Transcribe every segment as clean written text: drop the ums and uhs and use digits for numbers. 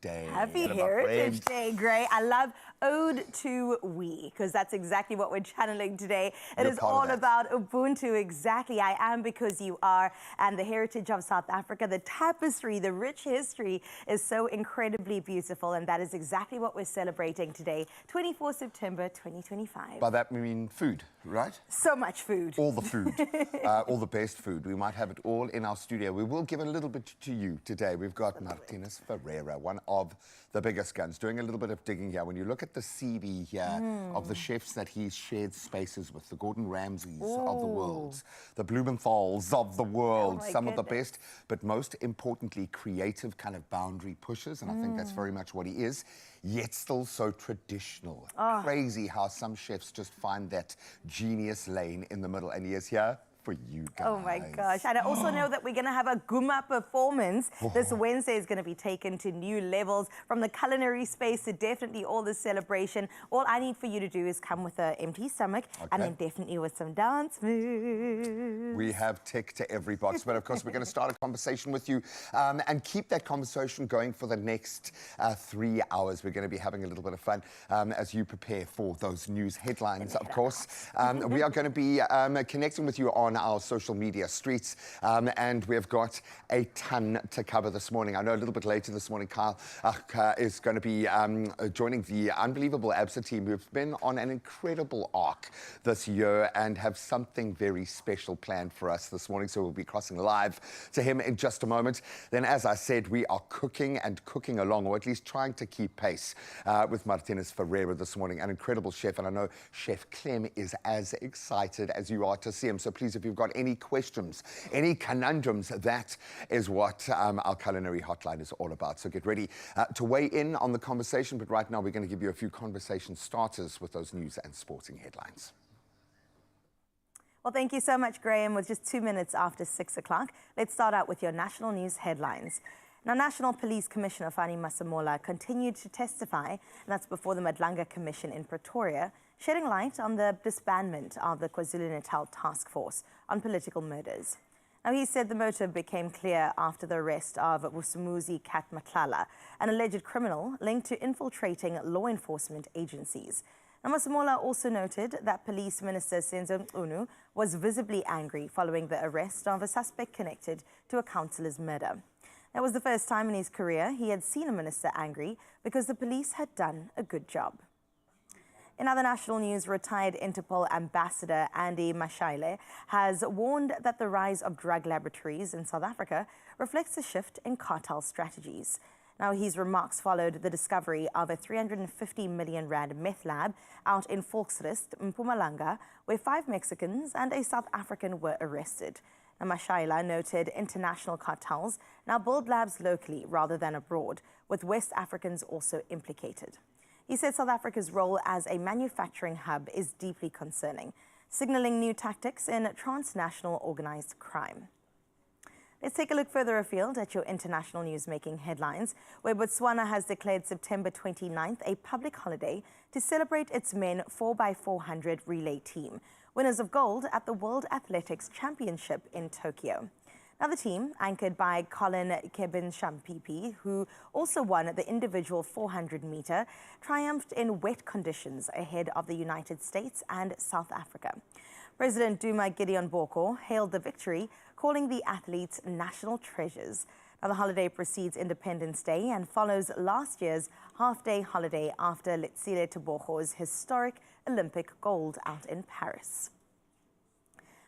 Day. Happy Heritage Day, Gray. I love Ode to We, because that's exactly what we're channeling today. It is all about Ubuntu, exactly. I am because you are, and the heritage of South Africa, the tapestry, the rich history is so incredibly beautiful, and that is exactly what we're celebrating today, 24 September 2025. By that we mean food, right? So much food. All the food, all the best food. We might have it all in our studio. We will give a little bit to you today. We've got Martinez Ferreira, one of the biggest guns, doing a little bit of digging here. When you look at the CV here of the chefs that he's shared spaces with, the Gordon Ramsays of the world, the Blumenthals of the world, some of the best, but most importantly, creative kind of boundary pushers, and I think that's very much what he is, yet still so traditional. Crazy how some chefs just find that genius lane in the middle, and he is here for you guys. Oh my gosh. And I also know that we're going to have a Guma performance. This Wednesday is going to be taken to new levels, from the culinary space to definitely all the celebration. All I need for you to do is come with an empty stomach and then definitely with some dance moves. We have tick to every box, but of course we're going to start a conversation with you and keep that conversation going for the next 3 hours. We're going to be having a little bit of fun as you prepare for those news headlines, of course. We are going to be connecting with you on our social media streets, and we've got a ton to cover this morning. I know a little bit later this morning, Kyle is going to be joining the unbelievable ABSA team, who've been on an incredible arc this year and have something very special planned for us this morning. So we'll be crossing live to him in just a moment. Then, as I said, we are cooking along, or at least trying to keep pace with Martinez Ferreira this morning, an incredible chef. And I know Chef Clem is as excited as you are to see him. So please, if you've got any questions, any conundrums, that is what our culinary hotline is all about. So get ready to weigh in on the conversation. But right now, we're going to give you a few conversation starters with those news and sporting headlines. Well, thank you so much, Graham. With just 2 minutes after 6 o'clock, let's start out with your national news headlines. Now, National Police Commissioner Fani Masemola continued to testify, and that's before the Madlanga Commission in Pretoria, shedding light on the disbandment of the KwaZulu-Natal Task Force on Political Murders. Now, he said the motive became clear after the arrest of Vusumuzi Kat Matlala, an alleged criminal linked to infiltrating law enforcement agencies. Now, Masemola also noted that Police Minister Senzo Mchunu was visibly angry following the arrest of a suspect connected to a councillor's murder. That was the first time in his career he had seen a minister angry because the police had done a good job. In other national news, retired Interpol ambassador Andy Mashaile has warned that the rise of drug laboratories in South Africa reflects a shift in cartel strategies. Now, his remarks followed the discovery of a 350 million rand meth lab out in Volksrust, Mpumalanga, where 5 Mexicans and a South African were arrested. Now, Mashaila noted international cartels now build labs locally rather than abroad, with West Africans also implicated. He said South Africa's role as a manufacturing hub is deeply concerning, signaling new tactics in transnational organized crime. Let's take a look further afield at your international news-making headlines, where Botswana has declared September 29th a public holiday to celebrate its men 4x400 relay team, winners of gold at the World Athletics Championship in Tokyo. Now, the team, anchored by Colin Kebenshampipi, who also won the individual 400-meter, triumphed in wet conditions ahead of the United States and South Africa. President Duma Gideon Boko hailed the victory, calling the athletes national treasures. Now, the holiday precedes Independence Day and follows last year's half-day holiday after Letsile Tebogo's historic Olympic gold out in Paris.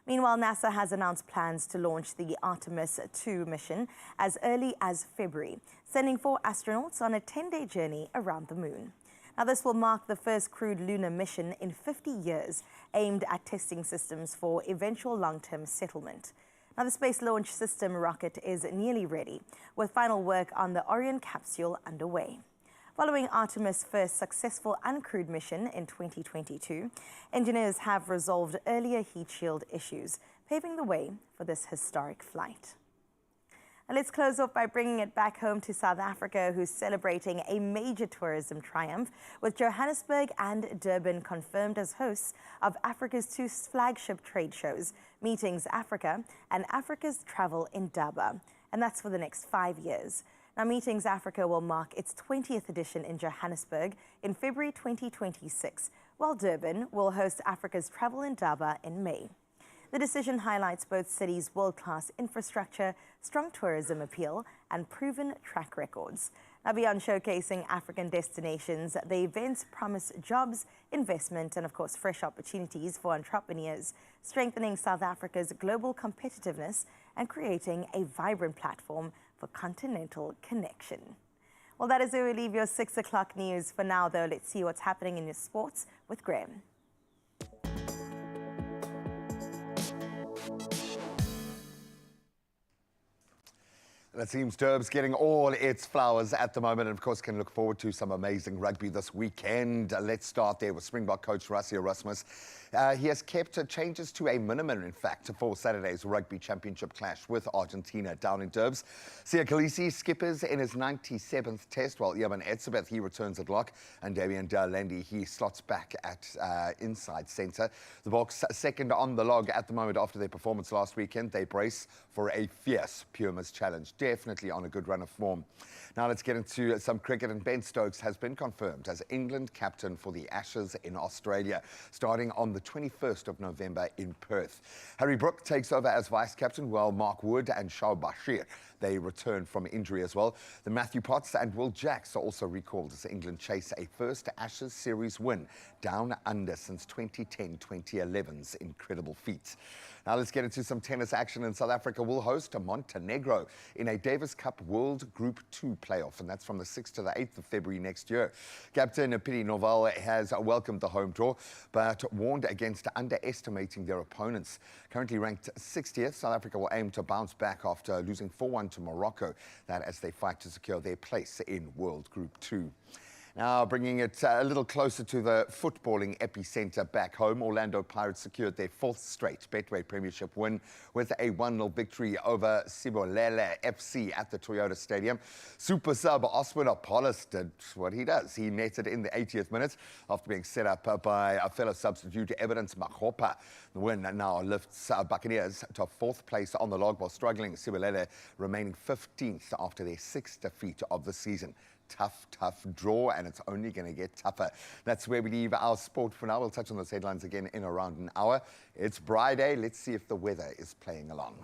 Meanwhile, NASA has announced plans to launch the Artemis 2 mission as early as February, sending 4 astronauts on a 10-day journey around the moon. Now, this will mark the first crewed lunar mission in 50 years, aimed at testing systems for eventual long-term settlement. Now, the Space Launch System rocket is nearly ready, with final work on the Orion capsule underway. Following Artemis' first successful uncrewed mission in 2022, engineers have resolved earlier heat shield issues, paving the way for this historic flight. And let's close off by bringing it back home to South Africa, who's celebrating a major tourism triumph, with Johannesburg and Durban confirmed as hosts of Africa's 2 flagship trade shows, Meetings Africa and Africa's Travel in Durban. And that's for the next 5 years. Now, Meetings Africa will mark its 20th edition in Johannesburg in February 2026, while Durban will host Africa's Travel Indaba in May. The decision highlights both cities' world-class infrastructure, strong tourism appeal, and proven track records. Now, beyond showcasing African destinations, the events promise jobs, investment, and of course, fresh opportunities for entrepreneurs, strengthening South Africa's global competitiveness and creating a vibrant platform for continental connection. Well, that is where we leave your 6 o'clock news. For now, though, let's see what's happening in your sports with Graham. It seems Durb's getting all its flowers at the moment, and of course can look forward to some amazing rugby this weekend. Let's start there with Springbok coach Rassie Erasmus. He has kept changes to a minimum, in fact, for Saturday's rugby championship clash with Argentina down in Durbs. Siya Kolisi skippers in his 97th test, while Yaman Etzebeth, he returns at lock, and Damian Landy, he slots back at inside centre. The Boks second on the log at the moment after their performance last weekend. They brace for a fierce Pumas challenge. Definitely on a good run of form. Now let's get into some cricket, and Ben Stokes has been confirmed as England captain for the Ashes in Australia, starting on the 21st of November in Perth. Harry Brook takes over as vice-captain, while Mark Wood and Shao Bashir, they return from injury as well. The Matthew Potts and Will Jacks are also recalled as England chase a first Ashes series win down under since 2010-2011's incredible feat. Now let's get into some tennis action, and South Africa will host Montenegro in a Davis Cup World Group 2 playoff, and that's from the 6th to the 8th of February next year. Captain Pini Noval has welcomed the home draw, but warned against underestimating their opponents. Currently ranked 60th, South Africa will aim to bounce back after losing 4-1 to Morocco, that as they fight to secure their place in World Group 2. Now, bringing it a little closer to the footballing epicenter back home, Orlando Pirates secured their 4th straight Betway Premiership win with a 1-0 victory over Sibolele FC at the Toyota Stadium. Super sub Osman Apollos did what he does. He netted in the 80th minute after being set up by a fellow substitute, Evidence Makgopa. The win now lifts Buccaneers to 4th place on the log, while struggling Sibolele remaining 15th after their 6th defeat of the season. Tough draw, and it's only going to get tougher. That's where we leave our sport for now. We'll touch on those headlines again in around an hour. It's Friday. Let's see if the weather is playing along.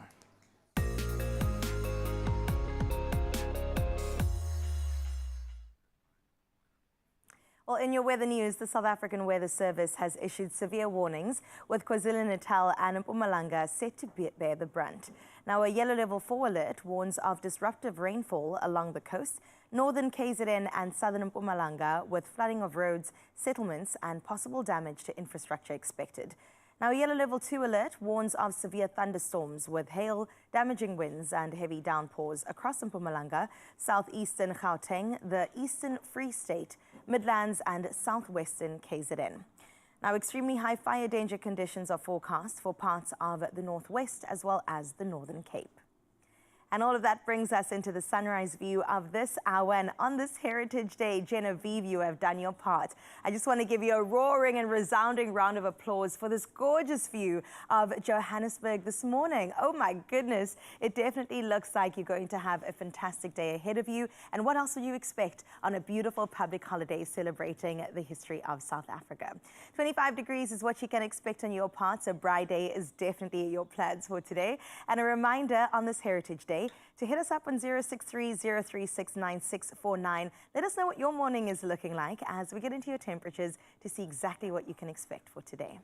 Well, in your weather news, the South African Weather Service has issued severe warnings, with KwaZulu-Natal and Mpumalanga set to bear the brunt. Now, a yellow level 4 alert warns of disruptive rainfall along the coast, northern KZN and southern Mpumalanga, with flooding of roads, settlements, and possible damage to infrastructure expected. Now, a yellow level 2 alert warns of severe thunderstorms with hail, damaging winds, and heavy downpours across Mpumalanga, southeastern Gauteng, the eastern Free State, Midlands, and southwestern KZN. Now, extremely high fire danger conditions are forecast for parts of the northwest as well as the Northern Cape. And all of that brings us into the sunrise view of this hour. And on this Heritage Day, Genevieve, you have done your part. I just want to give you a roaring and resounding round of applause for this gorgeous view of Johannesburg this morning. Oh my goodness, it definitely looks like you're going to have a fantastic day ahead of you. And what else would you expect on a beautiful public holiday celebrating the history of South Africa? 25 degrees is what you can expect on your part, so Braai Day is definitely your plans for today. And a reminder on this Heritage Day to hit us up on 063-036-9649. Let us know what your morning is looking like as we get into your temperatures to see exactly what you can expect for today.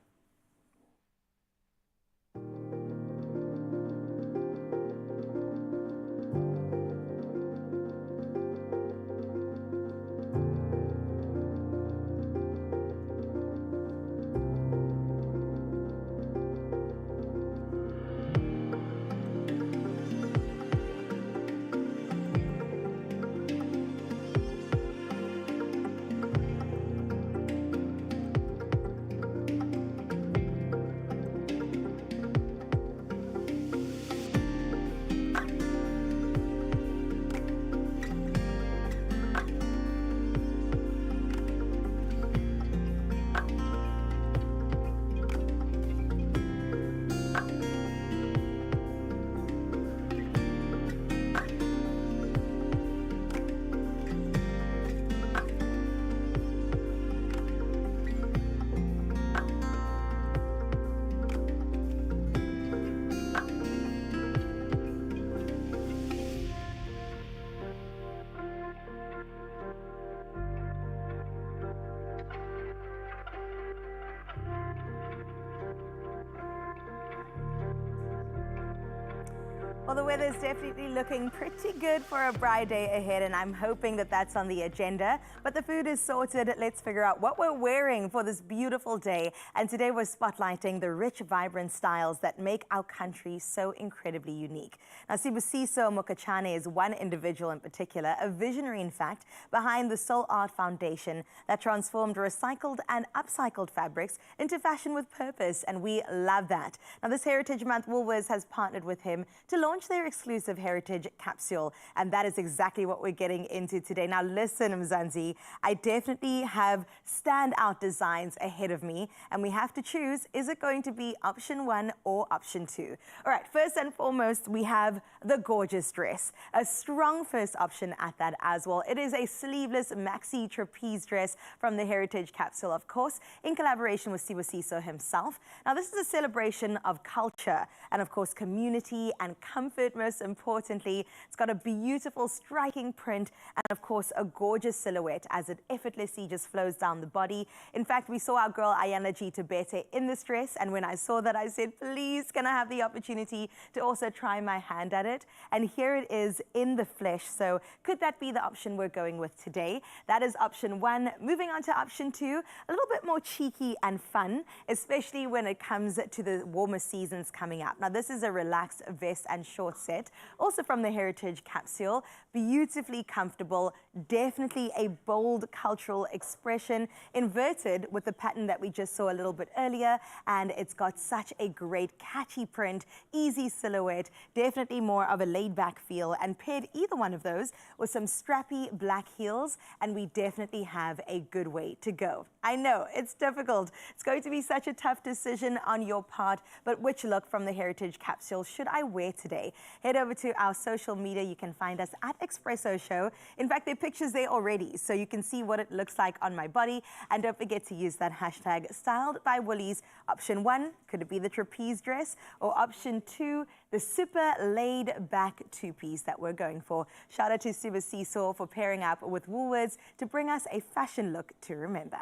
Well, the weather is definitely looking pretty good for a bright day ahead, and I'm hoping that that's on the agenda. But the food is sorted. Let's figure out what we're wearing for this beautiful day. And today we're spotlighting the rich, vibrant styles that make our country so incredibly unique. Now, Sibusiso Mokachane is one individual in particular, a visionary, in fact, behind the Soul Art Foundation that transformed recycled and upcycled fabrics into fashion with purpose, and we love that. Now, this Heritage Month, Woolworths has partnered with him to launch their exclusive Heritage capsule, and that is exactly what we're getting into today. Now listen, Mzansi, I definitely have standout designs ahead of me, and we have to choose, is it going to be option 1 or option 2? All right, first and foremost, we have the gorgeous dress, a strong first option at that as well. It is a sleeveless maxi trapeze dress from the Heritage capsule, of course, in collaboration with Sibusiso himself. Now, this is a celebration of culture and, of course, community and comfort, most importantly. It's got a beautiful, striking print and, of course, a gorgeous silhouette as it effortlessly just flows down the body. In fact, we saw our girl Ayana G. Tabete in this dress, and when I saw that, I said, please, can I have the opportunity to also try my hand at it? And here it is in the flesh. So could that be the option we're going with today? That is option 1. Moving on to option 2, a little bit more cheeky and fun, especially when it comes to the warmer seasons coming up. Now, this is a relaxed vest and short set, also from the Heritage capsule. Beautifully comfortable, definitely a bold cultural expression, inverted with the pattern that we just saw a little bit earlier, and it's got such a great catchy print, easy silhouette, definitely more of a laid-back feel, and paired either one of those with some strappy black heels, and we definitely have a good way to go. I know, it's difficult. It's going to be such a tough decision on your part, but which look from the Heritage capsule should I wear today? Head over to our social media. You can find us at Expresso Show. In fact, there are pictures there already, so you can see what it looks like on my body. And don't forget to use that hashtag Styled by Woolies. Option 1, could it be the trapeze dress? Or option 2, the super laid back two-piece that we're going for. Shout out to Sibusiso for pairing up with Woolworths to bring us a fashion look to remember.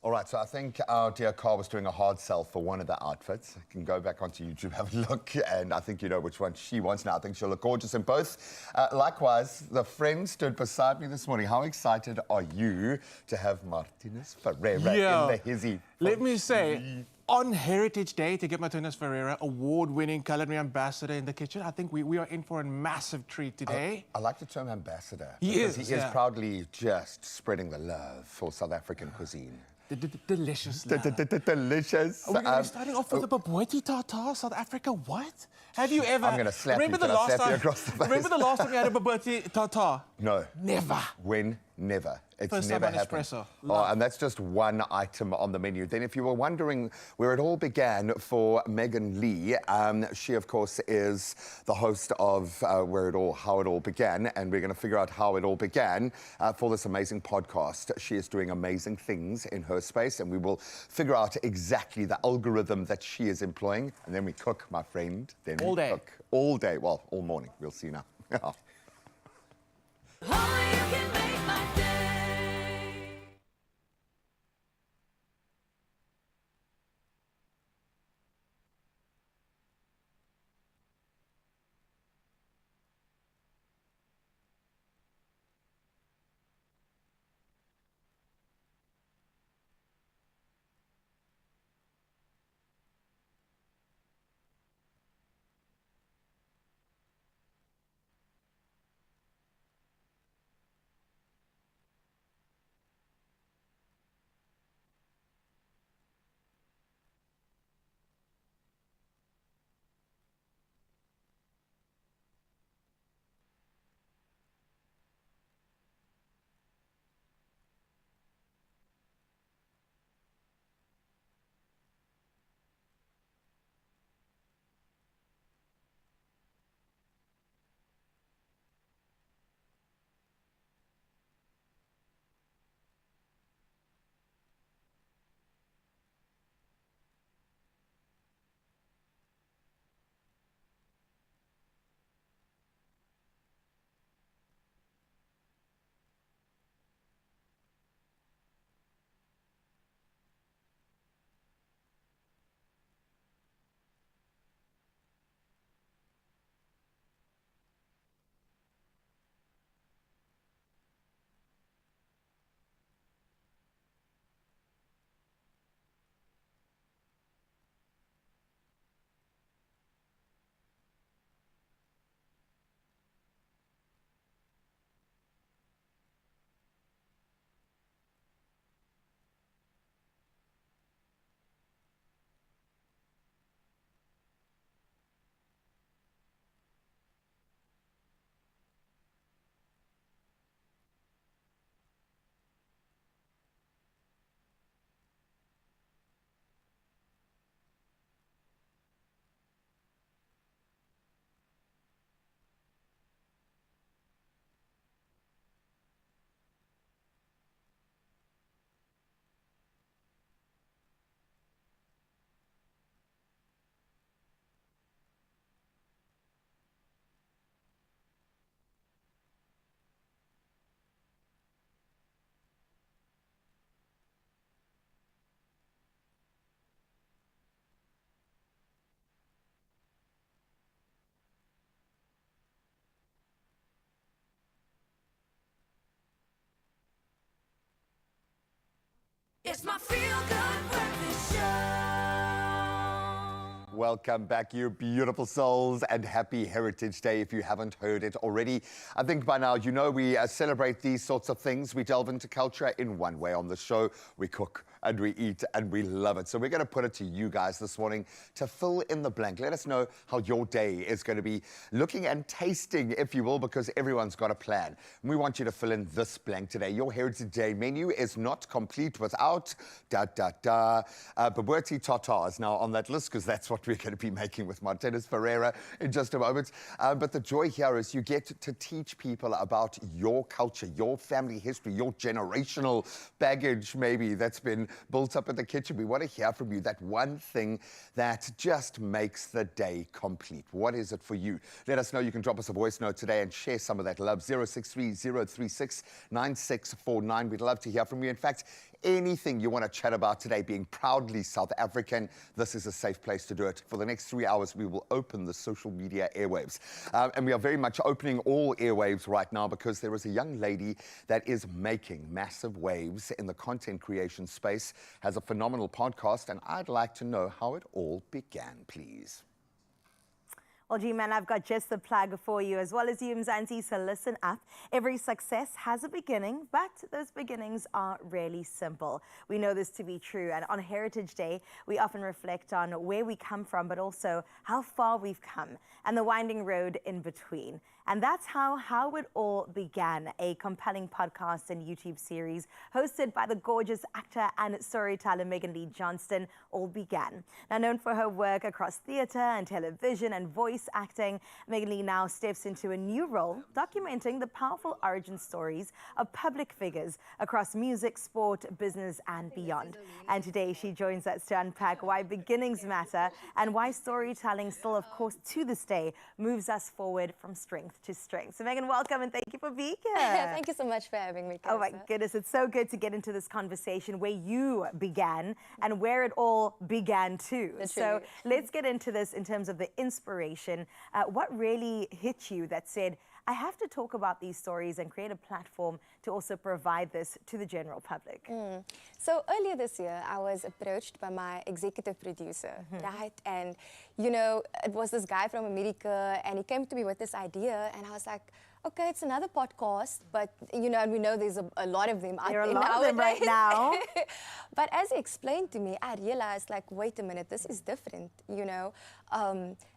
All right, so I think our dear Carl was doing a hard sell for one of the outfits. You can go back onto YouTube, have a look, and I think you know which one she wants now. I think she'll look gorgeous in both. Likewise, the friend stood beside me this morning. How excited are you to have Martinez Ferreira in the hizzy? Let me say, on Heritage Day, to get Martinez Ferreira, award-winning culinary ambassador in the kitchen, I think we are in for a massive treat today. I like the term ambassador. He is proudly just spreading the love for South African cuisine. Delicious love. Delicious. Are we starting off with a bobotie tartare, South Africa? What? Have you ever... I'm going to slap you. Across the face? Remember the last time you had a bobotie tartare? No. Never. When? Never. It's First never time on happened. Expresso. Oh, and that's just one item on the menu. Then if you were wondering where it all began for Megan Lee, she, of course, is the host of How It All Began, and we're going to figure out how it all began for this amazing podcast. She is doing amazing things in her space, and we will figure out exactly the algorithm that she is employing, and then we cook, my friend. Then all day. Cook. All day. Well, all morning. We'll see now. It's my feel-good breakfast show. Welcome back, you beautiful souls, and happy Heritage Day if you haven't heard it already. I think by now you know we celebrate these sorts of things. We delve into culture in one way on the show. We cook and we eat and we love it. So we're going to put it to you guys this morning to fill in the blank. Let us know how your day is going to be looking and tasting, if you will, because everyone's got a plan. And we want you to fill in this blank today. Your Heritage Day menu is not complete without Babuerti Tata is now on that list because that's what we're going to be making with Martinez Ferreira in just a moment. But the joy here is you get to teach people about your culture, your family history, your generational baggage maybe that's been built up in the kitchen. We want to hear from you, that one thing that just makes the day complete. What is it for you? Let us know. You can drop us a voice note today and share some of that love. 063-036-9649. We'd love to hear from you. In fact, anything you want to chat about today, being proudly South African, this is a safe place to do it. For the next 3 hours, we will open the social media airwaves. And we are very much opening all airwaves right now because there is a young lady that is making massive waves in the content creation space, has a phenomenal podcast, and I'd like to know how it all began, please. Well, G-Man, I've got just the plug for you, as well as you, Mzansi, so listen up. Every success has a beginning, but those beginnings are really simple. We know this to be true, and on Heritage Day, we often reflect on where we come from, but also how far we've come, and the winding road in between. And that's how it all began, a compelling podcast and YouTube series hosted by the gorgeous actor and storyteller Megan Lee Johnston all began. Now known for her work across theatre and television and voice acting, Megan Lee now steps into a new role, documenting the powerful origin stories of public figures across music, sport, business, and beyond. And today she joins us to unpack why beginnings matter and why storytelling still, of course, to this day, moves us forward from strength to strength. So Megan, welcome and thank you for being here. Thank you so much for having me, Kesa. Oh my goodness, it's so good to get into this conversation where you began and where it all began too. Literally. So let's get into this in terms of the inspiration. What really hit you that said, I have to talk about these stories and create a platform to also provide this to the general public? So earlier this year, I was approached by my executive producer, right? And, you know, it was this guy from America, and he came to me with this idea, and I was like, okay, it's another podcast, but, you know, and we know there's a lot of them out there. There are a lot of them right now. But as he explained to me, I realized, like, wait a minute, this is different, you know?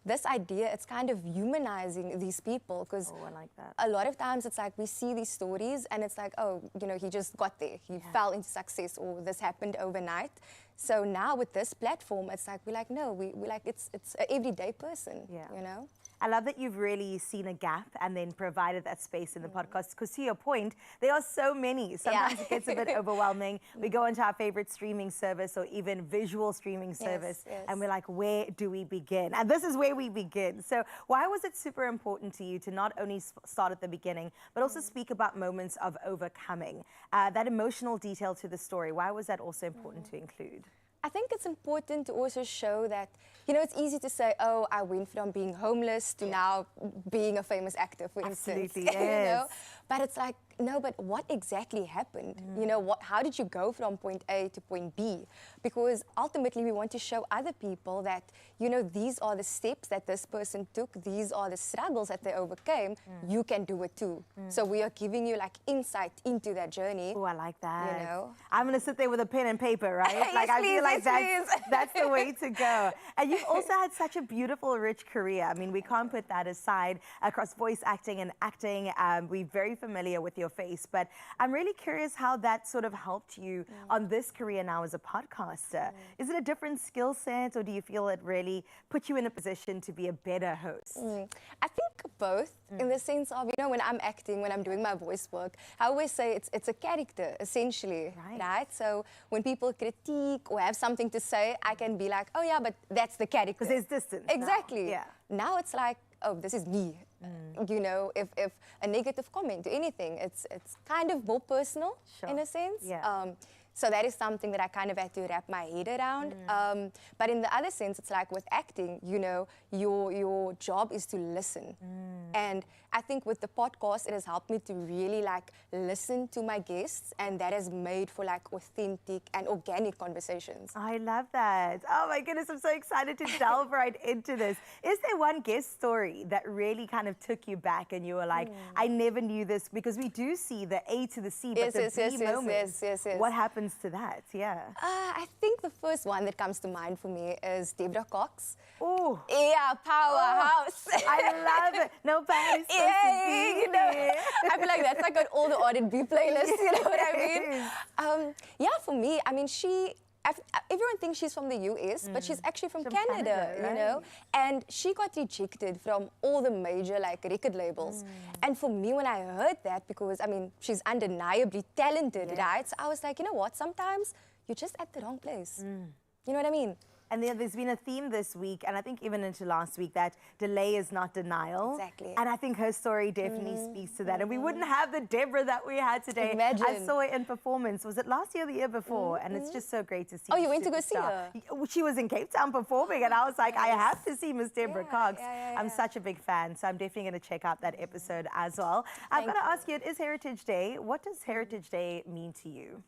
This idea, it's kind of humanizing these people, because Oh, I like that. a lot of times it's like we see these stories and it's like, oh, you know, he just got there. He fell into success, or this happened overnight. So now with this platform, it's like, we're like, no, we like, it's an everyday person, you know? I love that you've really seen a gap and then provided that space in the podcast, because to your point, there are so many. Sometimes it gets a bit overwhelming. We go into our favorite streaming service or even visual streaming service, and we're like, where do we begin? And this is where we begin. So why was it super important to you to not only start at the beginning, but also speak about moments of overcoming? That emotional detail to the story, why was that also important to include? I think it's important to also show that, you know, it's easy to say, oh, I went from being homeless to now being a famous actor, for instance. Absolutely, You know? yes. But it's like, no, but what exactly happened? You know, how did you go from point A to point B? Because ultimately we want to show other people that, you know, these are the steps that this person took, these are the struggles that they overcame, you can do it too. So we are giving you like insight into that journey. Oh, I like that. You know? I'm going to sit there with a pen and paper, right? Yes, Like, I please, feel like yes, please. that's the way to go. And you've also had such a beautiful, rich career. I mean, we can't put that aside across voice acting and acting. We're very familiar with your face, but I'm really curious how that sort of helped you on this career now as a podcaster. Is it a different skill set, or do you feel it really put you in a position to be a better host? I think both, in the sense of, you know, when I'm acting, when I'm doing my voice work, I always say it's a character, essentially, right? So when people critique or have something to say, I can be like, oh yeah, but that's the character. Because there's distance now. Exactly. Yeah. Now it's like, oh, this is me. You know, if a negative comment or anything, it's kind of more personal, in a sense. Yeah. So that is something that I kind of had to wrap my head around. But in the other sense, it's like with acting, you know, your job is to listen. And I think with the podcast, it has helped me to really like listen to my guests, and that has made for like authentic and organic conversations. I love that. Oh my goodness, I'm so excited to delve right into this. Is there one guest story that really kind of took you back and you were like, I never knew this? Because we do see the A to the C, but Yes, the yes, B yes, moments. yes, yes. What happens to that? Yeah. I think the first one that comes to mind for me is Deborah Cox. Oh, Yeah, powerhouse. I love it. Nobody's supposed to be you know, here. I feel like that's like on all the R&B playlists, you know what I mean? Yeah, for me, I mean, everyone thinks she's from the US, but she's actually from Canada, you know? And she got rejected from all the major like record labels. And for me, when I heard that, because I mean, she's undeniably talented, right? So I was like, you know what? Sometimes you're just at the wrong place. You know what I mean? And then there's been a theme this week, and I think even into last week, that delay is not denial. Exactly. And I think her story definitely speaks to that. And we wouldn't have the Deborah that we had today. Imagine. I saw her in performance. Was it last year or the year before? And it's just so great to see. Oh, you the went to go see superstar. her? She was in Cape Town performing, and I was like, I have to see Miss Deborah Cox. I'm yeah. such a big fan, so I'm definitely going to check out that episode as well. I've got to ask you, it is Heritage Day. What does Heritage Day mean to you?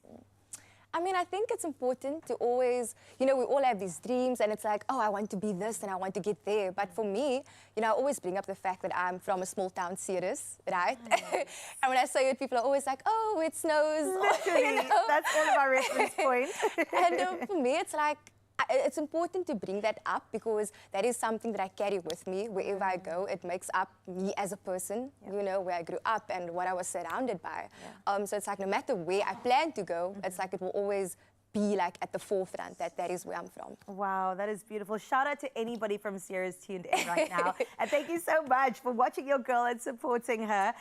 I mean, I think it's important to always, you know, we all have these dreams and it's like, oh, I want to be this and I want to get there. But for me, you know, I always bring up the fact that I'm from a small town, Ceres, right? And when I say it, people are always like, oh, it snows. Literally, You know? that's all of our reference points. And for me, it's like, it's important to bring that up because that is something that I carry with me wherever I go. It makes up me as a person, you know, where I grew up and what I was surrounded by. So it's like no matter where I plan to go, it's like it will always be like at the forefront that is where I'm from. Wow, that is beautiful. Shout out to anybody from Sierra's tuned in right now. And thank you so much for watching your girl and supporting her.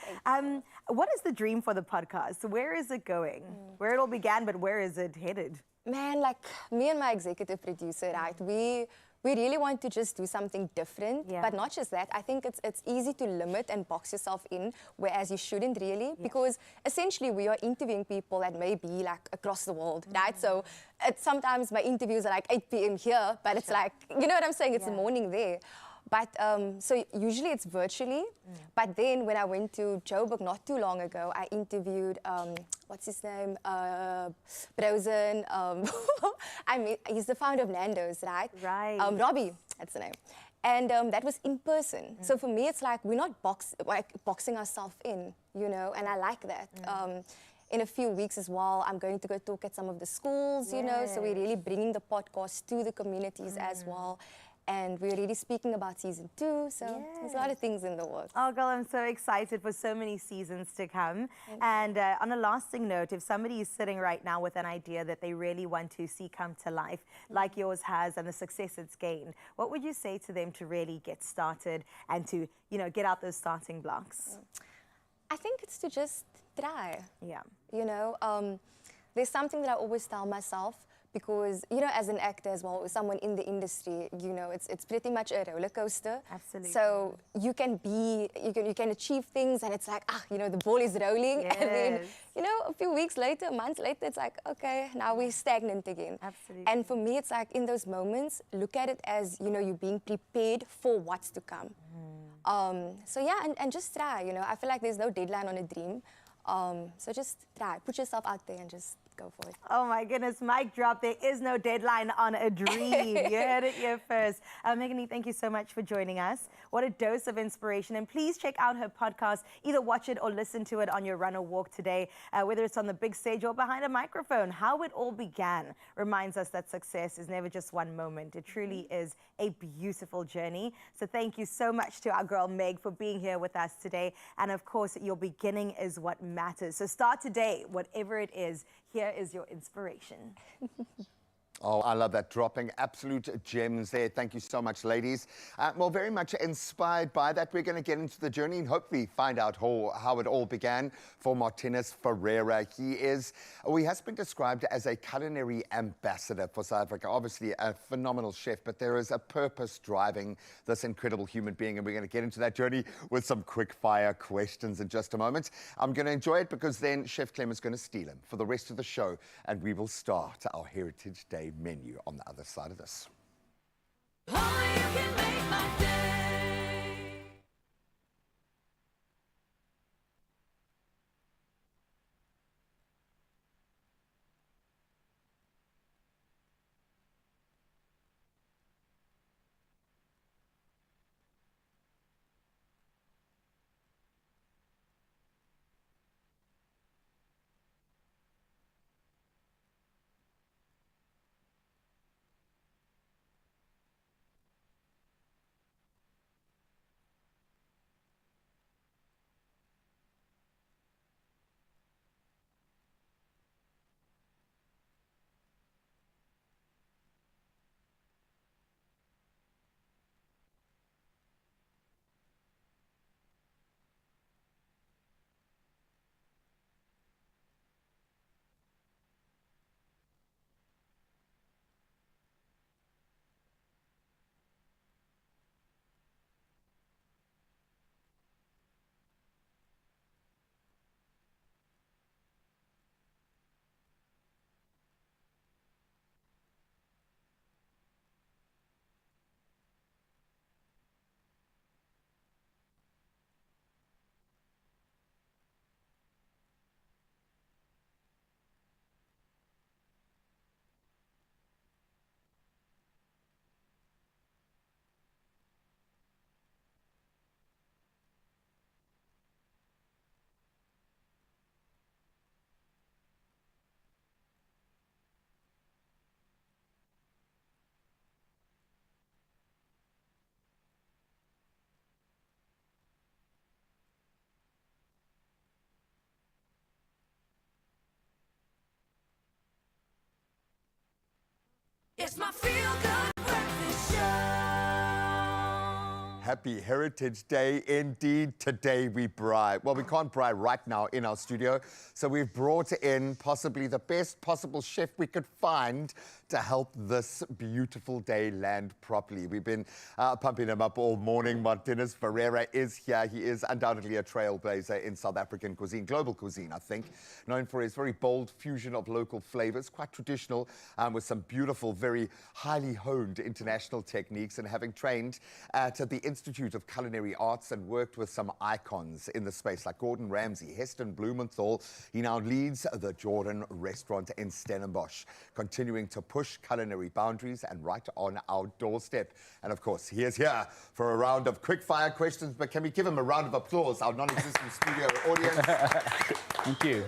What is the dream for the podcast? Where is it going? Where it all began, but where is it headed? Man, like me and my executive producer, right? We really want to just do something different, but not just that. I think it's easy to limit and box yourself in, whereas you shouldn't really, because essentially we are interviewing people that may be like across the world, right? So sometimes my interviews are like 8 p.m. here, but it's like, you know what I'm saying? It's the morning there. But so usually it's virtually. But then when I went to Joburg not too long ago, I interviewed, what's his name? Brozen. I mean, he's the founder of Nando's, right? Right. Robbie, that's the name. And that was in person. So for me, it's like we're not boxing ourselves in, you know, and I like that. In a few weeks as well, I'm going to go talk at some of the schools, you know, so we're really bringing the podcast to the communities as well. And we're already speaking about season 2, so there's a lot of things in the works. Oh, girl, I'm so excited for so many seasons to come. And on a lasting note, if somebody is sitting right now with an idea that they really want to see come to life, like yours has, and the success it's gained, what would you say to them to really get started and to, you know, get out those starting blocks? I think it's to just try. Yeah. You know, there's something that I always tell myself, because, you know, as an actor as well, someone in the industry, you know, it's pretty much a roller coaster. Absolutely. So you can achieve things and it's like, you know, the ball is rolling. And then, you know, a few weeks later, months later, it's like, okay, now we're stagnant again. Absolutely. And for me, it's like in those moments, look at it as, you know, you're being prepared for what's to come. So yeah, and just try, you know. I feel like there's no deadline on a dream. So just try, put yourself out there and just go for it. Oh my goodness, mic drop. There is no deadline on a dream. You heard it here first. Meganie, thank you so much for joining us. What a dose of inspiration. And please check out her podcast. Either watch it or listen to it on your run or walk today, whether it's on the big stage or behind a microphone. How it all began reminds us that success is never just one moment. It truly is a beautiful journey. So thank you so much to our girl Meg for being here with us today. And of course, your beginning is what matters. So start today, whatever it is. Here is your inspiration. Oh, I love that. Dropping absolute gems there. Thank you so much, ladies. Well, very much inspired by that. We're going to get into the journey and hopefully find out how it all began for Martinez Ferreira. He has been described as a culinary ambassador for South Africa. Obviously, a phenomenal chef, but there is a purpose driving this incredible human being, and we're going to get into that journey with some quick fire questions in just a moment. I'm going to enjoy it because then Chef Clem is going to steal him for the rest of the show, and we will start our Heritage Day menu on the other side of this. Only you can make my day. It's my feel-good breakfast show. Happy Heritage Day indeed. Today we braai. Well, we can't braai right now in our studio, so we've brought in possibly the best possible chef we could find to help this beautiful day land properly. We've been pumping him up all morning. Martinez Ferreira is here. He is undoubtedly a trailblazer in South African cuisine, global cuisine, I think, known for his very bold fusion of local flavors, quite traditional, with some beautiful, very highly honed international techniques, and having trained at the Institute of Culinary Arts and worked with some icons in the space like Gordon Ramsay, Heston Blumenthal. He now leads the Jordan restaurant in Stellenbosch, continuing to push culinary boundaries and right on our doorstep. And of course, he is here for a round of quick-fire questions, but can we give him a round of applause, our non-existent studio audience? Thank you.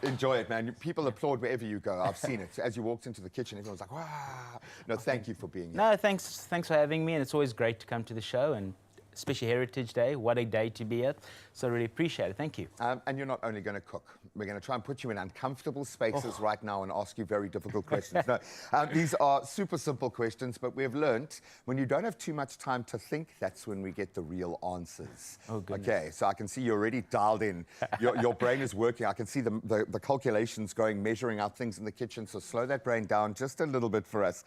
Enjoy it, man. People applaud wherever you go. I've seen it. As you walked into the kitchen, everyone's like, wow. No, thank you for being here. No, thanks for having me, and it's always great to come to the show, and especially Heritage Day. What a day to be at. So I really appreciate it. Thank you. And you're not only going to cook. We're going to try and put you in uncomfortable spaces right now and ask you very difficult questions. No, these are super simple questions, but we've learnt when you don't have too much time to think, that's when we get the real answers. Oh, goodness. Okay, so I can see you're already dialed in. Your brain is working. I can see the calculations going, measuring out things in the kitchen. So slow that brain down just a little bit for us.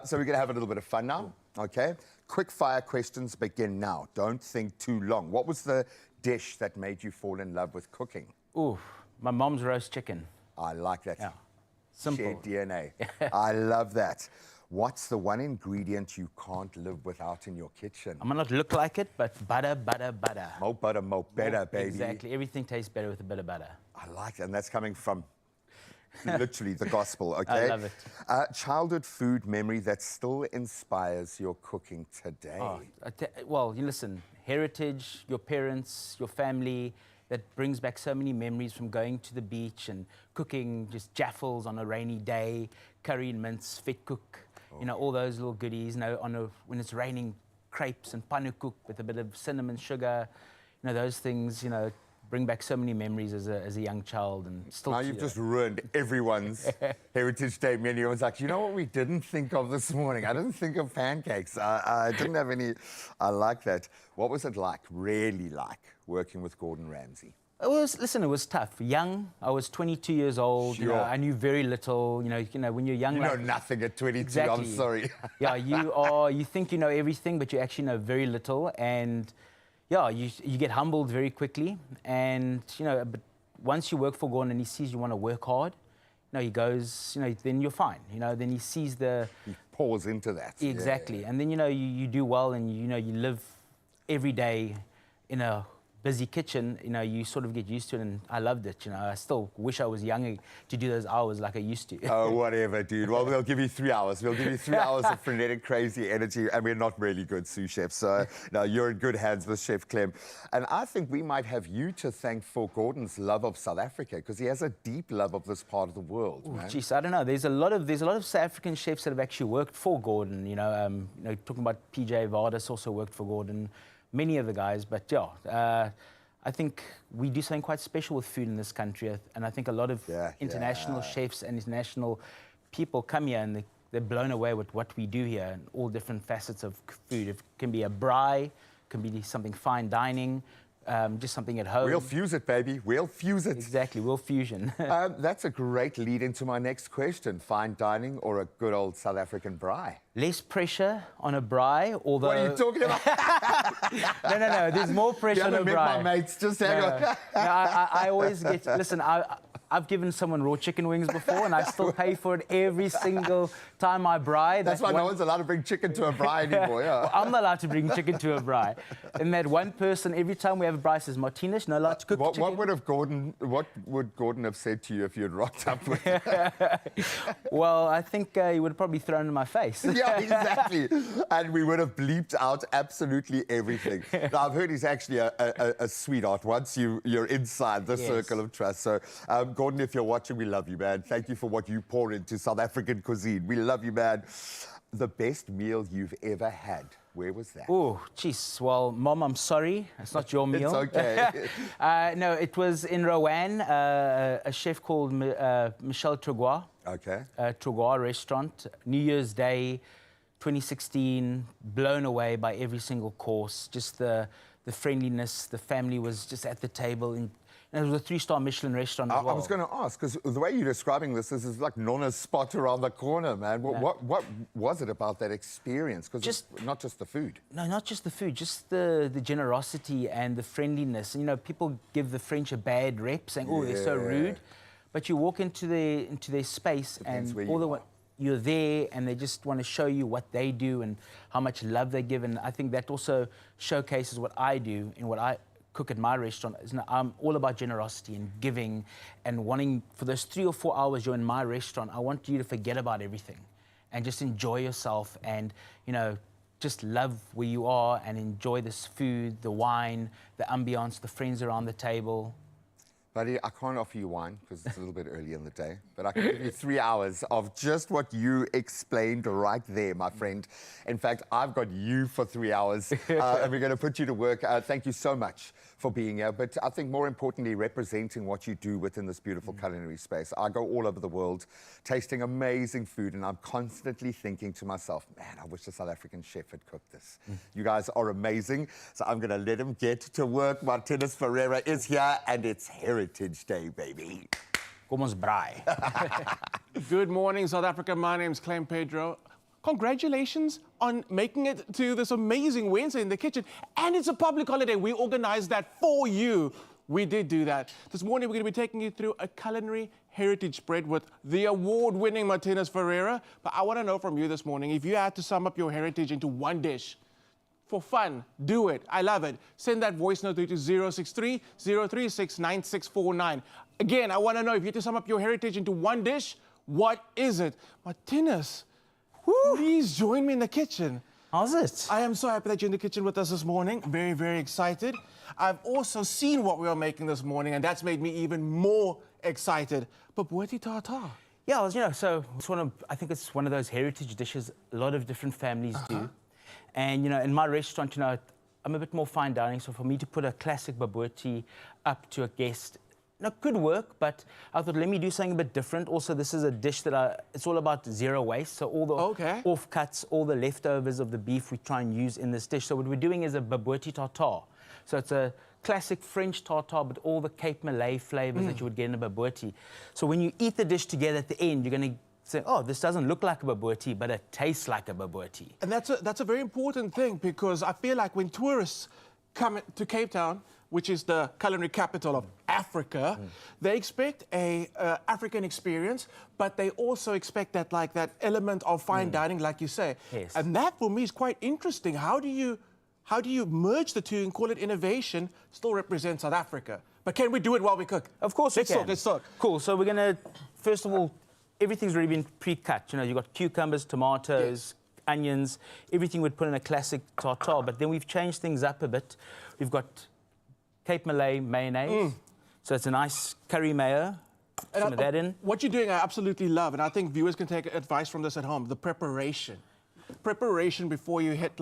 So we're going to have a little bit of fun now. Okay? Quick fire questions begin now. Don't think too long. What was the dish that made you fall in love with cooking? Ooh, my mom's roast chicken. I like that. Yeah. Simple. Shared DNA. I love that. What's the one ingredient you can't live without in your kitchen? I might not look like it, but butter, butter, butter. Mo butter, mo better, baby. Exactly. Everything tastes better with a bit of butter. I like it, and that's coming from literally the gospel, okay? I love it. Childhood food memory that still inspires your cooking today. Oh, well, you listen, heritage, your parents, your family, that brings back so many memories from going to the beach and cooking just jaffles on a rainy day, curry and mince, vet cook, you know, all those little goodies, you know, when it's raining, crepes and pannenkoek with a bit of cinnamon sugar, you know, those things, you know, bring back so many memories as a young child. And still. Now you've just ruined everyone's Heritage Day menu. Everyone's like, you know what we didn't think of this morning? I didn't think of pancakes. I didn't have any. I like that. What was it like, really like, working with Gordon Ramsay? It was tough. Young, I was 22 years old. You know, Sure. I knew very little. You know, when you're young, You know nothing at 22, Exactly. I'm sorry. Yeah, you think you know everything, but you actually know very little. And yeah, you get humbled very quickly. And, you know, but once you work for Gordon and he sees you want to work hard, you know, he goes, you know, then you're fine. You know, then he sees the... He pours into that. Exactly. Yeah. And then, you know, you do well, and, you know, you live every day in a busy kitchen. You know, you sort of get used to it, and I loved it. You know, I still wish I was younger to do those hours like I used to. Oh, whatever, dude. Well, we'll give you 3 hours. We'll give you 3 hours of frenetic, crazy energy, and we're not really good sous chefs. So, no, you're in good hands with Chef Clem. And I think we might have you to thank for Gordon's love of South Africa, because he has a deep love of this part of the world, man. Geez, I don't know. There's a lot of South African chefs that have actually worked for Gordon. You know, talking about PJ Vardas also worked for Gordon. Many of the guys, but yeah. I think we do something quite special with food in this country, and I think a lot of international chefs and international people come here and they're blown away with what we do here and all different facets of food. It can be a braai, can be something fine dining, just something at home. We'll fuse it, baby. We'll fuse it. Exactly, we'll fusion. That's a great lead into my next question. Fine dining or a good old South African braai? Less pressure on a braai, although... What are you talking about? No. There's more pressure on a met braai. my mates. Just hang on. No, I always get... Listen, I've given someone raw chicken wings before, and I still pay for it every single time I braai. That's why no one's allowed to bring chicken to a braai anymore, yeah. Well, I'm not allowed to bring chicken to a braai. And that one person, every time we have a braai, says, Martinez, not allowed to cook chicken. What would Gordon have said to you if you had rocked up with Well, I think he would have probably thrown it in my face. Yeah, exactly. And we would have bleeped out absolutely everything. Now, I've heard he's actually a sweetheart once you're inside the circle of trust. So, Gordon, if you're watching, we love you, man. Thank you for what you pour into South African cuisine. We love you, man. The best meal you've ever had? Where was that? Oh, jeez. Well, Mom, I'm sorry. It's not your meal. It's okay. No, it was in Rowan, a chef called Michel Tregois. Okay. Tregois restaurant. New Year's Day, 2016. Blown away by every single course. Just the friendliness. The family was just at the table. And it was a 3-star Michelin restaurant as well. I was going to ask, because the way you're describing this is like Nonna's spot around the corner, man. What was it about that experience? Because not just the food. No, not just the food, just the generosity and the friendliness. You know, people give the French a bad rep, saying, "Oh, they're so rude," but you walk into their space, Depends and where all you the are. you're there, and they just want to show you what they do and how much love they give. And I think that also showcases what I do and what I cook at my restaurant. I'm all about generosity and giving, and wanting for those 3 or 4 hours you're in my restaurant, I want you to forget about everything and just enjoy yourself and, you know, just love where you are and enjoy this food, the wine, the ambiance, the friends around the table. Buddy, I can't offer you wine because it's a little bit early in the day, but I can give you 3 hours of just what you explained right there, my friend. In fact, I've got you for 3 hours, and we're going to put you to work. Thank you so much for being here, but I think more importantly, representing what you do within this beautiful culinary space. I go all over the world tasting amazing food, and I'm constantly thinking to myself, man, I wish a South African chef had cooked this. You guys are amazing, so I'm going to let him get to work. Martinez Ferreira is here, and it's Heritage Day, baby. Kom ons braai. Good morning, South Africa. My name's Clem Pedro. Congratulations on making it to this amazing Wednesday in the kitchen. And it's a public holiday. We organized that for you. We did do that. This morning, we're going to be taking you through a culinary heritage spread with the award-winning Martinez Ferreira. But I want to know from you this morning, if you had to sum up your heritage into one dish, for fun, do it. I love it. Send that voice note to 063 036 9649. Again, I want to know, if you had to sum up your heritage into one dish, what is it? Martinez, please join me in the kitchen. How's it? I am so happy that you're in the kitchen with us this morning. Very, very excited. I've also seen what we are making this morning, and that's made me even more excited. Bobotie tartar. Yeah, you know, so it's I think it's one of those heritage dishes a lot of different families do. And, you know, in my restaurant, you know, I'm a bit more fine dining, so for me to put a classic bobotie up to a guest, you know, could work, but I thought, let me do something a bit different. Also, this is a dish that it's all about zero waste, so all the offcuts, all the leftovers of the beef we try and use in this dish. So what we're doing is a bobotie tartar. So it's a classic French tartar, but all the Cape Malay flavors that you would get in a bobotie. So when you eat the dish together at the end, you're going to say, oh, this doesn't look like a bobotie, but it tastes like a bobotie. And that's a very important thing, because I feel like when tourists come to Cape Town, which is the culinary capital of Africa, they expect a African experience, but they also expect that element of fine dining, like you say. Yes. And that for me is quite interesting. How do you merge the two and call it innovation, still represent South Africa? But can we do it while we cook? Of course we can. Let's talk. Cool. So we're going to, first of all, everything's already been pre-cut. You know, you've got cucumbers, tomatoes, onions, everything we'd put in a classic tartar. But then we've changed things up a bit. We've got Cape Malay mayonnaise. So it's a nice curry mayo. Some of that in. What you're doing, I absolutely love, and I think viewers can take advice from this at home. The preparation. Preparation before you hit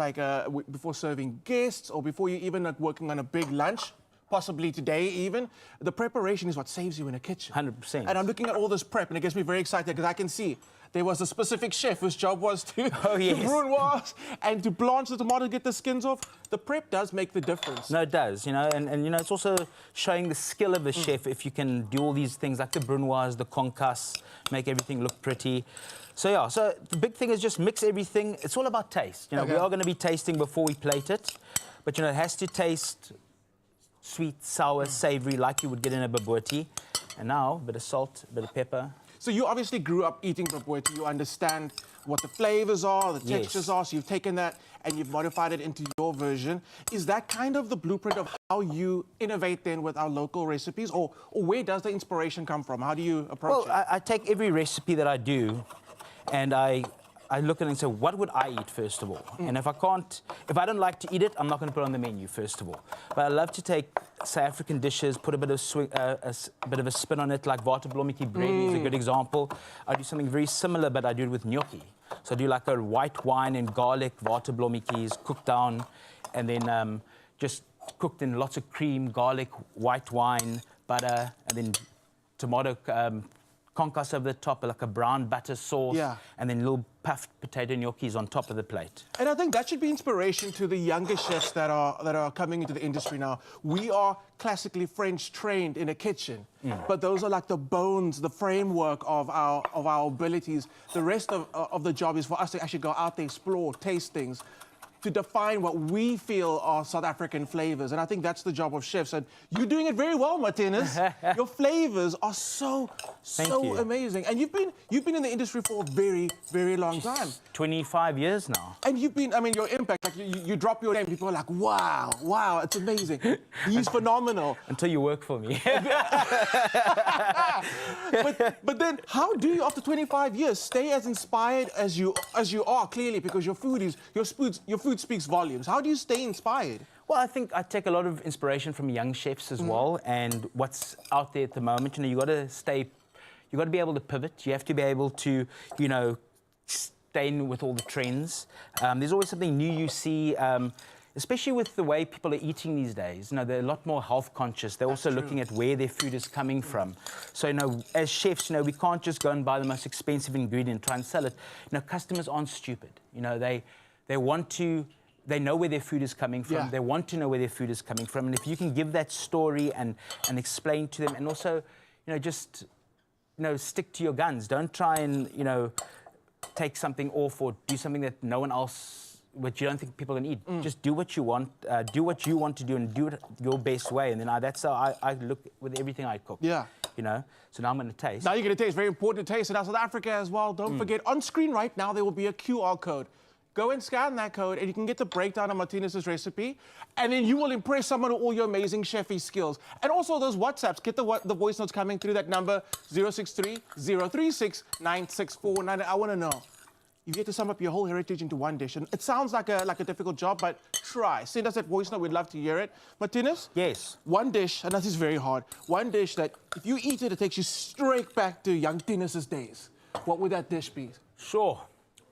before serving guests, or before you even working on a big lunch, possibly today even. The preparation is what saves you in a kitchen. 100%. And I'm looking at all this prep, and it gets me very excited, because I can see there was a specific chef whose job was to, to brunoise and to blanch the tomato, get the skins off. The prep does make the difference. No, it does, you know, and you know, it's also showing the skill of the chef if you can do all these things like the brunoise, the concasse, make everything look pretty. So yeah, so the big thing is just mix everything. It's all about taste. You know, we are going to be tasting before we plate it, but you know, it has to taste sweet, sour, savory, like you would get in a bobotie. And now, a bit of salt, a bit of pepper. So you obviously grew up eating bobotie. You understand what the flavors are, the textures are. So you've taken that and you've modified it into your version. Is that kind of the blueprint of how you innovate then with our local recipes? Or where does the inspiration come from? How do you approach it? Well, I take every recipe that I do and I look at it and say, what would I eat, first of all? And if I don't like to eat it, I'm not going to put it on the menu, first of all. But I love to take South African dishes, put a bit of a spin on it, like waterblommetjie bread is a good example. I do something very similar, but I do it with gnocchi. So I do like a white wine and garlic, waterblommetjies, cooked down, and then just cooked in lots of cream, garlic, white wine, butter, and then tomato concasse over the top, like a brown butter sauce, Yeah. and then little puffed potato gnocchis on top of the plate. And I think that should be inspiration to the younger chefs that are coming into the industry now. We are classically French trained in a kitchen, but those are like the bones, the framework of our abilities. The rest of the job is for us to actually go out there, explore, taste things, to define what we feel are South African flavors. And I think that's the job of chefs. And you're doing it very well, Martinez. Your flavors are so you. amazing. And you've been in the industry for a very, very long time. 25 years now. And you've been, I mean, your impact, like you drop your name, people are like, wow, it's amazing. He's phenomenal. Until you work for me. But then how do you, after 25 years, stay as inspired as you are, clearly, because your food speaks volumes. How do you stay inspired? Well, I think I take a lot of inspiration from young chefs as well, and what's out there at the moment. You know, you got to be able to pivot. You have to be able to, you know, stay in with all the trends. There's always something new you see, especially with the way people are eating these days. You know, they're a lot more health conscious. They're also looking at where their food is coming from. So, you know, as chefs, you know, we can't just go and buy the most expensive ingredient and try and sell it. You know, customers aren't stupid. You know, they want to. They know where their food is coming from. Yeah. They want to know where their food is coming from. And if you can give that story and explain to them, and also, you know, just, you know, stick to your guns. Don't try and, you know, take something off or do something that no one else, what you don't think people can eat. Just do what you want to do, and do it your best way. And then that's how I look with everything I cook. Yeah. You know, so now I'm going to taste. Now you're going to taste. Very important to taste. And now South Africa as well. Don't forget, on screen right now, there will be a QR code. Go and scan that code, and you can get the breakdown of Martinez's recipe, and then you will impress someone with all your amazing chefy skills. And also those WhatsApps, get the voice notes coming through that number, 063-036-9649. I want to know, you get to sum up your whole heritage into one dish, and it sounds like a difficult job, but try. Send us that voice note, we'd love to hear it. Martinez? Yes. One dish, and this is very hard, one dish that if you eat it, it takes you straight back to young Tinus's days. What would that dish be? Sure.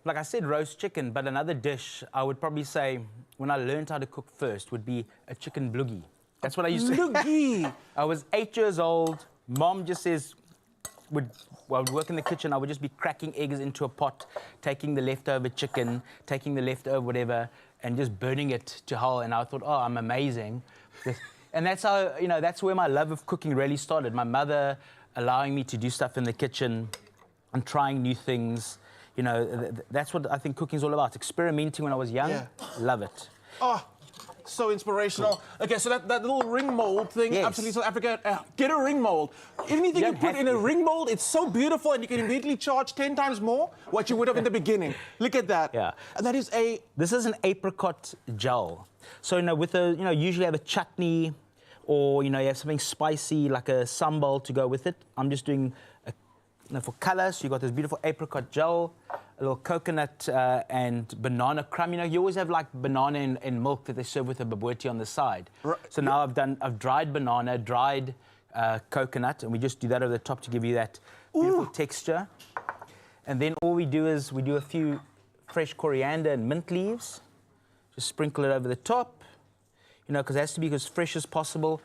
Like I said, roast chicken, but another dish I would probably say, when I learned how to cook first, would be a chicken bloogie. That's what I used to Bloogie. I was 8 years old. Mom just says, I would work in the kitchen. I would just be cracking eggs into a pot, taking the leftover chicken, taking the leftover whatever, and just burning it to hell. And I thought, oh, I'm amazing. And that's how, you know, that's where my love of cooking really started. My mother allowing me to do stuff in the kitchen and trying new things. You know, that's what I think cooking is all about. Experimenting when I was young, Yeah. love it. Oh, so inspirational. Okay, so that little ring mold thing, Yes. absolutely South Africa, get a ring mold. Anything you don't put have in a to. ring mold, it's so beautiful, and you can immediately charge 10 times more what you would have in the beginning. Look at that. Yeah. And that is This is an apricot gel. So, you know, usually have a chutney, or, you know, you have something spicy like a sambal to go with it. I'm just doing, for colour, so you've got this beautiful apricot gel, a little coconut and banana crumb. You know, you always have like banana and milk that they serve with a bobotie on the side. Right. So now I've dried banana, dried coconut, and we just do that over the top to give you that beautiful texture. And then all we do is we do a few fresh coriander and mint leaves. Just sprinkle it over the top, you know, because it has to be as fresh as possible.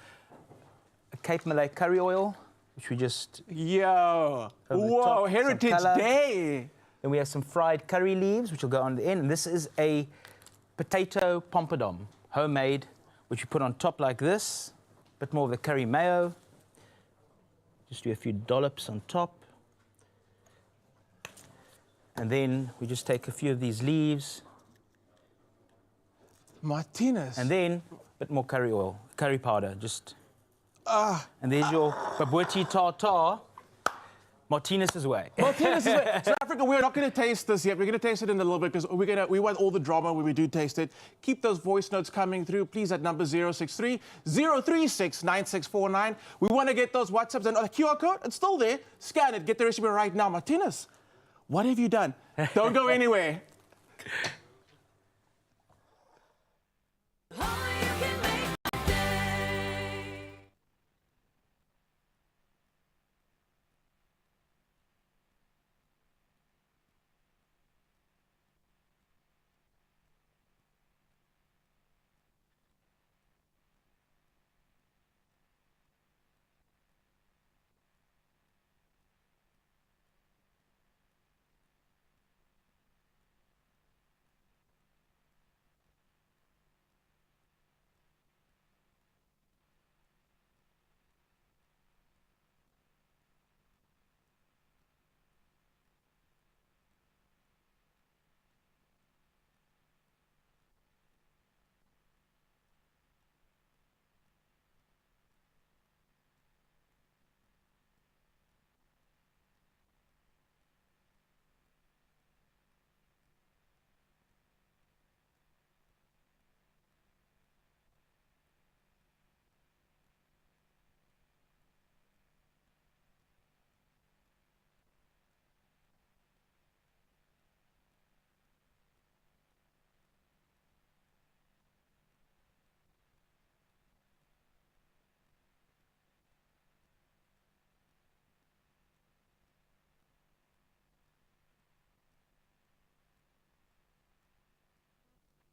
A Cape Malay curry oil, which we just... Yo, Over the whoa, top, some Heritage colour. Day. Then we have some fried curry leaves, which will go on the end. And this is a potato pompadom, homemade, which we put on top like this. A bit more of the curry mayo. Just do a few dollops on top. And then we just take a few of these leaves. Martinez. And then a bit more curry oil, curry powder, just... and there's your bobotie tartare, Martinez's way. Martinez is right. South Africa, we're not going to taste this yet. We're going to taste it in a little bit because we want all the drama when we do taste it. Keep those voice notes coming through, please, at number 063-036-9649. We want to get those WhatsApps and the QR code. It's still there. Scan it. Get the recipe right now. Martinez, what have you done? Don't go anywhere. Only you can make my day.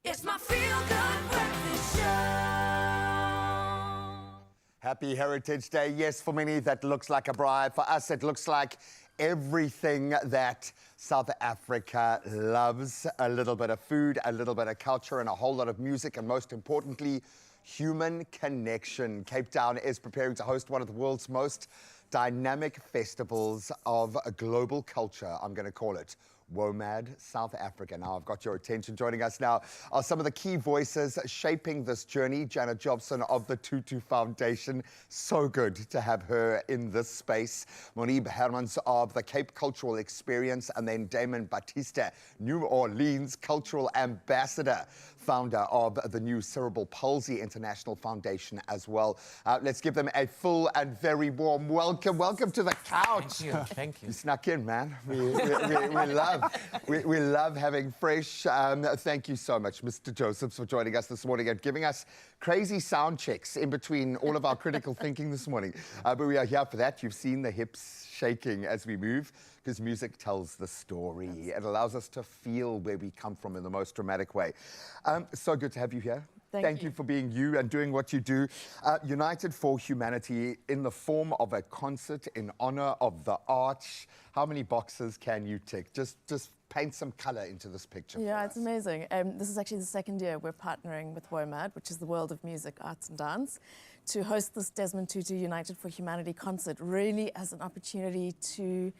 It's my feel-good breakfast show. Happy Heritage Day. Yes, for many that looks like a bribe. For us, it looks like everything that South Africa loves. A little bit of food, a little bit of culture, and a whole lot of music, and most importantly, human connection. Cape Town is preparing to host one of the world's most dynamic festivals of a global culture, I'm going to call it. WOMAD, South Africa. Now, I've got your attention. Joining us now are some of the key voices shaping this journey. Janet Jobson of the Tutu Foundation. So good to have her in this space. Monib Hermans of the Cape Cultural Experience. And then Damon Batista, New Orleans Cultural Ambassador, founder of the new Cerebral Palsy International Foundation as well. Let's give them a full and very warm welcome. Welcome to the couch. Thank you. Thank you. You snuck in, man. We love having fresh. Thank you so much, Mr. Josephs, for joining us this morning and giving us crazy sound checks in between all of our critical thinking this morning. But we are here for that. You've seen the hips shaking as we move, because music tells the story. It allows us to feel where we come from in the most dramatic way. So good to have you here. Thank you for being you and doing what you do. United for Humanity in the form of a concert in honor of the arch. How many boxes can you tick? Just paint some color into this picture. Yeah, it's amazing. This is actually the second year we're partnering with WOMAD, which is the World of Music, Arts and Dance, to host this Desmond Tutu United for Humanity concert, really as an opportunity to,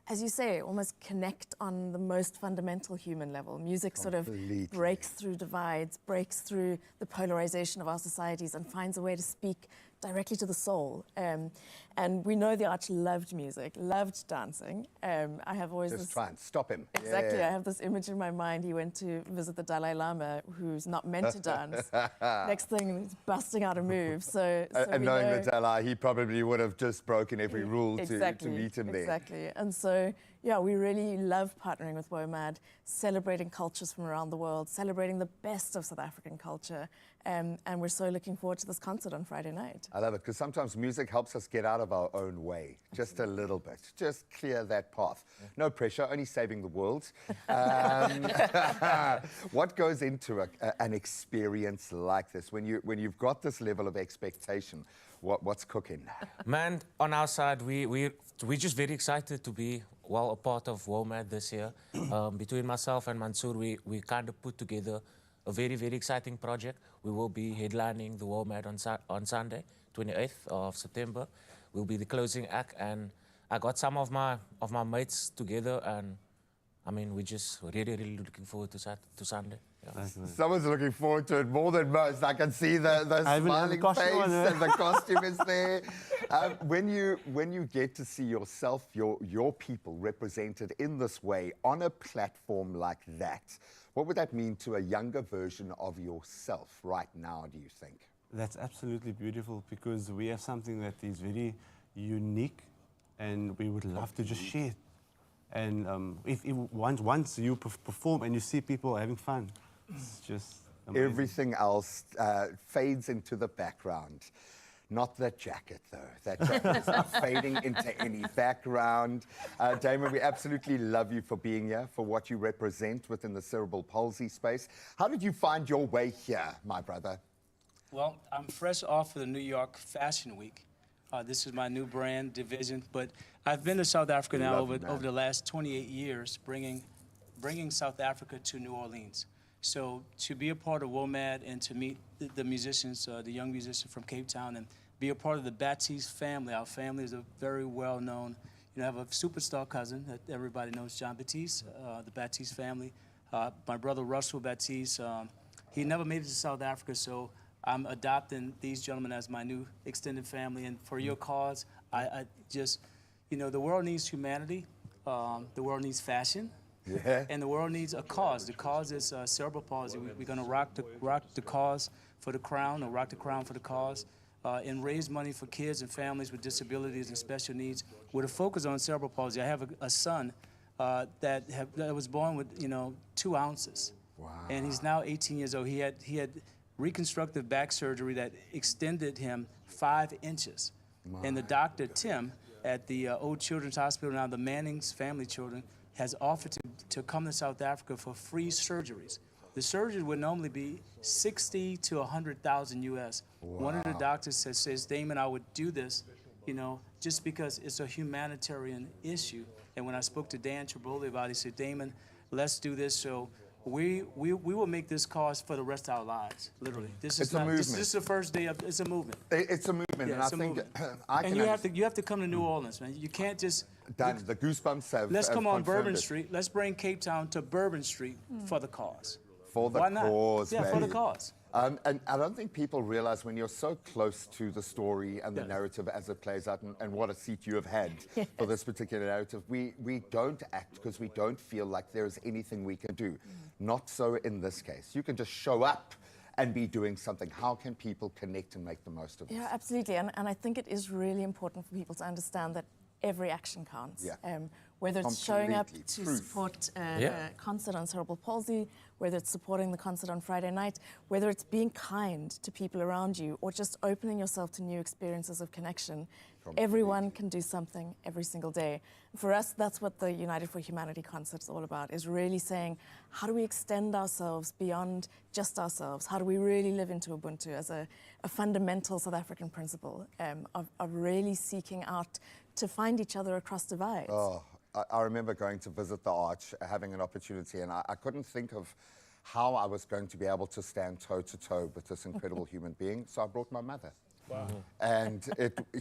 as you say, almost connect on the most fundamental human level. Music sort of breaks through divides, breaks through the polarization of our societies, and finds a way to speak directly to the soul. And we know the arch loved music, loved dancing. I have always Just try and stop him. Exactly. Yeah. I have this image in my mind. He went to visit the Dalai Lama, who's not meant to dance. Next thing, he's busting out a move. So And we knowing know, the Dalai, he probably would have just broken every rule to meet him there. Exactly. And so, yeah, we really love partnering with WOMAD, celebrating cultures from around the world, celebrating the best of South African culture. And we're so looking forward to this concert on Friday night. I love it, because sometimes music helps us get out of our own way, just a little bit, just clear that path. No pressure, only saving the world. What goes into an experience like this? When you've got this level of expectation, what's cooking? Man, on our side, we're just very excited to be a part of WOMAD this year. Between myself and Mansoor, we kind of put together a very, very exciting project. We will be headlining the WOMAD on Sunday, 28th of September. We'll be the closing act, and I got some of my mates together, and I mean, we're just really, really looking forward to Sunday. Yeah. Someone's looking forward to it more than most. I can see the smiling face and the costume is there. When you get to see yourself, your people represented in this way on a platform like that, what would that mean to a younger version of yourself right now, do you think? That's absolutely beautiful, because we have something that is very unique, and we would love to just share it. And once you perform and you see people having fun, it's just amazing. Everything else fades into the background. Not that jacket, though. That jacket is not fading into any background. Damon, we absolutely love you for being here, for what you represent within the cerebral palsy space. How did you find your way here, my brother? Well, I'm fresh off of the New York Fashion Week. This is my new brand division, but I've been to South Africa now over the last 28 years, bringing South Africa to New Orleans. So to be a part of WOMAD and to meet the musicians, the young musicians from Cape Town, and be a part of the Baptiste family. Our family is a very well-known, I have a superstar cousin that everybody knows, John Baptiste, the Baptiste family. My brother Russell Baptiste, he never made it to South Africa, so I'm adopting these gentlemen as my new extended family. And for your cause, I just, the world needs humanity, the world needs fashion. Yeah. And the world needs a cause. The cause is cerebral palsy. We're going to rock the cause for the crown, or rock the crown for the cause, and raise money for kids and families with disabilities and special needs with a focus on cerebral palsy. I have a son that was born with 2 ounces. Wow. And he's now 18 years old. He had reconstructive back surgery that extended him 5 inches. And the doctor, Tim, at the Old Children's Hospital, now the Manning's Family Children, has offered to come to South Africa for free surgeries. The surgery would normally be 60 to 100,000 US. One of the doctors says, Damon, I would do this, you know, just because it's a humanitarian issue. And when I spoke to Dan Triboli about it, he said, Damon, let's do this. So we will make this cause for the rest of our lives, literally. This is It's a movement. This is the first day of, it's a movement. It's a movement, Yeah, and I it's a think movement. I can And you have to come to New Orleans, man. You can't just, Dan, the goosebumps have. let's have come on confirmed Bourbon it. Street. Let's bring Cape Town to Bourbon Street for the cause. For the Why not? cause, Yeah, for the baby. cause. And I don't think people realize when you're so close to the story and the Yeah. narrative as it plays out, and what a seat you have had for this particular narrative, we don't act because we don't feel like there's anything we can do. Not so in this case. You can just show up and be doing something. How can people connect and make the most of it? Yeah, absolutely. And I think it is really important for people to understand that every action counts. Yeah. Whether it's showing up Completely. to Proof. support Yeah. a concert on cerebral palsy, whether it's supporting the concert on Friday night, whether it's being kind to people around you, or just opening yourself to new experiences of connection. Everyone can do something every single day. For us, that's what the United for Humanity concert is all about, is really saying, how do we extend ourselves beyond just ourselves? How do we really live into Ubuntu as a fundamental South African principle of really seeking out to find each other across divides? Oh, I remember going to visit the Arch, having an opportunity, and I couldn't think of how I was going to be able to stand toe-to-toe with this incredible human being, so I brought my mother. Wow. And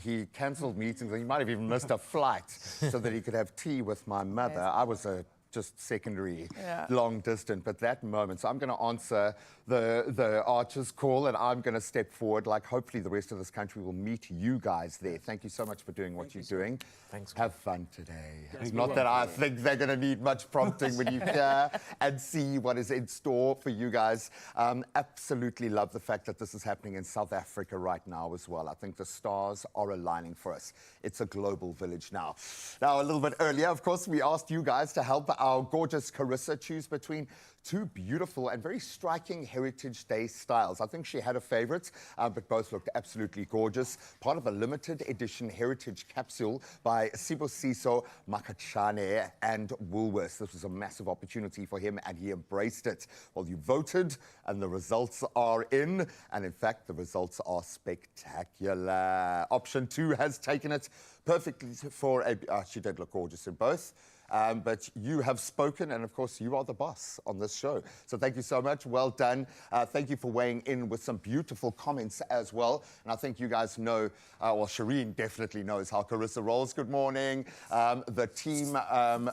he cancelled meetings, and he might have even missed a flight so that he could have tea with my mother. I was just secondary, long distance, but that moment. So I'm going to answer the Archer's call, and I'm going to step forward. Like, hopefully the rest of this country will meet you guys there. Thank you so much for doing what you're doing. Thanks. Have fun today. It's not that I think they're going to need much prompting when you hear and see what is in store for you guys. Absolutely love the fact that this is happening in South Africa right now as well. I think the stars are aligning for us. It's a global village now. Now, a little bit earlier, of course, we asked you guys to help our gorgeous Carissa choose between two beautiful and very striking Heritage Day styles. I think she had a favorite, but both looked absolutely gorgeous. Part of a limited edition Heritage capsule by Sibusiso Makachane and Woolworths. This was a massive opportunity for him, and he embraced it. Well, you voted, and the results are in. And in fact, the results are spectacular. Option 2 has taken it perfectly for a... she did look gorgeous in both. But you have spoken, and of course, you are the boss on this show. So thank you so much. Well done. Thank you for weighing in with some beautiful comments as well. And I think you guys know, well, Shireen definitely knows how Carissa rolls. Good morning. The team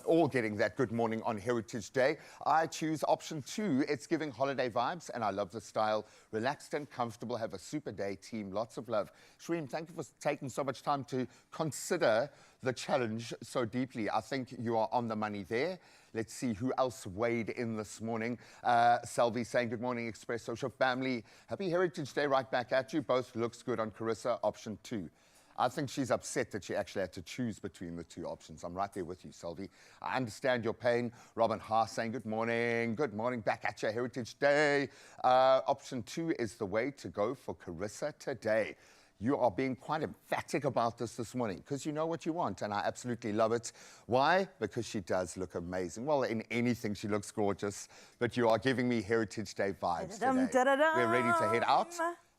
all getting that good morning on Heritage Day. I choose option 2. It's giving holiday vibes, and I love the style. Relaxed and comfortable. Have a super day, team. Lots of love. Shireen, thank you for taking so much time to consider the challenge so deeply. I think you are on the money there. Let's see who else weighed in this morning. Selvi saying, good morning, Express Social Family. Happy Heritage Day right back at you. Both looks good on Carissa, option 2. I think she's upset that she actually had to choose between the two options. I'm right there with you, Selvi. I understand your pain. Robin Haas saying, good morning, back at you, Heritage Day. Option 2 is the way to go for Carissa today. You are being quite emphatic about this morning because you know what you want, and I absolutely love it. Why? Because she does look amazing. Well, in anything, she looks gorgeous, but you are giving me Heritage Day vibes today. We're ready to head out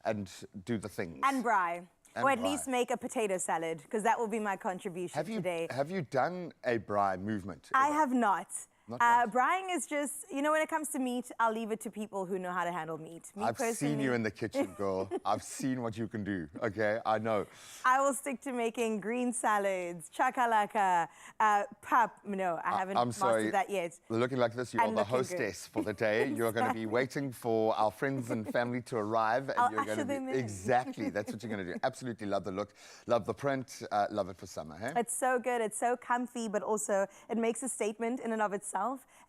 and do the things. And braai. And Or at braai. least make a potato salad, because that will be my contribution today. Have you done a braai movement? I have not. Not yet. Braaiing is just, you know, when it comes to meat, I'll leave it to people who know how to handle meat. Me I've seen you in the kitchen, girl. I've seen what you can do, okay? I know. I will stick to making green salads, chakalaka, pap. No, I haven't I'm sorry. mastered that yet. Looking like this, you are And the looking good. hostess for the day. You're going to be waiting for our friends and family to arrive. And I'll you're going usher to them be in. exactly. That's what you're going to do. Absolutely love the look, love the print, love it for summer. Hey? It's so good. It's so comfy, but also it makes a statement in and of itself.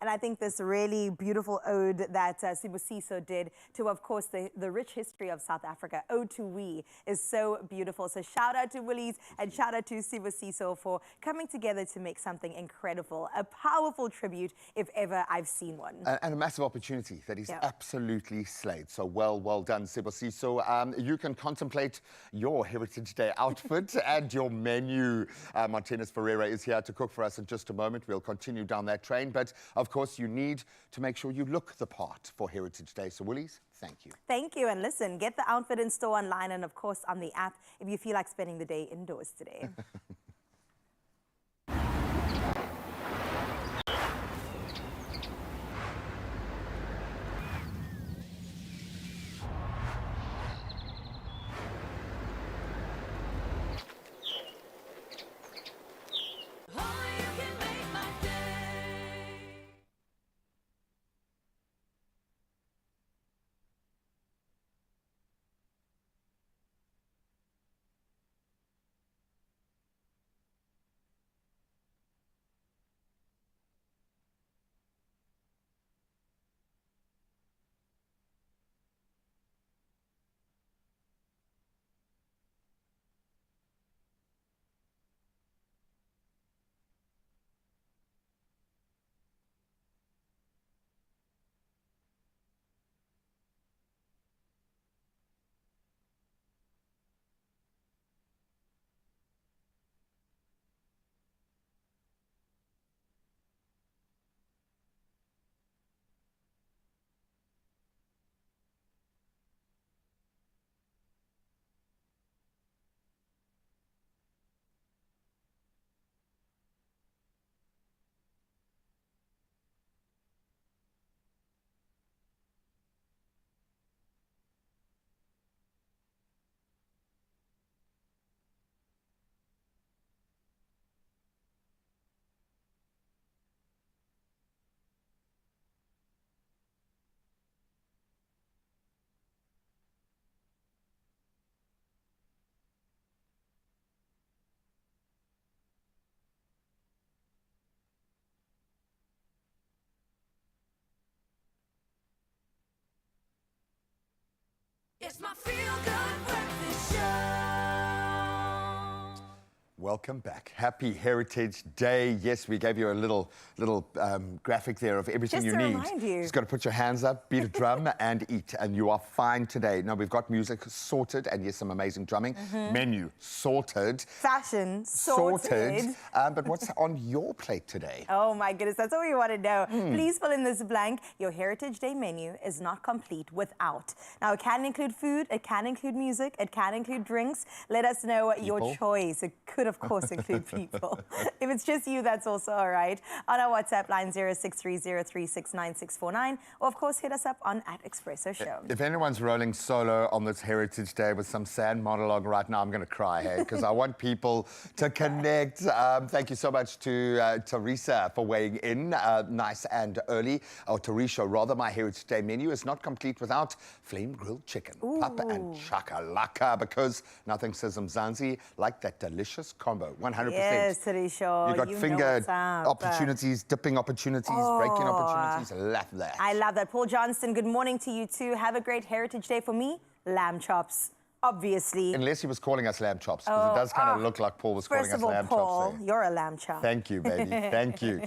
And I think this really beautiful ode that Sibusiso did to, of course, the rich history of South Africa, Ode to We, is so beautiful. So shout out to Willies and shout out to Sibusiso for coming together to make something incredible, a powerful tribute, if ever I've seen one. And a massive opportunity that is absolutely slayed. So well done, Sibusiso. You can contemplate your Heritage Day outfit and your menu. Martinez Ferreira is here to cook for us in just a moment. We'll continue down that train. But of course, you need to make sure you look the part for Heritage Day. So Woolies, thank you. Thank you. And listen, get the outfit in store online and, of course, on the app if you feel like spending the day indoors today. Only you can make my day. It's my feel-good breakfast show. Welcome back. Happy Heritage Day. Yes, we gave you a little graphic there of everything Just you to need. remind you. Just got to put your hands up, beat a drum, and eat, and you are fine today. Now, we've got music sorted, and yes, some amazing drumming. Menu sorted. Fashion sorted. But what's on your plate today? Oh my goodness, that's all we want to know. Please fill in this blank. Your Heritage Day menu is not complete without. Now, it can include food, it can include music, it can include drinks. Let us know your choice. It could, of course, include people. If it's just you, that's also all right. On our WhatsApp line, 0630369649, or of course, hit us up on @Expresso Show. If anyone's rolling solo on this Heritage Day with some sad monologue right now, I'm going to cry, hey, because I want people to connect. Thank you so much to Teresa for weighing in nice and early. Or Teresa, rather. My Heritage Day menu is not complete without flame grilled chicken, papa and chakalaka, because nothing says Mzansi like that delicious combo. 100%. Yes, Teresa. You got know finger what's up. opportunities, dipping opportunities, breaking opportunities. Love that. I love that. Paul Johnston, good morning to you too. Have a great Heritage Day. For me, lamb chops, obviously. Unless he was calling us lamb chops, because it does kind of look like Paul was calling First us of all, lamb Paul, chops there. you're a lamb chop. Thank you, baby. Thank you.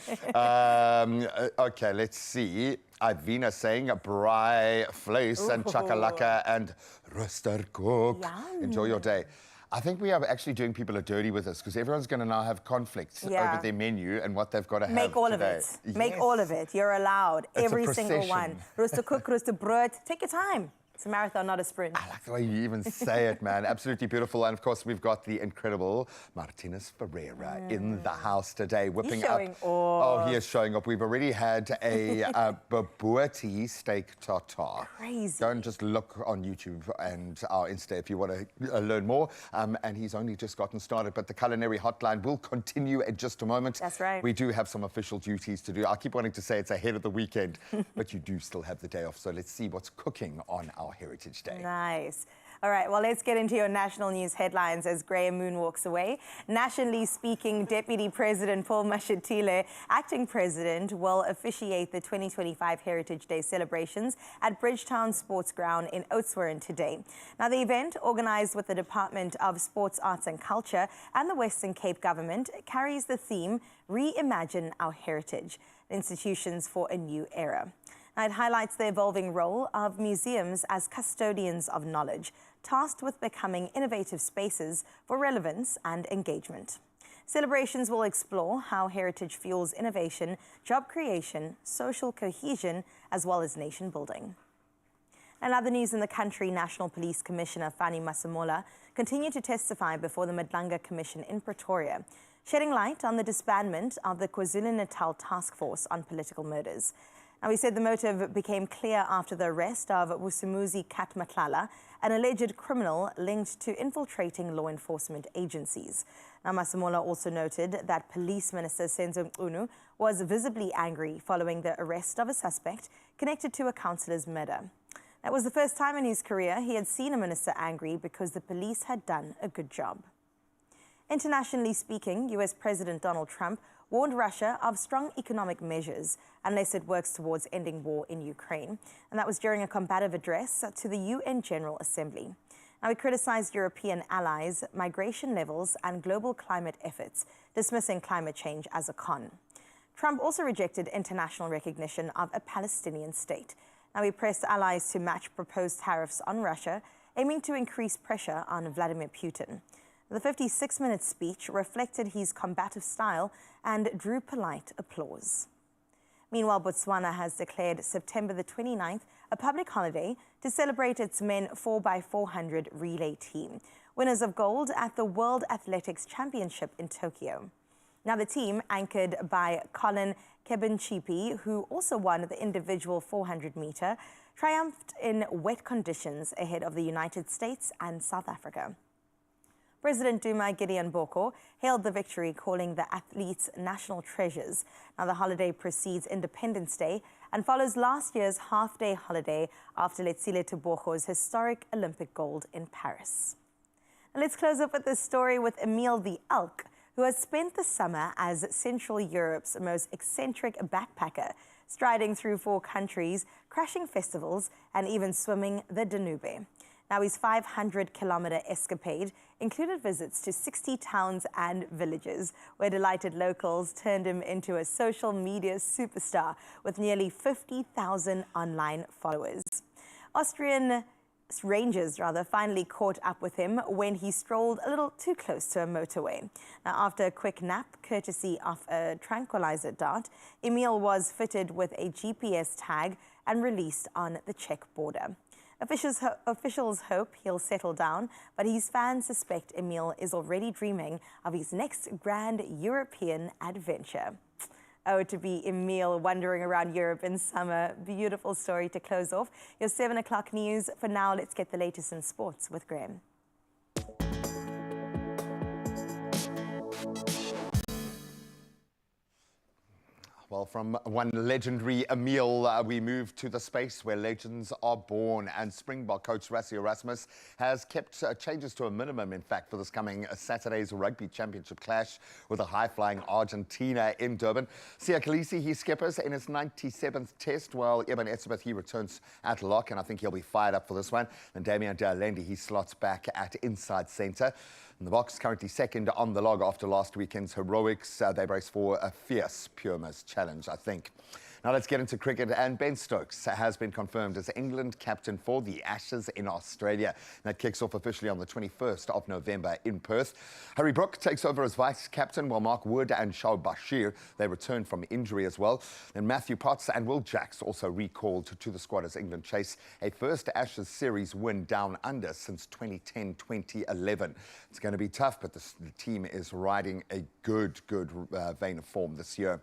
Okay, let's see. Ivina saying braai vlees and chakalaka and roaster cook. Yum. Enjoy your day. I think we are actually doing people a dirty with us because everyone's going to now have conflicts over their menu and what they've got to have Make all today. of it. Make all of it. You're allowed. It's a Every single one. procession. Roaster cook, roaster brood. Take your time. It's a marathon, not a sprint. I like the way you even say it, man. Absolutely beautiful. And of course, we've got the incredible Martinez Ferreira in the house today, whipping showing up. off. Oh, he is showing up. We've already had a bobotie steak tartare. Crazy. Go and just look on YouTube and our Insta if you want to learn more. And he's only just gotten started. But the culinary hotline will continue in just a moment. That's right. We do have some official duties to do. I keep wanting to say it's ahead of the weekend, but you do still have the day off. So let's see what's cooking on our Heritage Day. Nice. All right, well, let's get into your national news headlines as Graham Moon walks away. Nationally speaking, Deputy President Paul Mashatile, acting president, will officiate the 2025 Heritage Day celebrations at Bridgetown Sports Ground in Oudtshoorn today. Now, the event, organized with the Department of Sports, Arts and Culture and the Western Cape government, carries the theme, Reimagine Our Heritage, Institutions for a New Era. Now, it highlights the evolving role of museums as custodians of knowledge, tasked with becoming innovative spaces for relevance and engagement. Celebrations will explore how heritage fuels innovation, job creation, social cohesion, as well as nation building. And other news in the country, National Police Commissioner Fani Masemola continued to testify before the Madlanga Commission in Pretoria, shedding light on the disbandment of the KwaZulu-Natal Task Force on Political Murders. Now, he said the motive became clear after the arrest of Vusumuzi Katmatlala, an alleged criminal linked to infiltrating law enforcement agencies. Now, Masemola also noted that Police Minister Senzo Mchunu was visibly angry following the arrest of a suspect connected to a councillor's murder. That was the first time in his career he had seen a minister angry because the police had done a good job. Internationally speaking, US President Donald Trump warned Russia of strong economic measures unless it works towards ending war in Ukraine. And that was during a combative address to the UN General Assembly. Now, he criticized European allies, migration levels, and global climate efforts, dismissing climate change as a con. Trump also rejected international recognition of a Palestinian state. Now, he pressed allies to match proposed tariffs on Russia, aiming to increase pressure on Vladimir Putin. The 56-minute speech reflected his combative style and drew polite applause. Meanwhile, Botswana has declared September the 29th a public holiday to celebrate its men 4x400 relay team, winners of gold at the World Athletics Championship in Tokyo. Now, the team, anchored by Colin Kebenchipi, who also won the individual 400-meter, triumphed in wet conditions ahead of the United States and South Africa. President Duma Gideon Boko hailed the victory, calling the athletes national treasures. Now, the holiday precedes Independence Day and follows last year's half-day holiday after Letsile Tebogo's historic Olympic gold in Paris. Now, let's close up with this story with Emile the Elk, who has spent the summer as Central Europe's most eccentric backpacker, striding through 4 countries, crashing festivals, and even swimming the Danube. Now, his 500-kilometer escapade included visits to 60 towns and villages, where delighted locals turned him into a social media superstar with nearly 50,000 online followers. Austrian Rangers finally caught up with him when he strolled a little too close to a motorway. Now, after a quick nap, courtesy of a tranquilizer dart, Emile was fitted with a GPS tag and released on the Czech border. Officials hope he'll settle down, but his fans suspect Emile is already dreaming of his next grand European adventure. Oh, to be Emile wandering around Europe in summer. Beautiful story to close off your 7 o'clock news. For now, let's get the latest in sports with Graham. Well, from one legendary Emile, we move to the space where legends are born. And Springbok coach Rassie Erasmus has kept changes to a minimum, in fact, for this coming Saturday's Rugby Championship clash with a high-flying Argentina in Durban. Siya Kolisi, he skippers in his 97th test, while Eben Etzebeth, he returns at lock, and I think he'll be fired up for this one. And Damian de Allende, he slots back at inside centre. And the Boks currently second on the log after last weekend's heroics. They brace for a fierce Pumas challenge, I think. Now let's get into cricket, and Ben Stokes has been confirmed as England captain for the Ashes in Australia. That kicks off officially on the 21st of November in Perth. Harry Brook takes over as vice-captain, while Mark Wood and Shao Bashir, they return from injury as well. And Matthew Potts and Will Jacks also recalled to the squad as England chase a first Ashes series win down under since 2010-2011. It's going to be tough, but the team is riding a good vein of form this year.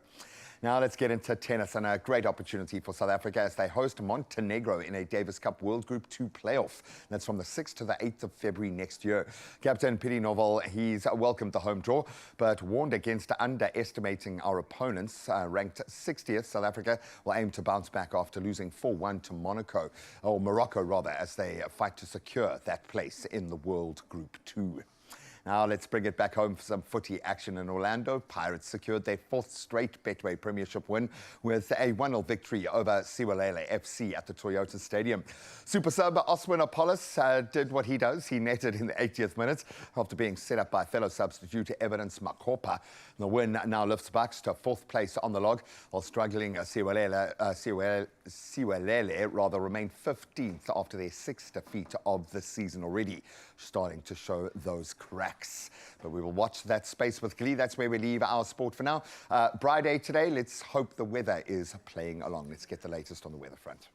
Now let's get into tennis, and a great opportunity for South Africa as they host Montenegro in a Davis Cup World Group 2 playoff. That's from the 6th to the 8th of February next year. Captain Piri Novel, he's welcomed the home draw, but warned against underestimating our opponents. Ranked 60th, South Africa will aim to bounce back after losing 4-1 to Morocco rather, as they fight to secure that place in the World Group 2. Now let's bring it back home for some footy action in Orlando. Pirates secured their 4th straight Betway Premiership win with a 1-0 victory over Siwalele FC at the Toyota Stadium. Super sub Oswin Apollos did what he does. He netted in the 80th minute after being set up by fellow substitute Evidence Makopa. The win now lifts Bucks to 4th place on the log, while struggling Siwalele remain 15th after their 6th defeat of the season already, starting to show those cracks. tracks. But we will watch that space with glee. That's where we leave our sport for now. Braai Day today. Let's hope the weather is playing along. Let's get the latest on the weather front.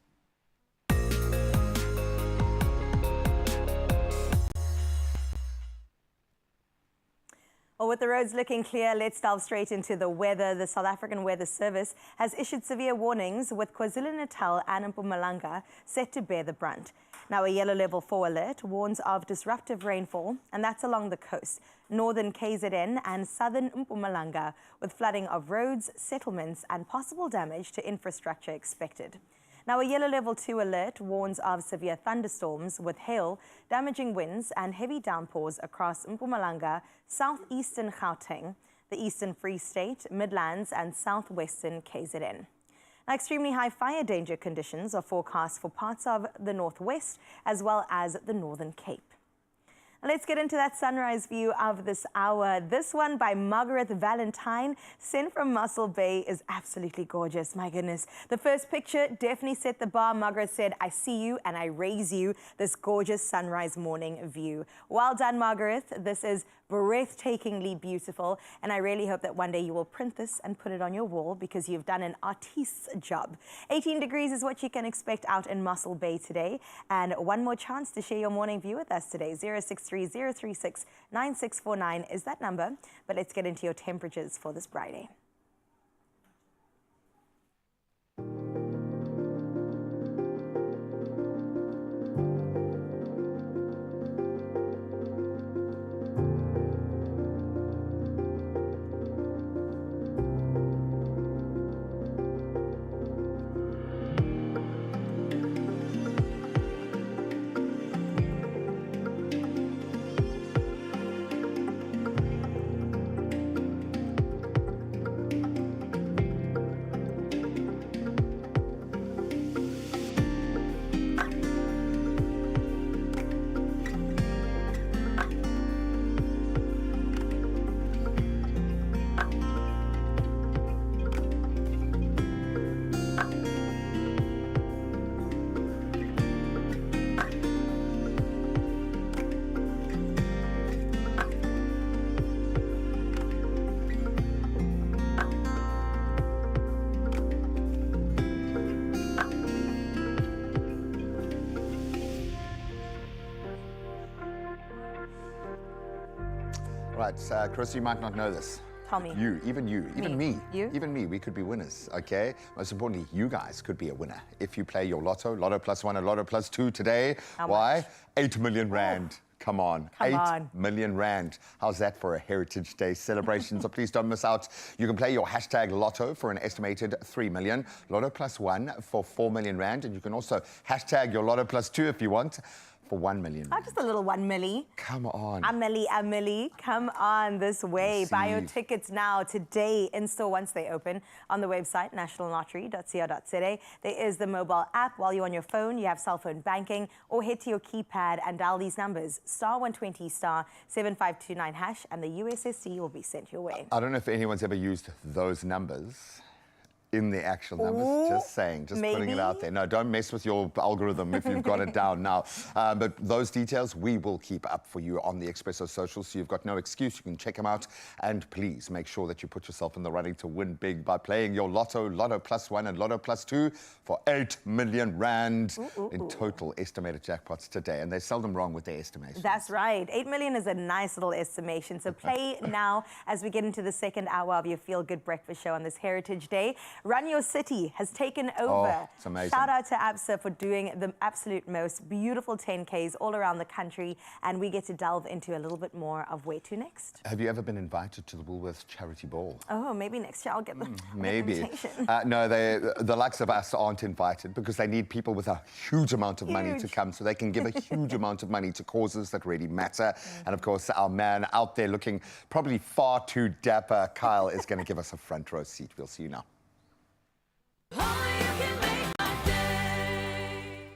Well, with the roads looking clear, let's delve straight into the weather. The South African Weather Service has issued severe warnings with KwaZulu-Natal and Mpumalanga set to bear the brunt. Now, a yellow level 4 alert warns of disruptive rainfall, and that's along the coast, northern KZN and southern Mpumalanga, with flooding of roads, settlements, and possible damage to infrastructure expected. Now, a yellow level 2 alert warns of severe thunderstorms with hail, damaging winds and heavy downpours across Mpumalanga, southeastern Gauteng, the eastern Free State, Midlands and southwestern KZN. Now, extremely high fire danger conditions are forecast for parts of the northwest as well as the Northern Cape. Let's get into that sunrise view of this hour. This one by Margaret Valentine, sent from Mussel Bay, is absolutely gorgeous. My goodness. The first picture definitely set the bar. Margaret said, I see you and I raise you, this gorgeous sunrise morning view. Well done, Margaret. This is breathtakingly beautiful, and I really hope that one day you will print this and put it on your wall because you've done an artist's job. 18 degrees is what you can expect out in Mussel Bay today, and one more chance to share your morning view with us today. 0630369649 is that number, but let's get into your temperatures for this Friday. Right, Chris, you might not know this. Tell me. Even me. You? Even me, we could be winners, okay? Most importantly, you guys could be a winner if you play your Lotto, Lotto plus 1 and Lotto plus 2 today. How Why? much? 8 million rand. Come on. Come 8 on. million rand. How's that for a Heritage Day celebration? So please don't miss out. You can play your hashtag Lotto for an estimated 3 million, Lotto plus 1 for 4 million rand, and you can also hashtag your Lotto plus 2 if you want for 1 million Oh, rand. just a little 1 milli. Come on. Amelie, come on this way. Buy your Receive. tickets now, today, in store once they open, on the website, nationallottery.co.za. There is the mobile app. While you're on your phone, you have cell phone banking, or head to your keypad and dial these numbers, *120 *7529 hash, and the USSD will be sent your way. I don't know if anyone's ever used those numbers in the actual numbers. Ooh, Just saying, just putting it out maybe. there. No, don't mess with your algorithm if you've got it down now. But those details we will keep up for you on the Expresso socials, so you've got no excuse. You can check them out. And please make sure that you put yourself in the running to win big by playing your Lotto, Lotto plus 1 and Lotto plus 2 for 8 million rand in total estimated jackpots today. And they're seldom wrong with their estimations. That's right. 8 million is a nice little estimation. So play now as we get into the second hour of your Feel Good Breakfast Show on this Heritage Day. Run Your City has taken over. Oh, it's amazing. Shout out to ABSA for doing the absolute most beautiful 10Ks all around the country. And we get to delve into a little bit more of where to next. Have you ever been invited to the Woolworths Charity Ball? Oh, maybe next year I'll get the Maybe. invitation. No, the likes of us aren't invited because they need people with a huge amount of money to Huge. come so they can give a huge amount of money to causes that really matter. And of course, our man out there looking probably far too dapper, Kyle, is going to give us a front row seat. We'll see you now. Only you can make my day.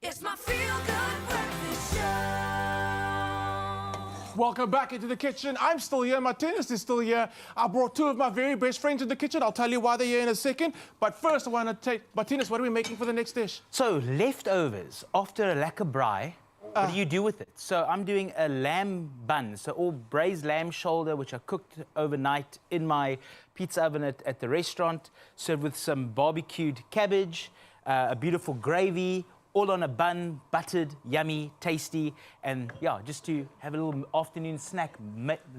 It's my feel-good breakfast show. Welcome back into the kitchen. I'm still here. Martinez is still here. I brought two of my very best friends in the kitchen. I'll tell you why they're here in a second. But first, I want to take... Martinez, what are we making for the next dish? So, leftovers after a lekker braai, what do you do with it? So, I'm doing a lamb bun. So, all braised lamb shoulder, which I cooked overnight in my pizza oven at the restaurant, served with some barbecued cabbage, a beautiful gravy, all on a bun, buttered, yummy, tasty, and yeah, just to have a little afternoon snack,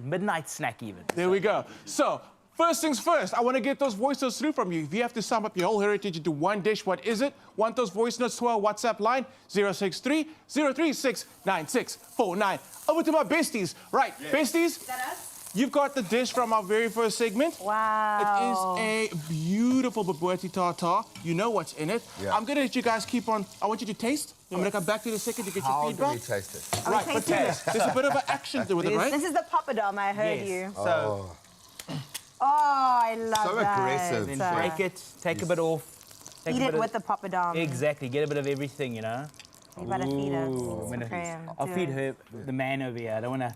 midnight snack even. There we go. So, first things first, I want to get those voice notes through from you. If you have to sum up your whole heritage into one dish, what is it? Want those voice notes to our WhatsApp line, 063 036 9649. Over to my besties. Right, besties. Is that us? You've got the dish from our very first segment. Wow. It is a beautiful bobotie tartare. You know what's in it. Yeah. I'm going to let you guys keep on. I want you to taste. I'm going to come back to you in a second to get How your do feedback. we taste it? Right, but there's a bit of an action with it, right? This is the poppadom, I heard you. So, Oh, I love So that. aggressive. then break it, take a bit off. Take Eat a it bit with the poppadom. Exactly, get a bit of everything, you know. You gotta feed us. I'm gonna- Graham, I'll do feed it. her, the man over here. I don't want to...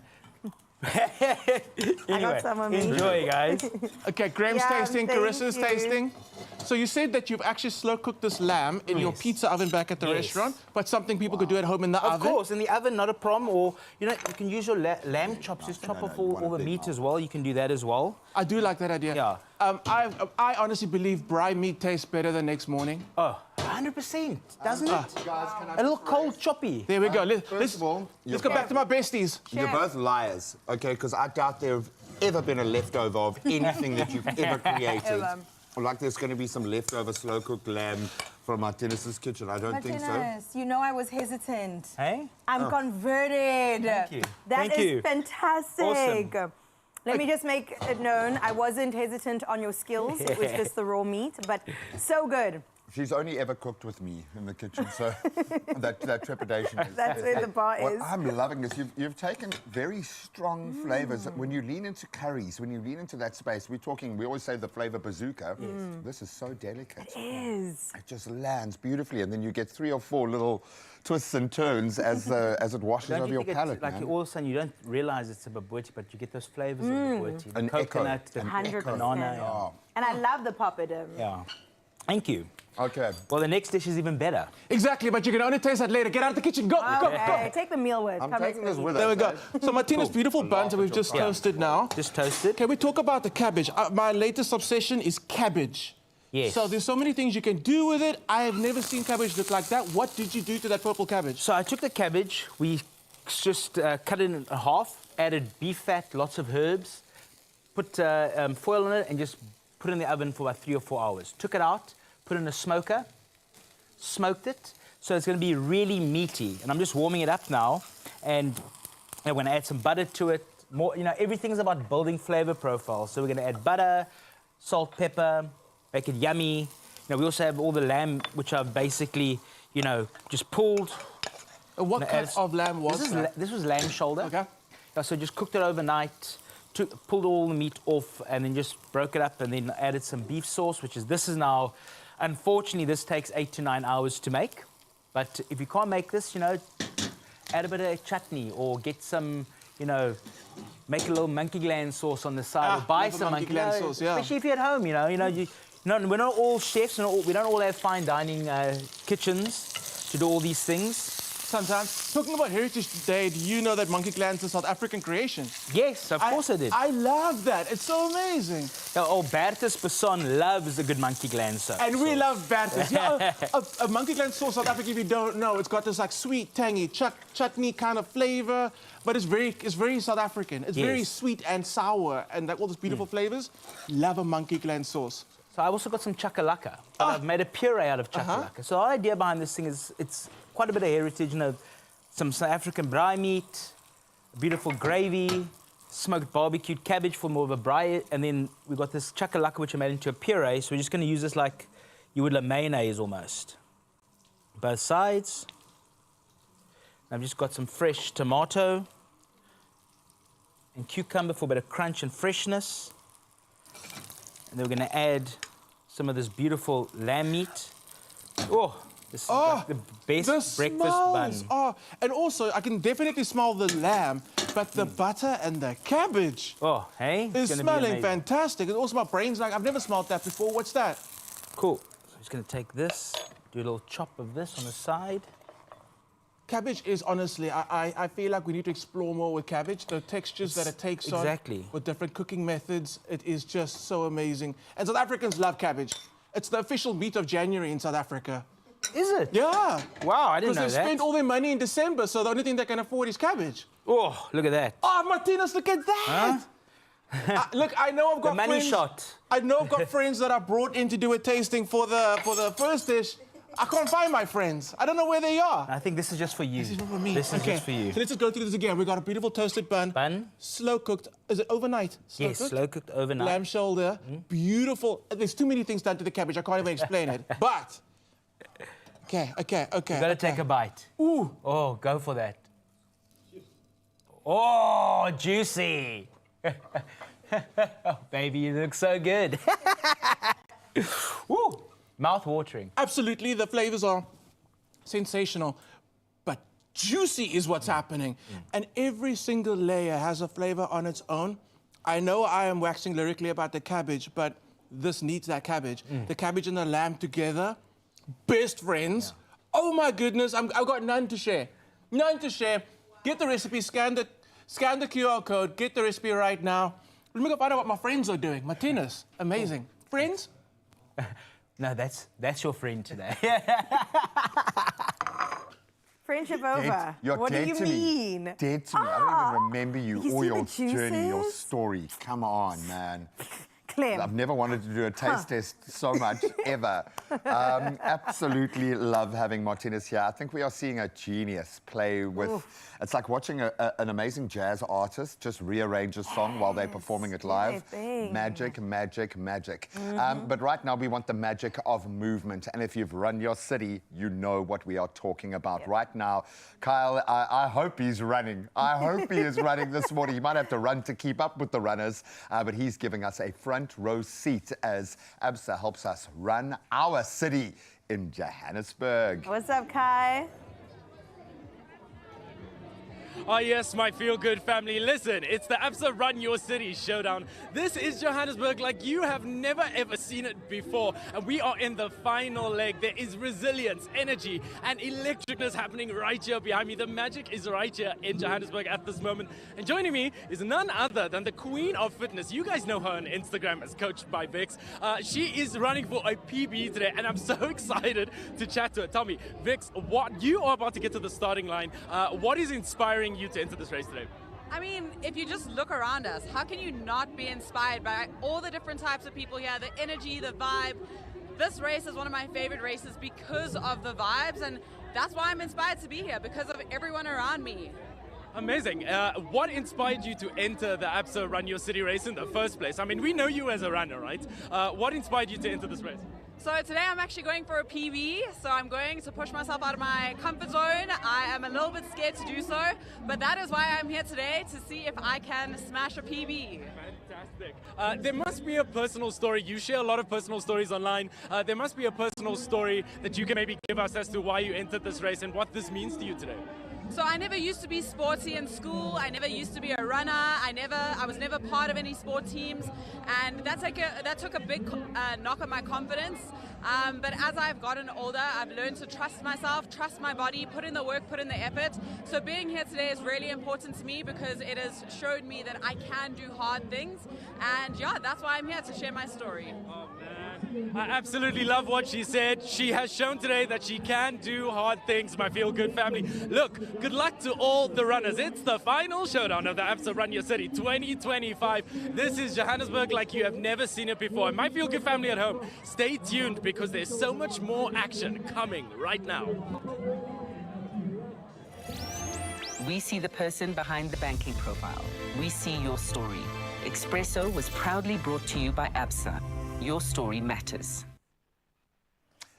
some on me. Enjoy, guys. Okay, Graham's Yeah, tasting, thank Carissa's you. tasting. So you said that you've actually slow cooked this lamb in your Yes. pizza oven back at the Yes. restaurant, but something people could do at home in the Of oven. course, in the oven, not a problem. Or, you know, you can use your lamb chops, just chop off all the meat as well. You can do that as well. I do like that idea. Yeah. I honestly believe braai meat tastes better the next morning. Oh, 100%, doesn't it? A little cold choppy. There we go. First of all, Let's go back to my besties. You're both liars, okay? Because I doubt there have ever been a leftover of anything that you've ever created. Like there's going to be some leftover slow-cooked lamb from Martinez's kitchen. I don't think so. Martinez, you know I was hesitant. Hey? I'm converted. Thank you. That Thank is you. fantastic. Awesome. Let me just make it known, I wasn't hesitant on your skills. It was just the raw meat, but so good. She's only ever cooked with me in the kitchen, so that trepidation is... That's where the bar What is. I'm loving is you've taken very strong flavors. When you lean into curries, when you lean into that space, we always say the flavor bazooka. This is so delicate. It is. It just lands beautifully, and then you get 3 or 4 little twists and turns as it washes Don't over you your think palate, it's, like man. all of a sudden you don't realize it's a bobotie, but you get those flavors of bobotie. An The coconut, echo. the 100%. banana. Oh, And I love the poppadom. Yeah. Thank you. okay. Well, the next dish is even better. Exactly, but you can only taste that later. Get out of the kitchen. Go, go, Okay, go. take the meal with. I'm Come taking let's this go with eat. us. There we go. So Martina's Cool. beautiful buns that we've just toasted now. Just toasted. Can we talk about the cabbage? My latest obsession is cabbage. Yes. So there's so many things you can do with it. I have never seen cabbage look like that. What did you do to that purple cabbage? So I took the cabbage, we just cut it in half, added beef fat, lots of herbs, put foil on it and just put it in the oven for about 3 or 4 hours. Took it out, put it in a smoker, smoked it. So it's going to be really meaty. And I'm just warming it up now. And I'm going to add some butter to it. More, you know, everything's about building flavor profile. So we're going to add butter, salt, pepper, make it yummy. You know, we also have all the lamb, which I've basically, you know, just pulled. What cut of lamb was that? This was lamb shoulder. Okay. So just cooked it overnight, pulled all the meat off, and then just broke it up, and then added some beef sauce, this is now, unfortunately, this takes 8 to 9 hours to make. But if you can't make this, you know, add a bit of chutney or get some, you know, make a little monkey gland sauce on the side or buy love a some monkey gland sauce, yeah. especially if you're at home, you know, we're not all chefs, we don't all have fine dining kitchens to do all these things. Sometimes. Talking about Heritage Day, do you know that monkey gland's a South African creation? Yes, of course I did. I love that. It's so amazing. Oh, Bertus Besson loves a good monkey gland sauce. And we love Bertus. Yeah, a monkey gland sauce, South Africa, if you don't know, it's got this like sweet, tangy, chutney kind of flavor, but it's very South African. It's very sweet and sour, and all those beautiful flavors. Love a monkey gland sauce. So I also got some chakalaka. I've made a puree out of chakalaka. So the idea behind this thing is it's quite a bit of heritage, you know, some South African braai meat, beautiful gravy, smoked barbecued cabbage for more of a braai, and then we've got this chakalaka which I made into a puree. So we're just going to use this like you would a mayonnaise almost. Both sides. I've just got some fresh tomato and cucumber for a bit of crunch and freshness. And then we're going to add some of this beautiful lamb meat. Oh, This is Oh, like the best the breakfast bun. smells. Oh, and also, I can definitely smell the lamb, but the butter and the cabbage Oh, hey? is It's gonna be smelling amazing. fantastic. And also, my brain's like, I've never smelled that before. What's that? Cool. So I'm just going to take this, do a little chop of this on the side. Cabbage is honestly, I feel like we need to explore more with cabbage. The textures that it takes on exactly. with different cooking methods. It is just so amazing. And South Africans love cabbage. It's the official meat of January in South Africa. Is it? Yeah. Wow, I didn't know Because that. they spend all their money in December, so the only thing they can afford is cabbage. Oh, look at that. Oh, Martinez, look at that! Look, I know I've got The money friends. shot. I know I've got friends that I brought in to do a tasting for the first dish. I can't find my friends. I don't know where they are. I think this is just for you. This is for me. This is Okay, just for you. So let's just go through this again. We got a beautiful toasted bun. Bun. Slow cooked. Is it overnight? Yes, slow cooked overnight. Lamb shoulder. Beautiful. There's too many things done to the cabbage. I can't even explain it. But. Okay. You gotta take a bite. Ooh. Oh, go for that. Oh, juicy. Oh, baby, you look so good. Woo. Mouth-watering. Absolutely, the flavors are sensational, but juicy is what's happening. And every single layer has a flavor on its own. I know I am waxing lyrically about the cabbage, but this needs that cabbage. The cabbage and the lamb together, best friends. Oh my goodness, I've got none to share. None to share. Get the recipe, scan the QR code, get the recipe right now. Let me go find out what my friends are doing. Martinez, amazing. Friends? No, that's your friend today. Friendship over. You're What do dead you to mean? Me. Dead to me. I don't even remember you You or see your the journey, your juices? story. Come on, man. Clem. I've never wanted to do a taste test so much, ever. Absolutely love having Martinez here. I think we are seeing a genius play with... It's like watching an amazing jazz artist just rearrange a song while they're performing it live. Magic, magic, magic. But right now, we want the magic of movement. And if you've run your city, you know what we are talking about. Right now, Kyle, I hope he's running. I hope he is running this morning. He might have to run to keep up with the runners, but he's giving us a front row seat as Absa helps us run our city in Johannesburg. What's up, Kai? Oh yes, my feel-good family. Listen, it's the Absa Run Your City showdown. This is Johannesburg like you have never ever seen it before. And we are in the final leg. There is resilience, energy, and electricness happening right here behind me. The magic is right here in Johannesburg at this moment. And joining me is none other than the queen of fitness. You guys know her on Instagram as coached by Vix. She is running for a PB today, and I'm so excited to chat to her. Tell me, Vix, what you are about to get to the starting line. What is inspiring you to enter this race today? I mean, if you just look around us, how can you not be inspired by all the different types of people here, the energy, the vibe? This race is one of my favorite races because of the vibes, and that's why I'm inspired to be here, because of everyone around me. Amazing. What inspired you to enter the Absa Run Your City race in the first place? I mean, we know you as a runner, right? What inspired you to enter this race? So today I'm actually going for a PB, so I'm going to push myself out of my comfort zone. I am a little bit scared to do so, but that is why I'm here today, to see if I can smash a PB. Fantastic. There must be a personal story. You share a lot of personal stories online. There must be a personal story that you can maybe give us as to why you entered this race and what this means to you today. So I never used to be sporty in school. I never used to be a runner. I was never part of any sport teams, and that took a big knock on my confidence. But as I've gotten older, I've learned to trust myself, trust my body, put in the work, put in the effort. So being here today is really important to me because it has showed me that I can do hard things. And yeah, that's why I'm here, to share my story. Oh man, I absolutely love what she said. She has shown today that she can do hard things, my feel-good family. Look, good luck to all the runners. It's the final showdown of the Absa Run Your City 2025. This is Johannesburg like you have never seen it before. And my feel-good family at home, stay tuned because there's so much more action coming right now. We see the person behind the banking profile. We see your story. Expresso was proudly brought to you by Absa. Your story matters.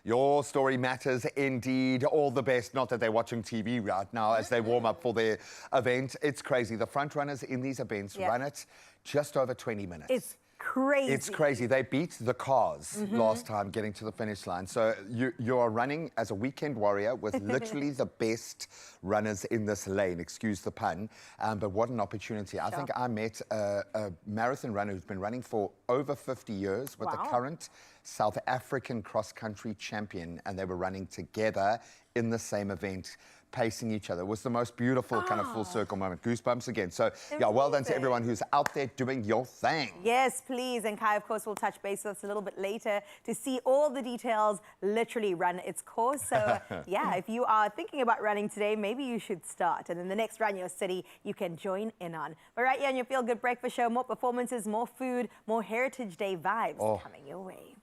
Your story matters indeed. All the best. Not that they're watching TV right now as they warm up for their event. It's crazy. The front runners in these events run it just over 20 minutes. It's crazy. It's crazy. They beat the cars last time getting to the finish line. So you are running as a weekend warrior with literally the best runners in this lane, excuse the pun. But what an opportunity. I think I met a marathon runner who's been running for over 50 years with the current South African cross-country champion, and they were running together in the same event, pacing each other. It was the most beautiful kind of full circle moment. Goosebumps again. So yeah, well done to everyone who's out there doing your thing. Yes, please. And Kai, of course, will touch base with us a little bit later to see all the details literally run its course. So yeah, if you are thinking about running today, maybe you should start. And then the next Run Your City, you can join in on. But right here on your Feel Good Breakfast Show, more performances, more food, more Heritage Day vibes coming your way.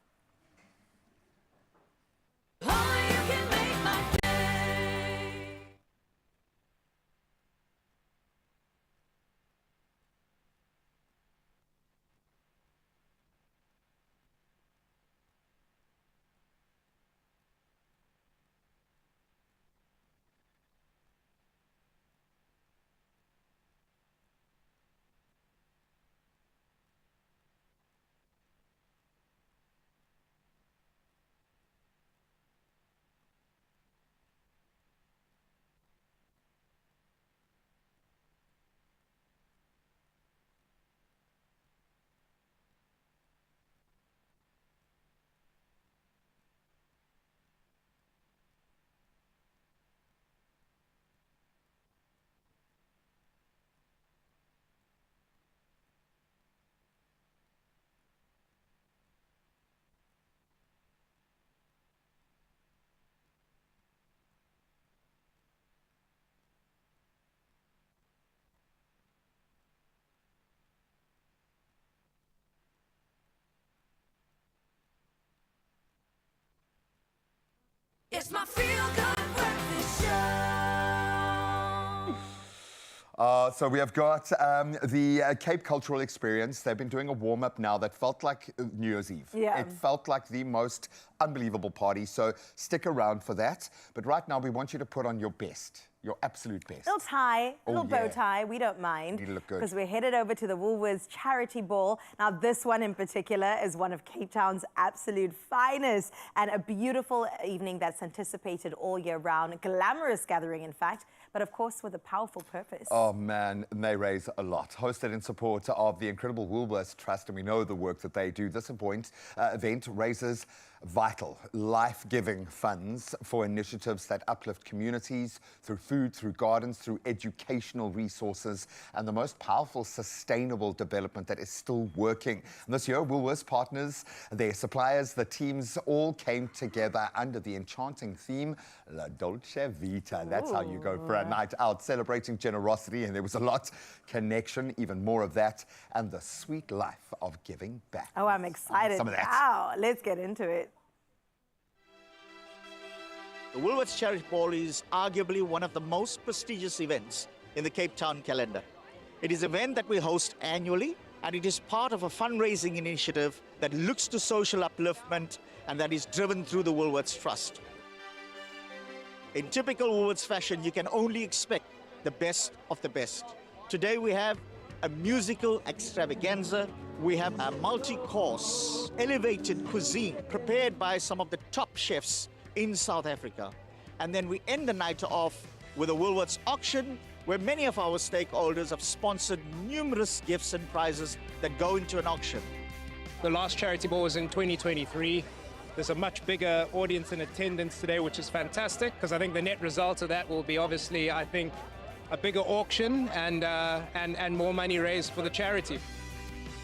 It's my Feel Good Breakfast Show. So we have got the Cape Cultural Experience. They've been doing a warm-up now that felt like New Year's Eve. Yeah. It felt like the most unbelievable party, so stick around for that. But right now, we want you to put on your best, your absolute best. Little tie, little bow tie, we don't mind. You look good. Because we're headed over to the Woolworths Charity Ball. Now, this one in particular is one of Cape Town's absolute finest, and a beautiful evening that's anticipated all year round. A glamorous gathering, in fact, but of course with a powerful purpose. Oh man, and they raise a lot. Hosted in support of the incredible Woolworths Trust, and we know the work that they do. This event raises vital, life-giving funds for initiatives that uplift communities through food, through gardens, through educational resources, and the most powerful sustainable development that is still working. And this year, Woolworths partners, their suppliers, the teams all came together under the enchanting theme, La Dolce Vita. That's how you go for a night out, celebrating generosity, and there was a lot, connection, even more of that, and the sweet life of giving back. Oh, I'm excited. Some of that. Wow, let's get into it. The Woolworths Charity Ball is arguably one of the most prestigious events in the Cape Town calendar. It is an event that we host annually, and it is part of a fundraising initiative that looks to social upliftment and that is driven through the Woolworths Trust. In typical Woolworths fashion, you can only expect the best of the best. Today we have a musical extravaganza. We have a multi-course, elevated cuisine prepared by some of the top chefs in South Africa. And then we end the night off with a Woolworths auction where many of our stakeholders have sponsored numerous gifts and prizes that go into an auction. The last charity ball was in 2023. There's a much bigger audience in attendance today, which is fantastic, because I think the net result of that will be obviously, I think, a bigger auction and more money raised for the charity.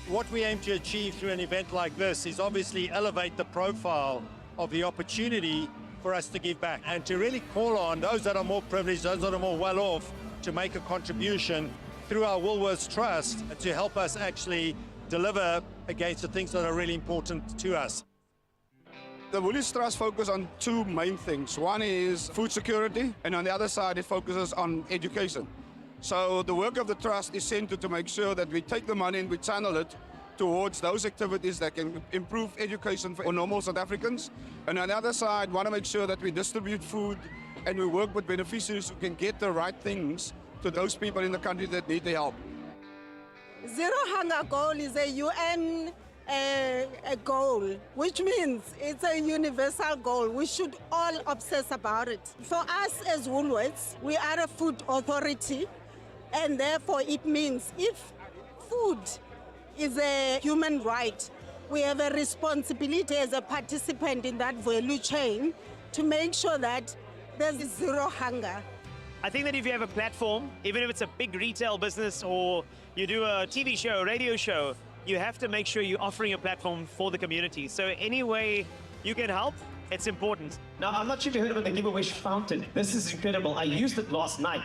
What we aim to achieve through an event like this is obviously elevate the profile of the opportunity for us to give back and to really call on those that are more privileged, those that are more well off, to make a contribution through our Woolworths Trust to help us actually deliver against the things that are really important to us. The Woolworths Trust focuses on two main things. One is food security, and on the other side it focuses on education. So the work of the Trust is centered to make sure that we take the money and we channel it towards those activities that can improve education for normal South Africans. And on the other side, want to make sure that we distribute food and we work with beneficiaries who can get the right things to those people in the country that need the help. Zero Hunger Goal is a UN a goal, which means it's a universal goal. We should all obsess about it. For us as Woolworths, we are a food authority, and therefore it means if food is a human right, we have a responsibility as a participant in that value chain to make sure that there's zero hunger. I think that if you have a platform, even if it's a big retail business or you do a TV show, radio show, you have to make sure you're offering a platform for the community. So any way you can help, it's important. Now, I'm not sure if you heard about the giveaway fountain. This is incredible. I used it last night.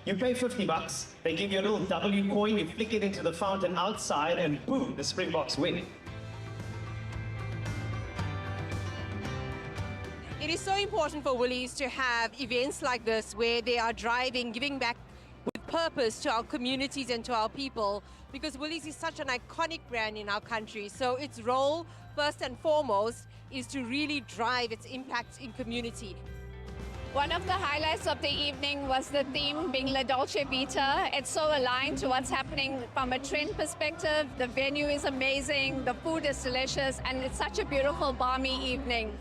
You pay $50, they give you a little W coin, you flick it into the fountain outside, and boom, the Springboks win. It is so important for Woolies to have events like this where they are driving, giving back with purpose to our communities and to our people, because Woolies is such an iconic brand in our country. So its role, first and foremost, is to really drive its impact in community. One of the highlights of the evening was the theme being La Dolce Vita. It's so aligned to what's happening from a trend perspective. The venue is amazing, the food is delicious, and it's such a beautiful, balmy evening.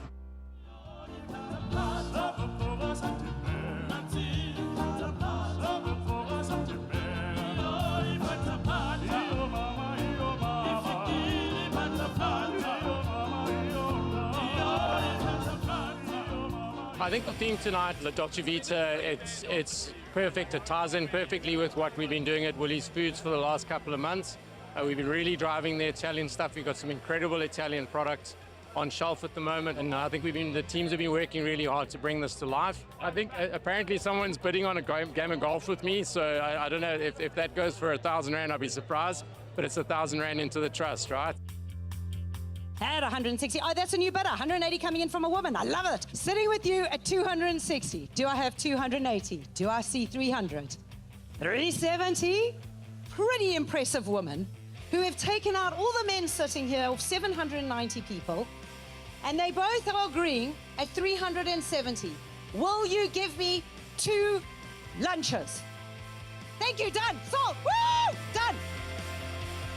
I think the theme tonight, La Dolce Vita, it's perfect. It ties in perfectly with what we've been doing at Woolies Foods for the last couple of months. We've been really driving the Italian stuff. We've got some incredible Italian products on shelf at the moment, and I think the teams have been working really hard to bring this to life. I think apparently someone's bidding on a game of golf with me, so I don't know if that goes for 1,000 Rand, I'll be surprised, but it's 1,000 Rand into the trust, right? At 160. Oh, that's a new bidder. 180 coming in from a woman. I love it. Sitting with you at 260. Do I have 280? Do I see 300? 370? Pretty impressive women who have taken out all the men sitting here of 790 people, and they both are agreeing at 370. Will you give me 2 lunches? Thank you, done. Sold. Woo! Done.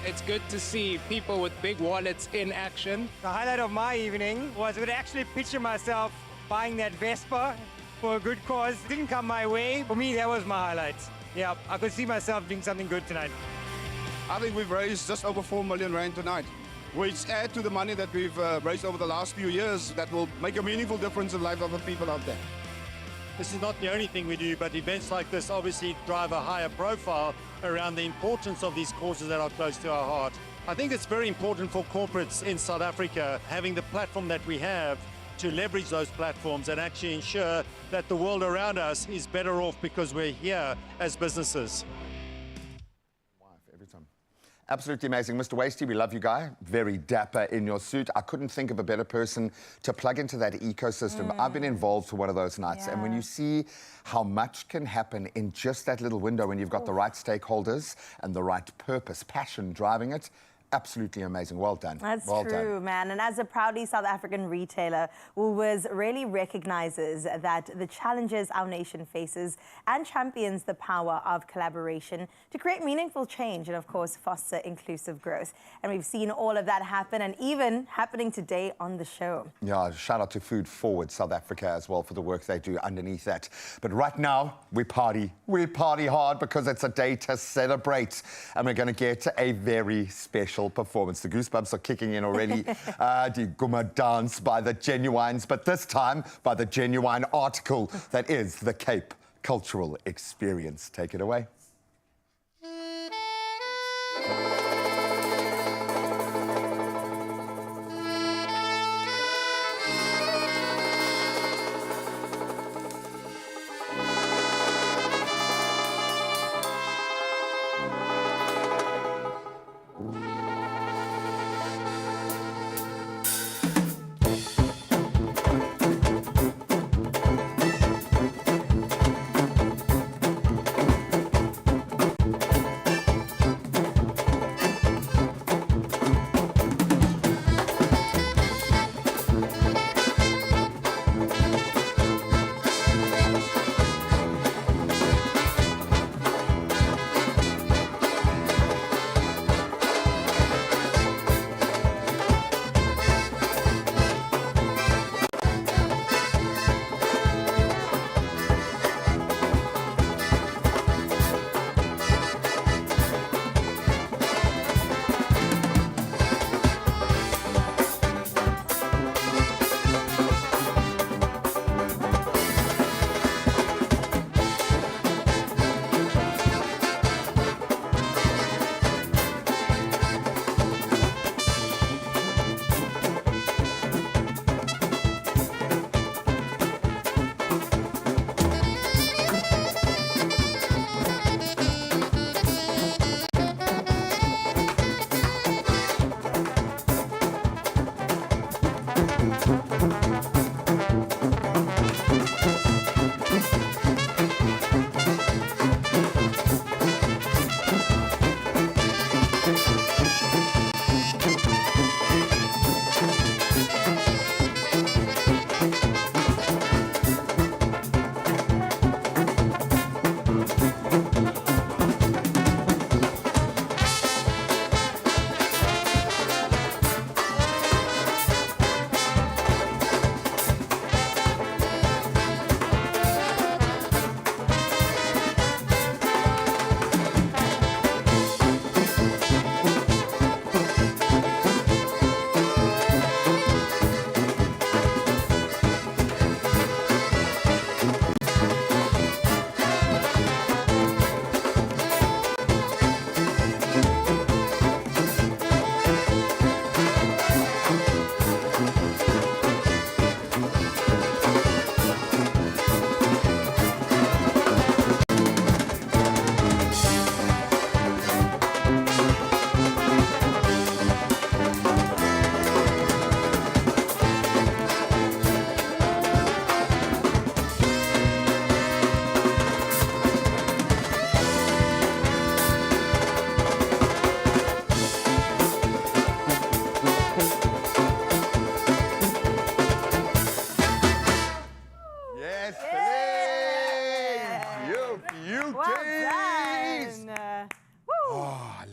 It's good to see people with big wallets in action. The highlight of my evening was I would actually picture myself buying that Vespa for a good cause. It didn't come my way. For me, that was my highlight. Yeah, I could see myself doing something good tonight. I think we've raised just over 4 million Rand tonight, which add to the money that we've raised over the last few years that will make a meaningful difference in the life of the people out there. This is not the only thing we do, but events like this obviously drive a higher profile around the importance of these causes that are close to our heart. I think it's very important for corporates in South Africa having the platform that we have to leverage those platforms and actually ensure that the world around us is better off because we're here as businesses. Absolutely amazing. Mr. Wasty, we love you, guy. Very dapper in your suit. I couldn't think of a better person to plug into that ecosystem. I've been involved for one of those nights, and when you see how much can happen in just that little window when you've got the right stakeholders and the right purpose, passion driving it, absolutely amazing. Well done. That's well true, done. man. And as a proudly South African retailer, Woolworths really recognizes that the challenges our nation faces and champions the power of collaboration to create meaningful change and, of course, foster inclusive growth. And we've seen all of that happen, and even happening today on the show. Yeah, shout out to Food Forward South Africa as well for the work they do underneath that. But right now, we party hard because it's a day to celebrate. And we're going to get a very special performance. The goosebumps are kicking in already. The Guma dance by the Genuines, but this time by the Genuine article that is the Cape Cultural Experience. Take it away.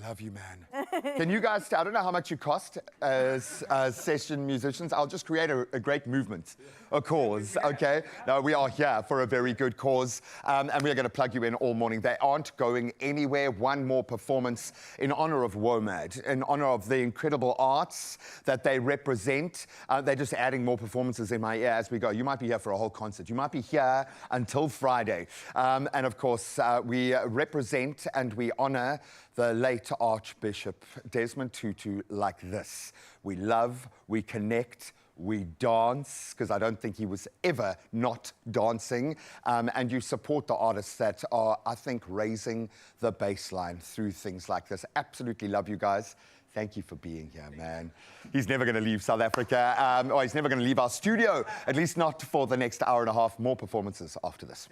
Love you, man. Can you guys, I don't know how much you cost as session musicians. I'll just create a great movement, a cause, okay? No, we are here for a very good cause, and we're going to plug you in all morning. They aren't going anywhere. One more performance in honor of WOMAD, in honor of the incredible arts that they represent. They're just adding more performances in my ear as we go. You might be here for a whole concert. You might be here until Friday. And of course, we represent and we honor the late Archbishop Desmond Tutu like this. We love, we connect, we dance, because I don't think he was ever not dancing. And you support the artists that are, I think, raising the baseline through things like this. Absolutely love you guys. Thank you for being here, man. He's never going to leave South Africa, or he's never going to leave our studio, at least not for the next hour and a half. More performances after this.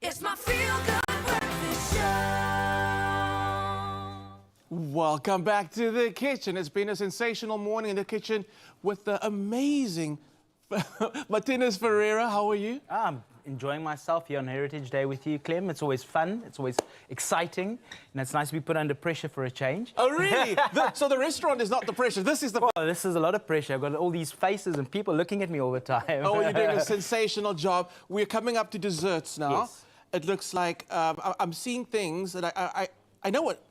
It's my feel-good breakfast show. Welcome back to the kitchen. It's been a sensational morning in the kitchen with the amazing Martinez Ferreira. How are you? I'm enjoying myself here on Heritage Day with you, Clem. It's always fun. It's always exciting. And it's nice to be put under pressure for a change. Oh, really? So the restaurant is not the pressure. This is the... Well, this is a lot of pressure. I've got all these faces and people looking at me all the time. Oh, you're doing a sensational job. We're coming up to desserts now. Yes. It looks like I'm seeing things that I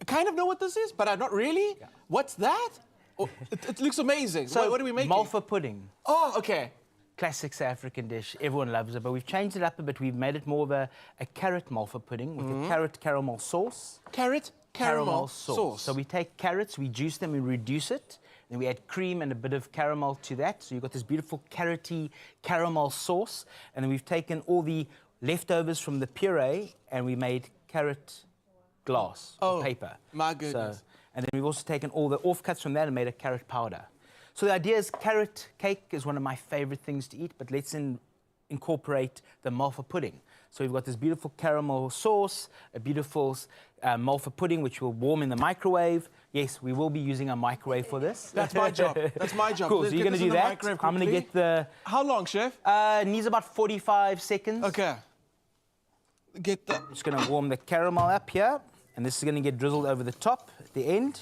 kind of know what this is, but I'm not really. Yeah. What's that? Oh, it looks amazing. So, what are we making? Malva pudding. Oh, okay. Classic South African dish. Everyone loves it, but we've changed it up a bit. We've made it more of a carrot malva pudding with a carrot caramel sauce. Carrot caramel sauce. So we take carrots, we juice them, we reduce it, Then we add cream and a bit of caramel to that. So you've got this beautiful carroty caramel sauce. And then we've taken all the leftovers from the puree and we made carrot glass or paper. My goodness. So, and then we've also taken all the offcuts from that and made a carrot powder. So the idea is carrot cake is one of my favorite things to eat, but let's incorporate the malva pudding. So we've got this beautiful caramel sauce, a beautiful malva pudding, which will warm in the microwave. Yes, we will be using a microwave for this. That's my job. That's my job. Cool, Let's so you're get going to this do in the that. microwave I'm going to quickly. get the... How long, chef? Needs about 45 seconds. Okay. Get the... Just going to warm the caramel up here, and this is going to get drizzled over the top at the end.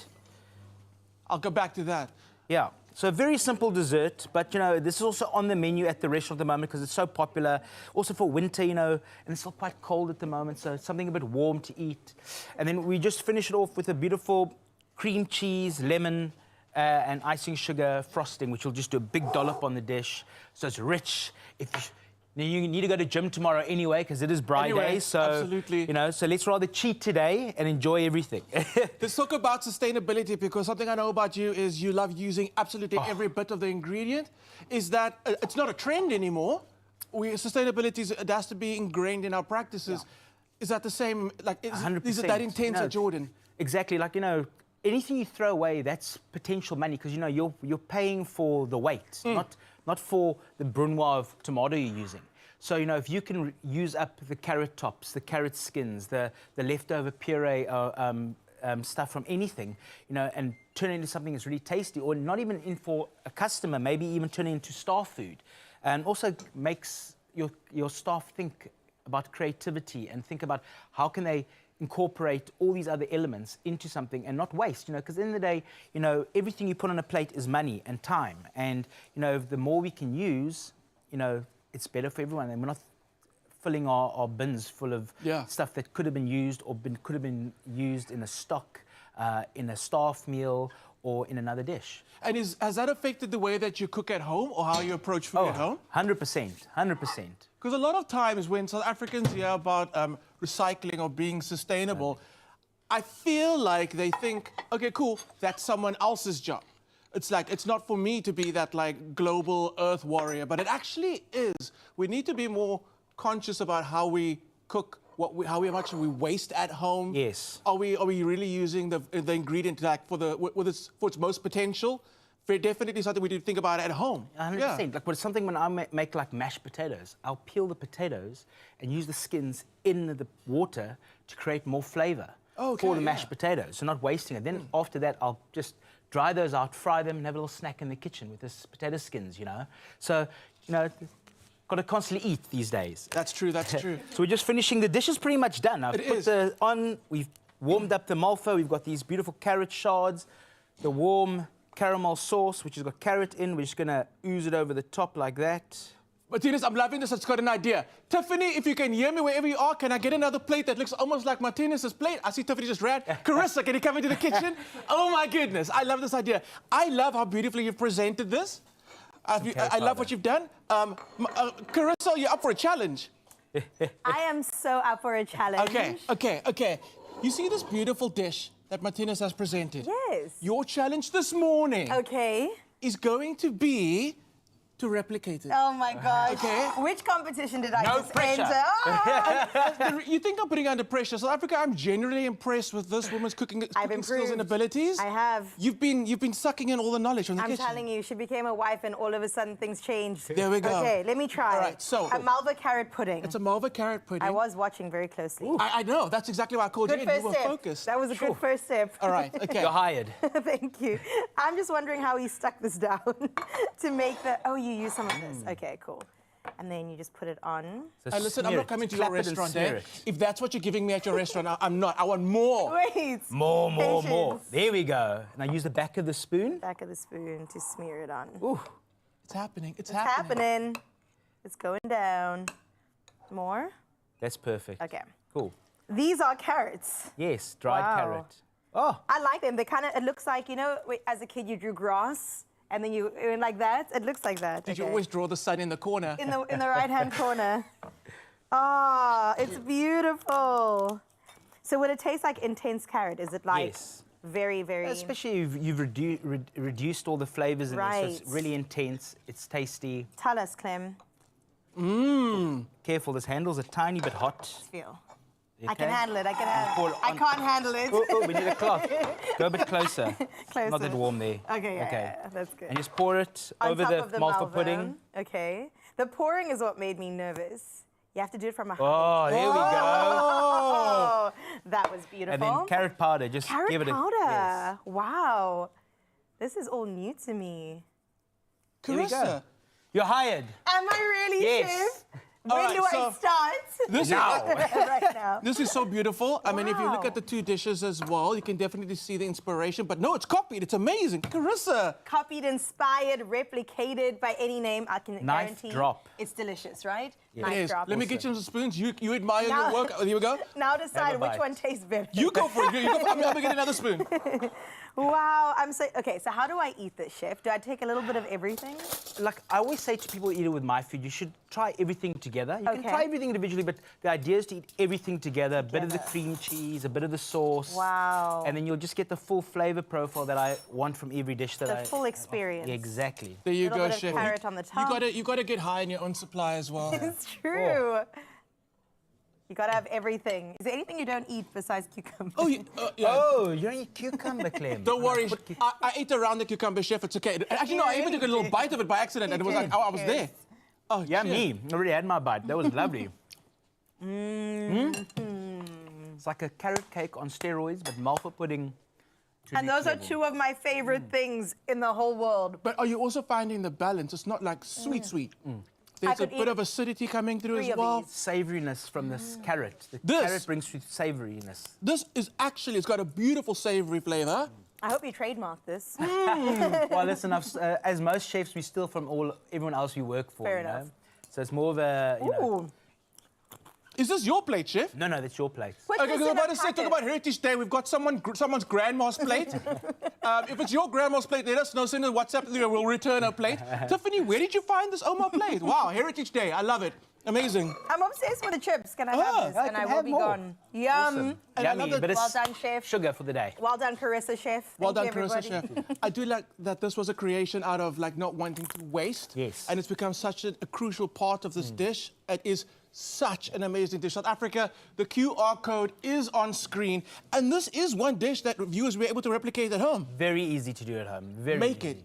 I'll go back to that. Yeah. So a very simple dessert, but, you know, this is also on the menu at the restaurant at the moment because it's so popular. Also for winter, you know, and it's still quite cold at the moment, so it's something a bit warm to eat. And then we just finish it off with a beautiful cream cheese, lemon, and icing sugar frosting, which will just do a big dollop on the dish. So it's rich. You need to go to gym tomorrow anyway, because it is Bride Day. So, absolutely. You know, so let's rather cheat today and enjoy everything. Let's talk about sustainability, because something I know about you is you love using absolutely every bit of the ingredient. Is that it's not a trend anymore? Sustainability it has to be ingrained in our practices. Yeah. Is that the same? Like, is it that intense at Jordan? Exactly. Like, you know, anything you throw away, that's potential money, because, you know, you're paying for the weight, not for the brunoise of tomato you're using. So, you know, if you can use up the carrot tops, the carrot skins, the leftover puree stuff from anything, you know, and turn it into something that's really tasty, or not even in for a customer, maybe even turn it into staff food. And also makes your staff think about creativity and think about how can they incorporate all these other elements into something and not waste, you know, because at the end of the day, you know, everything you put on a plate is money and time. And, you know, the more we can use, you know, it's better for everyone. And we're not filling our bins full of stuff that could have been used or could have been used in a stock, in a staff meal, or in another dish. And has that affected the way that you cook at home or how you approach food at home? 100%, 100%. Because a lot of times when South Africans hear about recycling or being sustainable, I feel like they think, okay, cool, that's someone else's job. It's like, it's not for me to be that like global earth warrior, but it actually is. We need to be more conscious about how we cook, how much we waste at home. Yes. Are we really using the ingredient like for its most potential? Very definitely something we need to think about at home. 100%. Yeah. Like, but something when I make like mashed potatoes, I'll peel the potatoes and use the skins in the water to create more flavour for the mashed potatoes, so not wasting it. Then after that, I'll just dry those out, fry them, and have a little snack in the kitchen with this potato skins, you know. So, you know, got to constantly eat these days. That's true, that's true. So we're just finishing. The dish is pretty much done. We've warmed up the malva. We've got these beautiful carrot shards, the warm caramel sauce, which has got carrot in. We're just going to ooze it over the top like that. Martinez, I'm loving this. I've got an idea. Tiffany, if you can hear me wherever you are, can I get another plate that looks almost like Martinez's plate? I see Tiffany just ran. Carissa, can you come into the kitchen? Oh, my goodness. I love this idea. I love how beautifully you've presented this. I love what you've done. Carissa, you're up for a challenge. I am so up for a challenge. Okay. You see this beautiful dish that Martinez has presented? Yes. Your challenge this morning is going to be to replicate it. Oh my gosh. Okay. Which competition did I No just pressure. enter? You think I'm putting under pressure. South Africa, I'm generally impressed with this woman's cooking skills and abilities. I have. You've been sucking in all the knowledge from the kitchen. I'm telling you, she became a wife and all of a sudden things changed. There we go. Okay, let me try. All right, so a malva carrot pudding. It's a malva carrot pudding. I was watching very closely. I know. That's exactly why I called you in. You were step. focused. That was a good first step. All right, okay. You're hired. Thank you. I'm just wondering how he stuck this down to make the... Oh, you use some of this. Okay, cool. And then you just put it on. So listen, I'm not coming to your restaurant, eh? If that's what you're giving me at your restaurant, I'm not. I want more. Wait. More. There we go. And I use the back of the spoon. Back of the spoon to smear it on. Ooh. It's happening. It's happening. It's going down. More? That's perfect. Okay. Cool. These are carrots. Yes, dried carrot. Oh. I like them. They kind of, it looks like, you know, as a kid you drew grass and then you went like that. It looks like that. Did you always draw the sun in the corner? In the right-hand corner. Ah, it's beautiful. So would it taste like intense carrot? Is it like... Yes. Very, very. Especially if you've reduced all the flavors in it, so it's Right. really intense. It's tasty. Tell us, Clem. Careful, this handle's a tiny bit hot. Feel. You I can okay? handle it. I can Pour handle it it. I on- can't handle it. Oh, we need a cloth. Go a bit closer. Closer. Not that warm there. Okay, yeah, that's good. And just pour it On over top the of the malva malva. pudding. Okay. The pouring is what made me nervous. You have to do it from a height. Oh, there we go. Oh, that was beautiful. And then carrot powder. Just Carrot give it powder. a yes. Wow. This is all new to me. Here we go. Carissa. You're hired. Am I really, Yes. Chef? All When right, do I so start? This Now. Right now. This is so beautiful. I mean, if you look Wow. at the two dishes as well, you can definitely see the inspiration. But no, it's copied. It's amazing. Carissa. Copied, inspired, replicated by any name, I can Knife guarantee. drop. It's delicious, right? Yeah. It Knife is. drop. Let me get you some spoons. You admire Now- your work. Oh, here we go. Now decide Have a which bite. one tastes better. You go for it. You go for, I'm gonna get another spoon. Wow, I'm so okay. So how do I eat this, chef? Do I take a little bit of everything? Like I always say to people who eat it with my food, you should try everything together. You can Okay. try everything individually, but the idea is to eat everything together. A bit of the Together. cream cheese, a bit of the sauce. Wow. And then you'll just get the full flavor profile that I want from every dish that The I... full experience. Exactly. There you Little go, bit of chef. carrot on the top. You gotta get high in your own supply as well. It's true. You gotta have everything. Is there anything you don't eat besides cucumber? Oh, yeah. Oh, you don't eat cucumber, Clem. Don't worry. I ate around the cucumber, chef. It's okay. Actually, no, I even took a little bite of it by accident, and it was like, oh, I was there. Oh, Yeah, cheers. me. I already had my bite. That was lovely. It's like a carrot cake on steroids, but malva pudding. to And next those are level. two of my favorite things in the whole world. But are you also finding the balance? It's not like sweet. There's a could bit eat of acidity coming through 3 as of well. these. Savouriness from this carrot. The This- carrot brings through savouriness. This is actually, it's got a beautiful savory flavor. I hope you trademark this. Well, listen, as most chefs, we steal from everyone else we work for. Fair you know? enough. So it's more of a, you know... Ooh. Is this your plate, chef? No, that's your plate. Put Okay, this because in I'm a about to say, talk packet. about Heritage Day. We've got someone's grandma's plate. If it's your grandma's plate, let us know. Send a WhatsApp. We'll return her plate. Tiffany, where did you find this Oma plate? Wow, Heritage Day. I love it. Amazing. I'm obsessed with the chips. Can I have this? I And can I will have be more. gone. Yum. Awesome. And I Yummy, love that- but it's Well done, chef. sugar for the day. Well done, Carissa, chef. Well done, Thank you, Carissa, everybody. chef. I do like that this was a creation out of like not wanting to waste. Yes. And it's become such a crucial part of this dish. It is such an amazing dish. South Africa, the QR code is on screen. And this is one dish that viewers were able to replicate at home. Very easy to do at home. Very Make easy.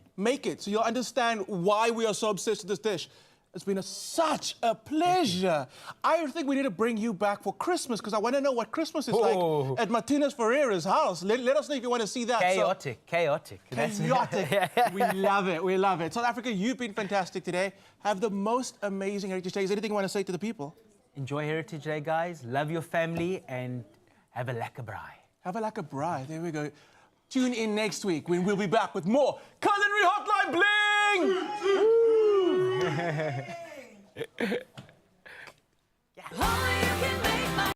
it. So you'll understand why we are so obsessed with this dish. It's been such a pleasure. I think we need to bring you back for Christmas because I want to know what Christmas is Oh. like at Martinez Ferreira's house. Let us know if you want to see that. So- Chaotic. Chaotic. We love it. We love it. South Africa, you've been fantastic today. Have the most amazing Heritage Day. Is there anything you want to say to the people? Enjoy Heritage Day, guys. Love your family and have a lekker braai. Have a lekker braai. There we go. Tune in next week when we'll be back with more Culinary Hotline Bling! Oh, you can make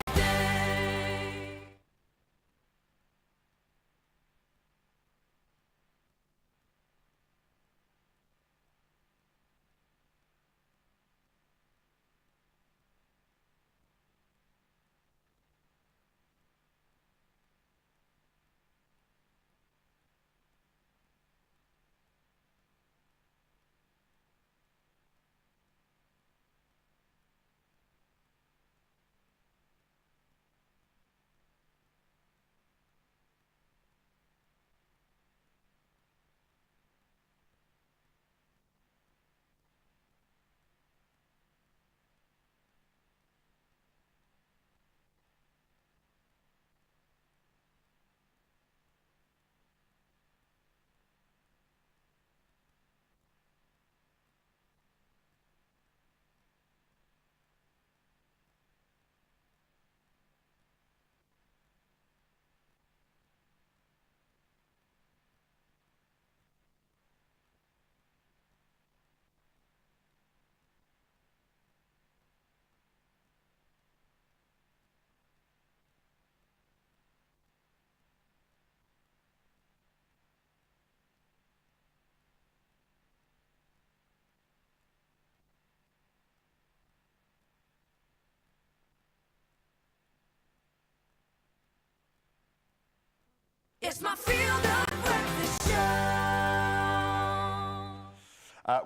It's my Feel Good Breakfast Show.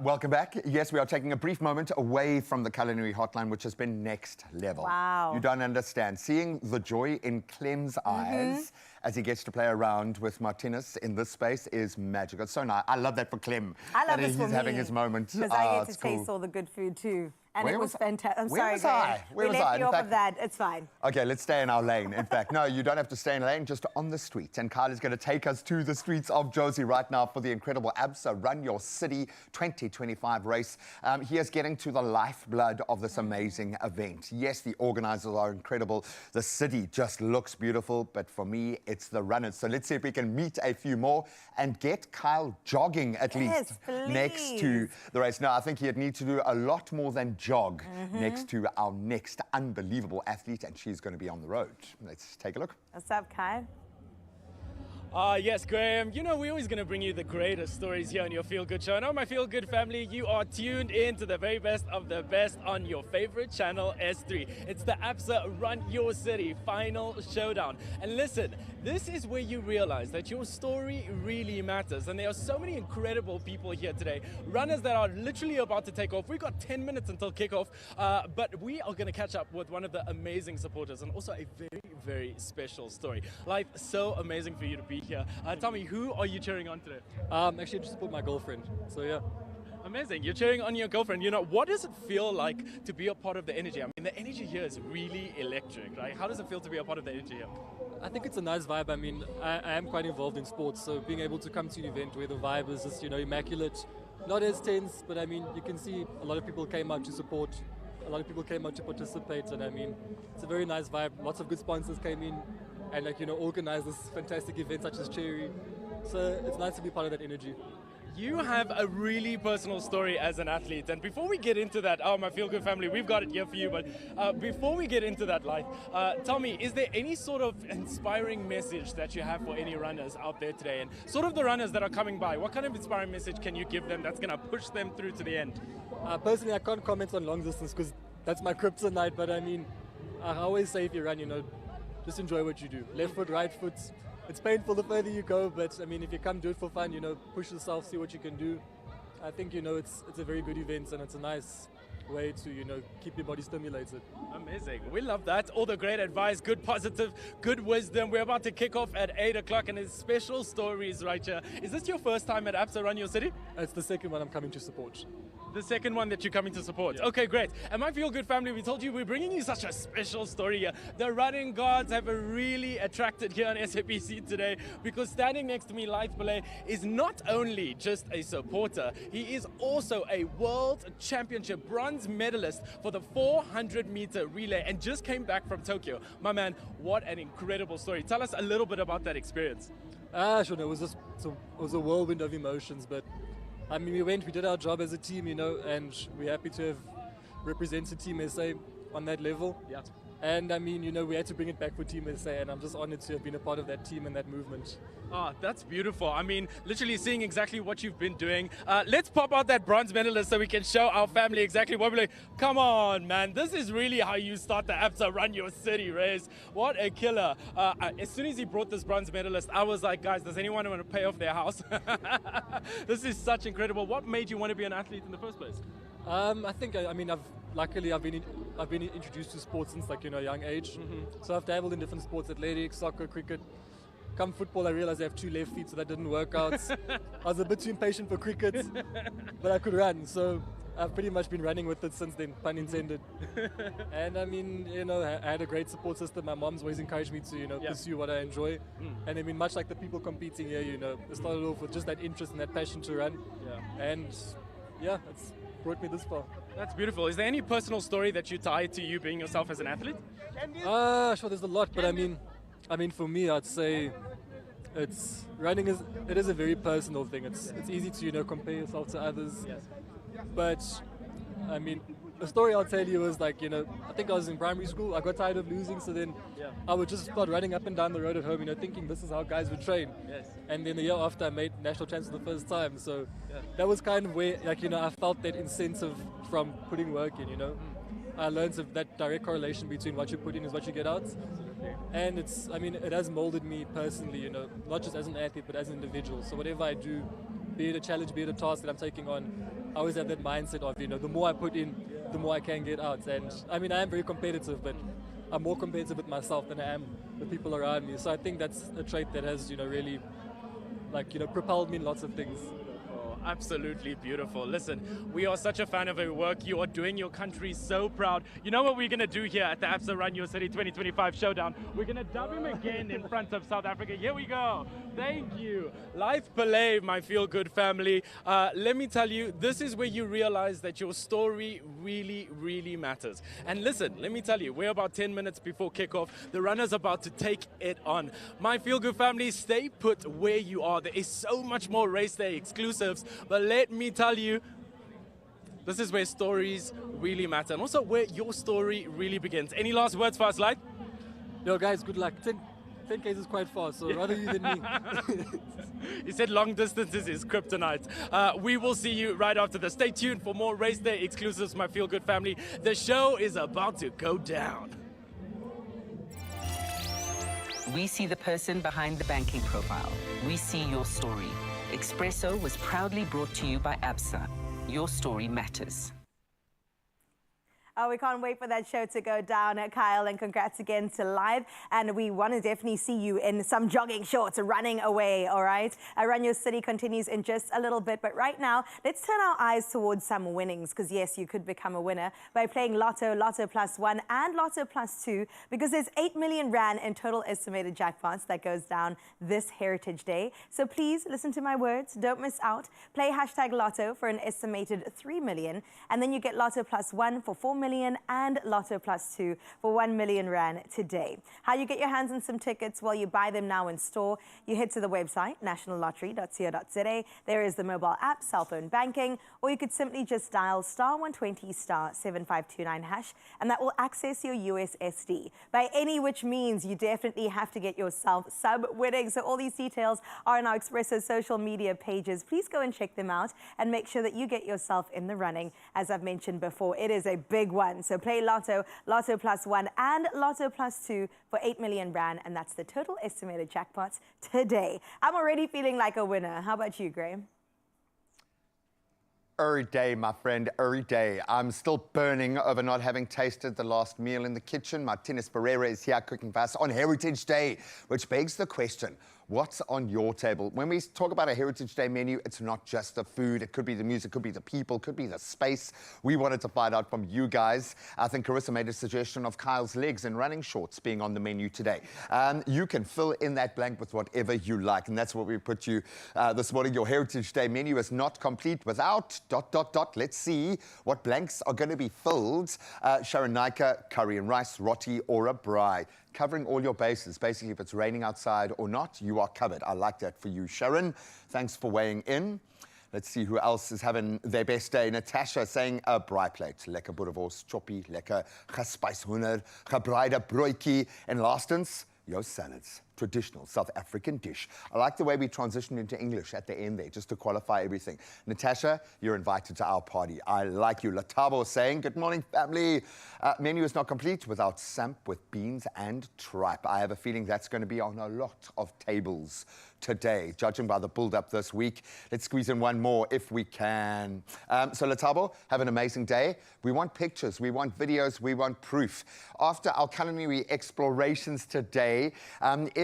Welcome back. Yes, we are taking a brief moment away from the Culinary hotline, which has been next level. Wow. You don't understand. Seeing the joy in Clem's eyes as he gets to play around with Martinez in this space is magical. It's so nice. I love that for Clem. I love that this for he's having his moment. Because I get to it's cool. taste all the good food too. And Where it was was- fantastic. I'm where sorry, was Graham. I? Where we was left I? In you off fact- of that. It's fine. Okay, let's stay in our lane. In fact, no, you don't have to stay in a lane, just on the street. And Kyle is going to take us to the streets of Josie right now for the incredible ABSA Run Your City 2025 race. He is getting to the lifeblood of this amazing event. Yes, the organizers are incredible. The city just looks beautiful, but for me, it's the runners. So let's see if we can meet a few more and get Kyle jogging at least next to the race. No, I think he'd need to do a lot more than jog next to our next unbelievable athlete, and she's going to be on the road. Let's take a look. What's up, Kyle? Yes, Graham. You know, we're always going to bring you the greatest stories here on your Feel Good Show. And on my Feel Good family, you are tuned in to the very best of the best on your favorite channel, S3. It's the ABSA Run Your City Final Showdown. And listen, this is where you realize that your story really matters. And there are so many incredible people here today. Runners that are literally about to take off. We've got 10 minutes until kickoff, but we are going to catch up with one of the amazing supporters and also a very, very special story. Life so amazing for you to be here. Tell me, who are you cheering on today? Actually, just support my girlfriend. So yeah. Amazing. You're cheering on your girlfriend. You know, what does it feel like to be a part of the energy? I mean, the energy here is really electric, right? How does it feel to be a part of the energy here? I think it's a nice vibe. I mean, I am quite involved in sports, so being able to come to an event where the vibe is just, you know, immaculate, not as tense, but I mean, you can see a lot of people came out to support, a lot of people came out to participate, and I mean, it's a very nice vibe. Lots of good sponsors came in and, like, you know, organized this fantastic event such as Cherry. So it's nice to be part of that energy. You have a really personal story as an athlete, and before we get into that, my Feel Good family, we've got it here for you, but before we get into that, like, tell me, is there any sort of inspiring message that you have for any runners out there today, and sort of the runners that are coming by? What kind of inspiring message can you give them that's going to push them through to the end? Personally, I can't comment on long distance because that's my kryptonite, but I mean, I always say if you run, you know, just enjoy what you do. Left foot, right foot. It's painful the further you go, but I mean, if you come do it for fun, you know, push yourself, see what you can do. I think, you know, it's a very good event and it's a nice way to, you know, keep your body stimulated. Amazing. We love that. All the great advice, good positive, good wisdom. We're about to kick off at 8 o'clock and there's special stories right here. Is this your first time at ABSA Run Your City? It's the second one I'm coming to support. The second one that you're coming to support. Yeah. Okay, great. And my Feel Good family, we told you we're bringing you such a special story here. The running gods have really attracted here on SABC today because standing next to me, Lyth Belay, is not only just a supporter, he is also a world championship bronze medalist for the 400-meter relay and just came back from Tokyo. My man, what an incredible story. Tell us a little bit about that experience. Sure, no, it was a whirlwind of emotions, but I mean, we did our job as a team, you know, and we're happy to have represented Team SA on that level. Yeah. And I mean, you know, we had to bring it back for Team SA, and I'm just honored to have been a part of that team and that movement. Ah, that's beautiful. I mean, literally seeing exactly what you've been doing. Let's pop out that bronze medalist so we can show our family exactly what we're like. Come on, man. This is really how you start the ABSA Run Your City race. What a killer. As soon as he brought this bronze medalist, I was like, guys, does anyone want to pay off their house? This is such incredible. What made you want to be an athlete in the first place? I think, I mean, I've been introduced to sports since, like, you know, a young age. So I've dabbled in different sports: athletics, soccer, cricket. Come football, I realized I have 2 left feet, so that didn't work out. I was a bit too impatient for cricket, but I could run. So I've pretty much been running with it since then, pun intended. And I mean, you know, I had a great support system. My mom's always encouraged me to, you know, pursue what I enjoy. And I mean, much like the people competing here, you know, it started off with just that interest and that passion to run. Yeah. And yeah, it's brought me this far. That's beautiful. Is there any personal story that you tie to you being yourself as an athlete? Sure, there's a lot, but I mean, for me, I'd say running is a very personal thing. It's easy to, you know, compare yourself to others. Yes. But I mean, the story I'll tell you is, like, you know, I think I was in primary school. I got tired of losing, so then I would just start running up and down the road at home, you know, thinking this is how guys would train. Yes. And then the year after, I made national champs for the first time. So that was kind of where, like, you know, I felt that incentive from putting work in, you know. I learned of that direct correlation between what you put in is what you get out. Absolutely. And it's, I mean, it has molded me personally, you know, not just as an athlete, but as an individual. So whatever I do, be it a challenge, be it a task that I'm taking on, I always have that mindset of, you know, the more I put in, the more I can get out. And I mean, I am very competitive, but I'm more competitive with myself than I am with people around me. So I think that's a trait that has, you know, really, like, you know, propelled me in lots of things. Absolutely beautiful. Listen, we are such a fan of your work. You are doing your country so proud. You know what we're going to do here at the ABSA Run Your City 2025 Showdown? We're going to dub him again in front of South Africa. Here we go. Thank you. Life Belay, my feel-good family. Let me tell you, this is where you realize that your story really, really matters. And listen, let me tell you, we're about 10 minutes before kickoff. The runner's about to take it on. My feel-good family, stay put where you are. There is so much more race day exclusives. But let me tell you, this is where stories really matter, and also where your story really begins. Any last words for us, Light? Yo, guys, good luck. 10K is quite fast, so rather you than me. You said long distances is kryptonite. We will see you right after this. Stay tuned for more race day exclusives, my feel good family. The show is about to go down. We see the person behind the banking profile. We see your story. Expresso was proudly brought to you by ABSA. Your story matters. Oh, we can't wait for that show to go down, Kyle, and congrats again to Live. And we want to definitely see you in some jogging shorts running away, all right? Run Your City continues in just a little bit, but right now, let's turn our eyes towards some winnings, because yes, you could become a winner by playing Lotto, Lotto Plus 1 and Lotto Plus 2, because there's 8 million Rand in total estimated jackpots that goes down this Heritage Day. So please listen to my words, don't miss out. Play hashtag Lotto for an estimated 3 million, and then you get Lotto Plus 1 for 4 million and Lotto Plus 2 for 1 million Rand today. How you get your hands on some tickets? Well, you buy them now in store. You head to the website, nationallottery.co.za. There is the mobile app, cell phone banking, or you could simply just dial *120 *7529 hash, and that will access your USSD. By any which means, you definitely have to get yourself sub-winning. So all these details are on our Expresso social media pages. Please go and check them out and make sure that you get yourself in the running. As I've mentioned before, it is a big one. So play Lotto, Lotto Plus 1 and Lotto Plus 2 for 8 million Rand, and that's the total estimated jackpots today. I'm already feeling like a winner. How about you, Graham? Every day, my friend, every day. I'm still burning over not having tasted the last meal in the kitchen. Martinez Pereira is here cooking for us on Heritage Day, which begs the question, what's on your table? When we talk about a Heritage Day menu, it's not just the food. It could be the music, could be the people, could be the space. We wanted to find out from you guys. I think Carissa made a suggestion of Kyle's legs and running shorts being on the menu today. You can fill in that blank with whatever you like, and that's what we put you this morning. Your Heritage Day menu is not complete without ... Let's see what blanks are going to be filled. Sharon Naika, curry and rice, roti or a braai. Covering all your bases. Basically, if it's raining outside or not, you are covered. I like that for you, Sharon. Thanks for weighing in. Let's see who else is having their best day. Natasha saying a braai plate. Lekker boerewors, choppie, lekker gespuishoender, gebraaide broodjie. And lastens, your salads. Traditional South African dish. I like the way we transitioned into English at the end there, just to qualify everything. Natasha, you're invited to our party. I like you. Latabo saying, good morning, family. Menu is not complete without samp with beans and tripe. I have a feeling that's going to be on a lot of tables today, judging by the build-up this week. Let's squeeze in one more if we can. So Latabo, have an amazing day. We want pictures, we want videos, we want proof. After our culinary explorations today,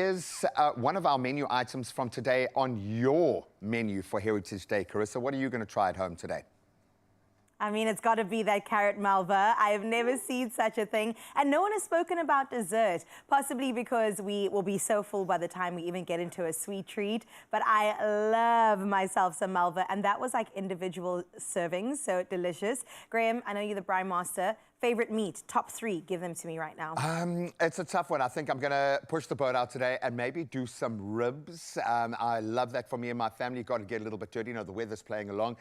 is one of our menu items from today on your menu for Heritage Day. Carissa, what are you going to try at home today? I mean, it's got to be that carrot malva. I have never seen such a thing. And no one has spoken about dessert, possibly because we will be so full by the time we even get into a sweet treat. But I love myself some malva, and that was like individual servings, so delicious. Graham, I know you're the braai master. Favorite meat, top 3, give them to me right now. It's a tough one. I think I'm going to push the boat out today and maybe do some ribs. I love that for me and my family. Got to get a little bit dirty. You know, the weather's playing along.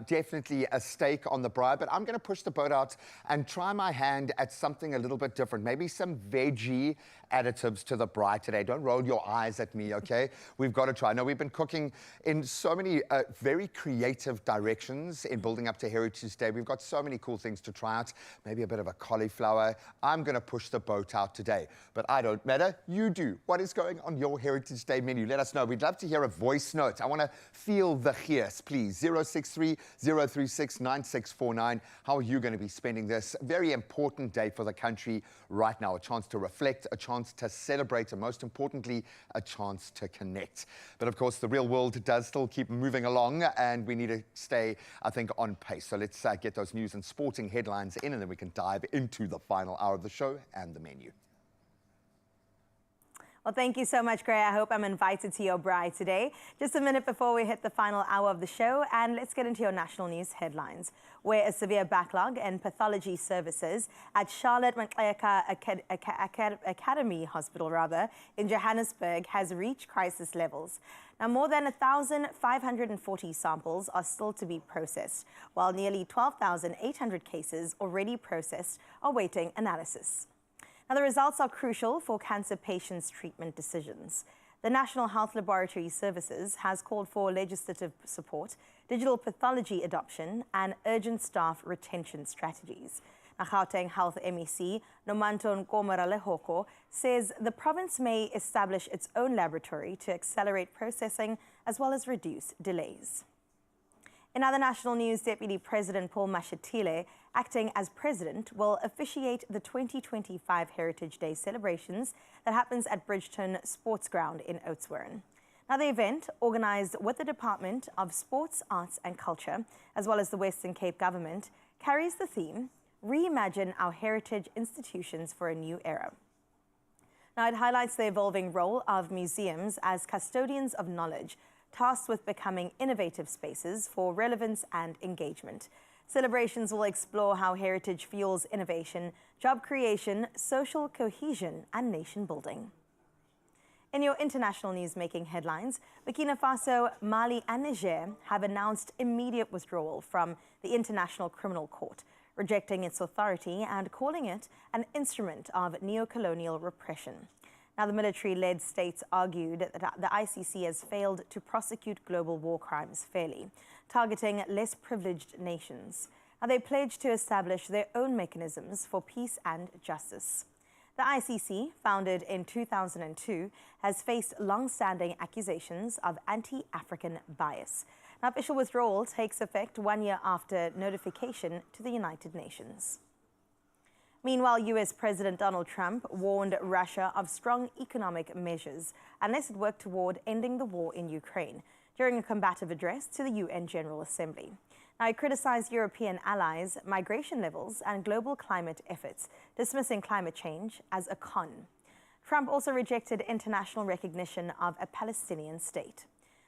Definitely a steak on the braai, but I'm going to push the boat out and try my hand at something a little bit different. Maybe some veggie additives to the braai today. Don't roll your eyes at me, okay? We've got to try. Now, we've been cooking in so many very creative directions in building up to Heritage Day. We've got so many cool things to try out. Maybe maybe a bit of a cauliflower. I'm going to push the boat out today. But I don't matter. You do. What is going on your Heritage Day menu? Let us know. We'd love to hear a voice note. I want to feel the gees, please. 063 036 9649. How are you going to be spending this very important day for the country right now? A chance to reflect, a chance to celebrate, and most importantly, a chance to connect. But of course, the real world does still keep moving along, and we need to stay, I think, on pace. So let's get those news and sporting headlines in, and then we can dive into the final hour of the show and the menu. Well, thank you so much, Gray. I hope I'm invited to your bride today. Just a minute before we hit the final hour of the show, and let's get into your national news headlines, where a severe backlog in pathology services at Charlotte Macleaka Academy Hospital, in Johannesburg, has reached crisis levels. Now, more than 1,540 samples are still to be processed, while nearly 12,800 cases already processed are waiting analysis. Now, the results are crucial for cancer patients' treatment decisions. The National Health Laboratory Services has called for legislative support, digital pathology adoption, and urgent staff retention strategies. Now, Gauteng Health MEC Nomanto Nkomaralehoko says the province may establish its own laboratory to accelerate processing as well as reduce delays. In other national news, Deputy President Paul Mashatile, acting as president, will officiate the 2025 Heritage Day celebrations that happens at Bridgeton Sports Ground in Oudtshoorn. Now, the event, organized with the Department of Sports, Arts and Culture, as well as the Western Cape government, carries the theme, Reimagine Our Heritage Institutions for a New Era. Now, it highlights the evolving role of museums as custodians of knowledge, tasked with becoming innovative spaces for relevance and engagement. Celebrations will explore how heritage fuels innovation, job creation, social cohesion, and nation building. In your international news-making headlines, Burkina Faso, Mali, and Niger have announced immediate withdrawal from the International Criminal Court, rejecting its authority and calling it an instrument of neocolonial repression. Now, the military-led states argued that the ICC has failed to prosecute global war crimes fairly, targeting less privileged nations. Now, they pledged to establish their own mechanisms for peace and justice. The ICC, founded in 2002, has faced long-standing accusations of anti-African bias. Now, official withdrawal takes effect 1 year after notification to the United Nations. Meanwhile, U.S. President Donald Trump warned Russia of strong economic measures unless it worked toward ending the war in Ukraine during a combative address to the UN General Assembly. Now, he criticized European allies, migration levels, and global climate efforts, dismissing climate change as a con. Trump also rejected international recognition of a Palestinian state.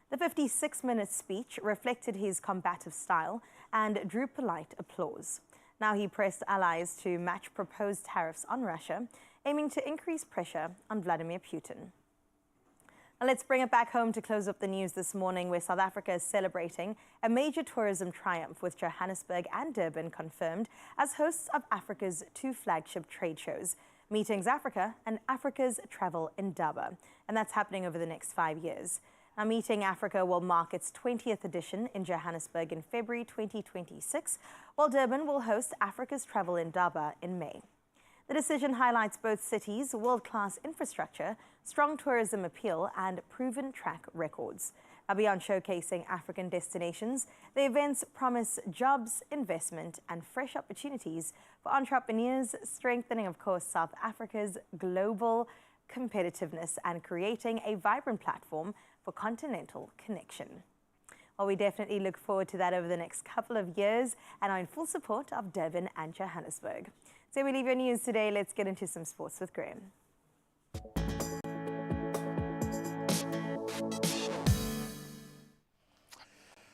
The 56-minute speech reflected his combative style and drew polite applause. Now, he pressed allies to match proposed tariffs on Russia, aiming to increase pressure on Vladimir Putin. Now, let's bring it back home to close up the news this morning, where South Africa is celebrating a major tourism triumph, with Johannesburg and Durban confirmed as hosts of Africa's two flagship trade shows, Meetings Africa and Africa's Travel Indaba, and that's happening over the next 5 years. Now, Meeting Africa will mark its 20th edition in Johannesburg in February 2026, while Durban will host Africa's Travel Indaba in May. The decision highlights both cities' world-class infrastructure, strong tourism appeal, and proven track records. Now, beyond showcasing African destinations, the events promise jobs, investment, and fresh opportunities for entrepreneurs, strengthening, of course, South Africa's global competitiveness and creating a vibrant platform for continental connection. Well, we definitely look forward to that over the next couple of years and are in full support of Durban and Johannesburg. So we leave your news today. Let's get into some sports with Graham.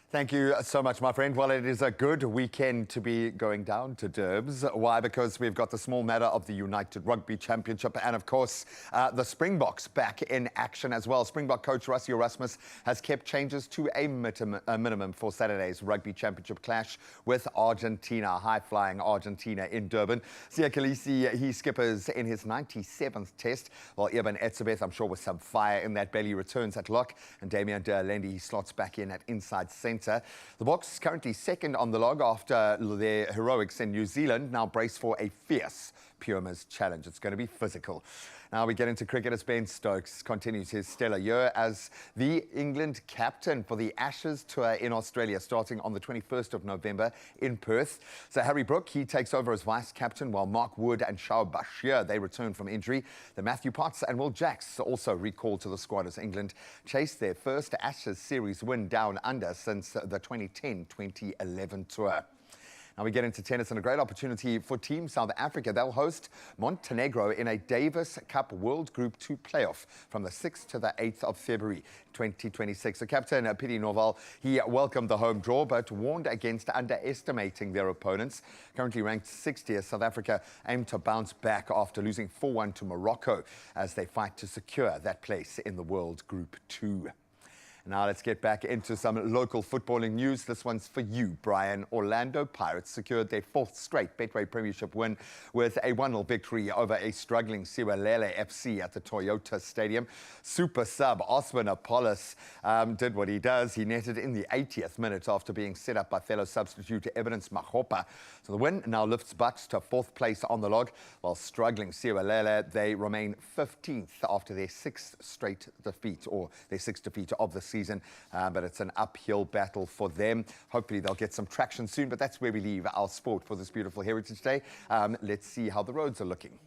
Thank you so much, my friend. Well, it is a good weekend to be going down to Durbs. Why? Because we've got the small matter of the United Rugby Championship and, of course, the Springboks back in action as well. Springbok coach Rassie Erasmus has kept changes to a minimum for Saturday's Rugby Championship clash with Argentina, high-flying Argentina in Durban. Siya Kolisi, he skippers in his 97th test, while Eben Etzebeth, I'm sure with some fire in that belly, returns at lock, and Damian de Allende, he slots back in at inside centre. centre. The Boks is currently second on the log after their heroics in New Zealand. Now brace for a fierce Pumas challenge. It's going to be physical. Now we get into cricket as Ben Stokes continues his stellar year as the England captain for the Ashes tour in Australia, starting on the 21st of November in Perth. So Harry Brook, he takes over as vice-captain, while Mark Wood and Shoaib Bashir, they return from injury. The Matthew Potts and Will Jacks also recalled to the squad as England chase their first Ashes series win down under since the 2010-2011 tour. Now we get into tennis, and a great opportunity for Team South Africa. They'll host Montenegro in a Davis Cup World Group 2 playoff from the 6th to the 8th of February 2026. So Captain Pidi Norval, he welcomed the home draw but warned against underestimating their opponents. Currently ranked 60th, South Africa aim to bounce back after losing 4-1 to Morocco as they fight to secure that place in the World Group 2. Now let's get back into some local footballing news. This one's for you, Brian. Orlando Pirates secured their 4th straight Betway Premiership win with a 1-0 victory over a struggling Siwalele FC at the Toyota Stadium. Super sub Osman Apollos did what he does. He netted in the 80th minute after being set up by fellow substitute Evidence Mahopa. So the win now lifts Bucks to 4th place on the log, while struggling Siwalele, they remain 15th after their 6th straight defeat, or their 6th defeat of the season. But it's an uphill battle for them. Hopefully they'll get some traction soon, but that's where we leave our sport for this beautiful Heritage Day. Let's see how the roads are looking.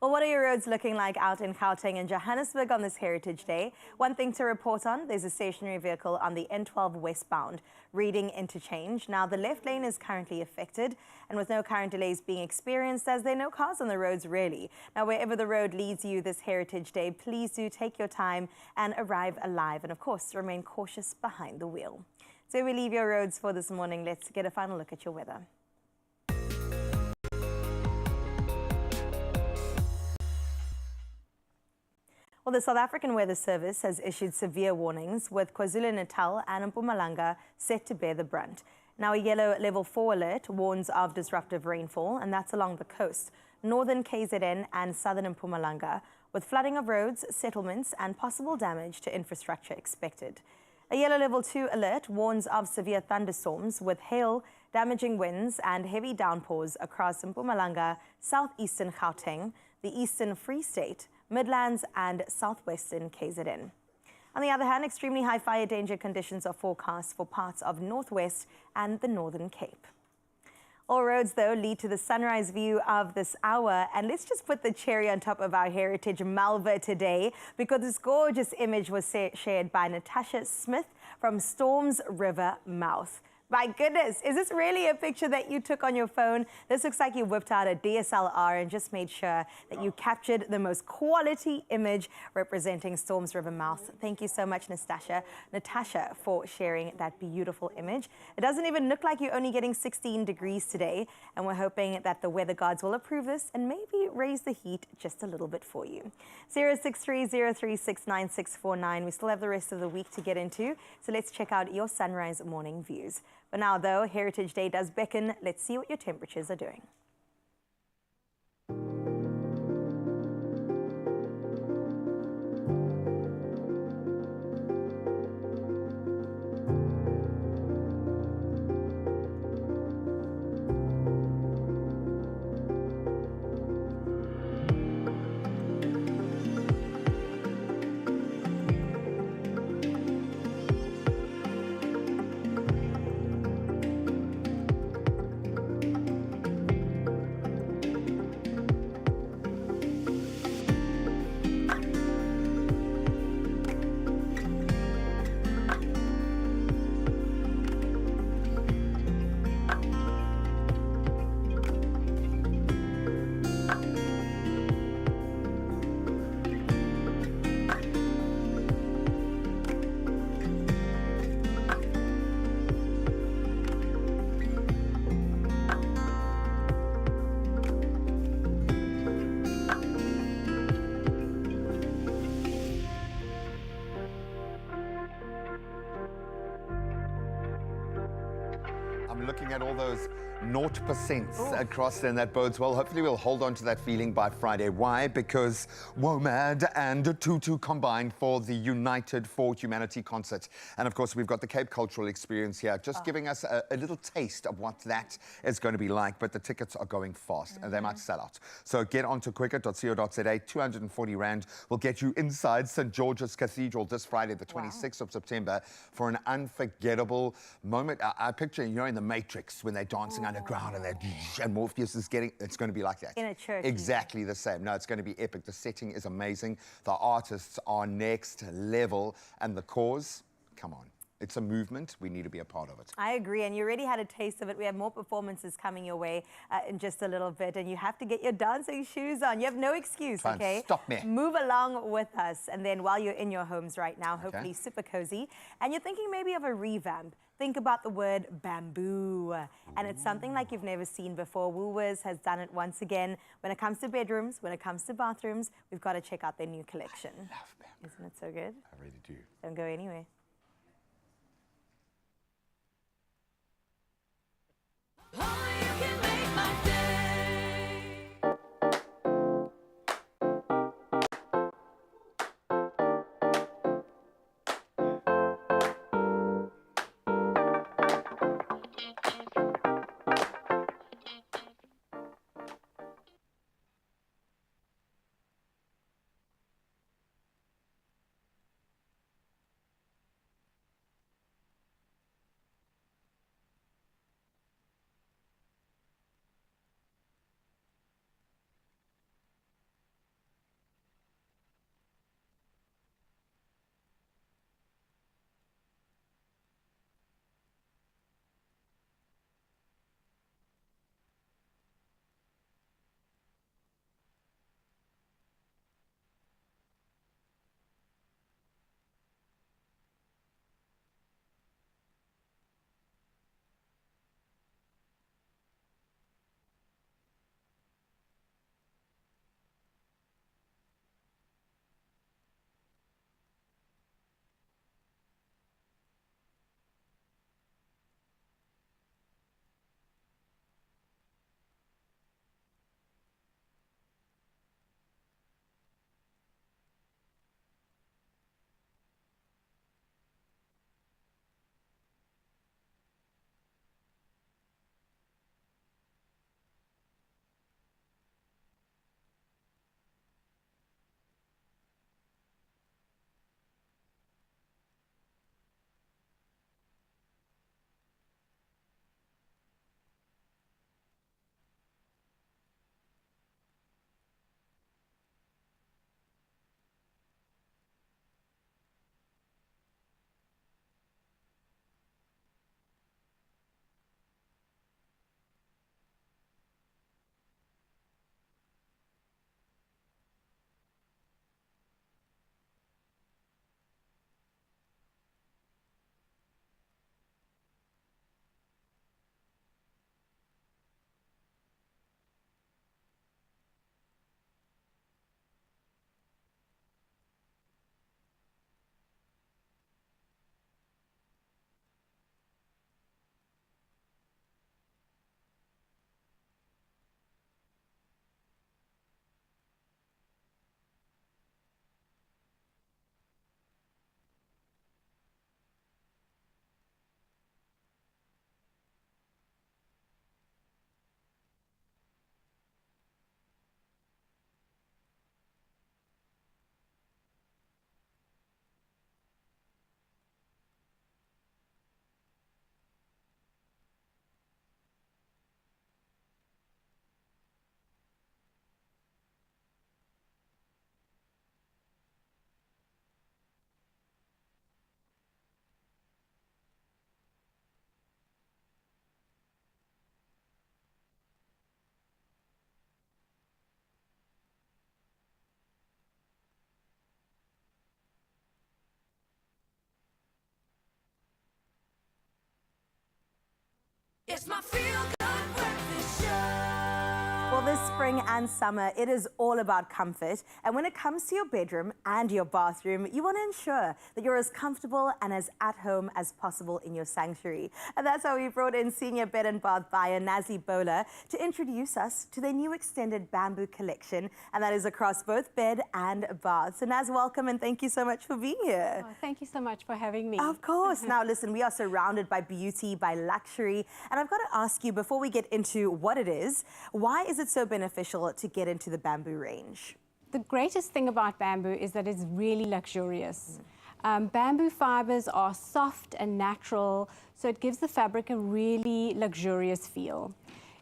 Well, what are your roads looking like out in Gauteng and Johannesburg on this Heritage Day? One thing to report on, there's a stationary vehicle on the N12 westbound, Reading interchange. Now, the left lane is currently affected, and with no current delays being experienced, as there are no cars on the roads really. Now, wherever the road leads you this Heritage Day, please do take your time and arrive alive, and of course, remain cautious behind the wheel. So we leave your roads for this morning. Let's get a final look at your weather. Well, the South African Weather Service has issued severe warnings, with KwaZulu-Natal and Mpumalanga set to bear the brunt. Now, a yellow level 4 alert warns of disruptive rainfall, and that's along the coast, northern KZN and southern Mpumalanga, with flooding of roads, settlements and possible damage to infrastructure expected. A yellow level 2 alert warns of severe thunderstorms with hail, damaging winds and heavy downpours across Mpumalanga, southeastern Gauteng, the eastern Free State, Midlands and southwestern KZN. On the other hand, extremely high fire danger conditions are forecast for parts of Northwest and the Northern Cape. All roads, though, lead to the sunrise view of this hour. And let's just put the cherry on top of our Heritage Malva today, because this gorgeous image was shared by Natasha Smith from Storms River Mouth. My goodness, is this really a picture that you took on your phone? This looks like you whipped out a DSLR and just made sure that you captured the most quality image representing Storms River Mouth. Thank you so much, Natasha, for sharing that beautiful image. It doesn't even look like you're only getting 16 degrees today, and we're hoping that the weather gods will approve this and maybe raise the heat just a little bit for you. 063-036-9649. We still have the rest of the week to get into, so let's check out your sunrise morning views. For now, though, Heritage Day does beckon. Let's see what your temperatures are doing. I'm looking at all those 0% across there, and that bodes well. Hopefully we'll hold on to that feeling by Friday. Why? Because WOMAD and Tutu combined for the United for Humanity concert. And of course, we've got the Cape Cultural Experience here, just giving us a little taste of what that is going to be like. But the tickets are going fast and they might sell out. So get onto quicket.co.za. 240 Rand will get you inside St. George's Cathedral this Friday, the 26th of September, for an unforgettable moment. I picture, you know, in the Matrix when they're dancing underground and Morpheus is getting, it's going to be like that. In a church. Exactly the same. No, it's going to be epic. The setting is amazing. The artists are next level. And the cause, come on. It's a movement. We need to be a part of it. I agree, and you already had a taste of it. We have more performances coming your way in just a little bit, and you have to get your dancing shoes on. You have no excuse, Try and okay? stop me. Move along with us, and then while you're in your homes right now, hopefully super cozy, and you're thinking maybe of a revamp, think about the word bamboo. And it's something like you've never seen before. Woolworths has done it once again. When it comes to bedrooms, when it comes to bathrooms, we've got to check out their new collection. I love bamboo. Isn't it so good? I really do. Don't go anywhere. It's my feel-good breakfast show. Well, this spring and summer, it is all about comfort. And when it comes to your bedroom and your bathroom, you want to ensure that you're as comfortable and as at home as possible in your sanctuary. And that's why we brought in senior bed and bath buyer Nazi Bowler to introduce us to their new extended bamboo collection. And that is across both bed and bath. So Naz, welcome and thank you so much for being here. Oh, thank you so much for having me. Of course. Now, listen, we are surrounded by beauty, by luxury. And I've got to ask you, before we get into what it is, why is it so beneficial to get into the bamboo range? The greatest thing about bamboo is that it's really luxurious. Bamboo fibers are soft and natural, so it gives the fabric a really luxurious feel.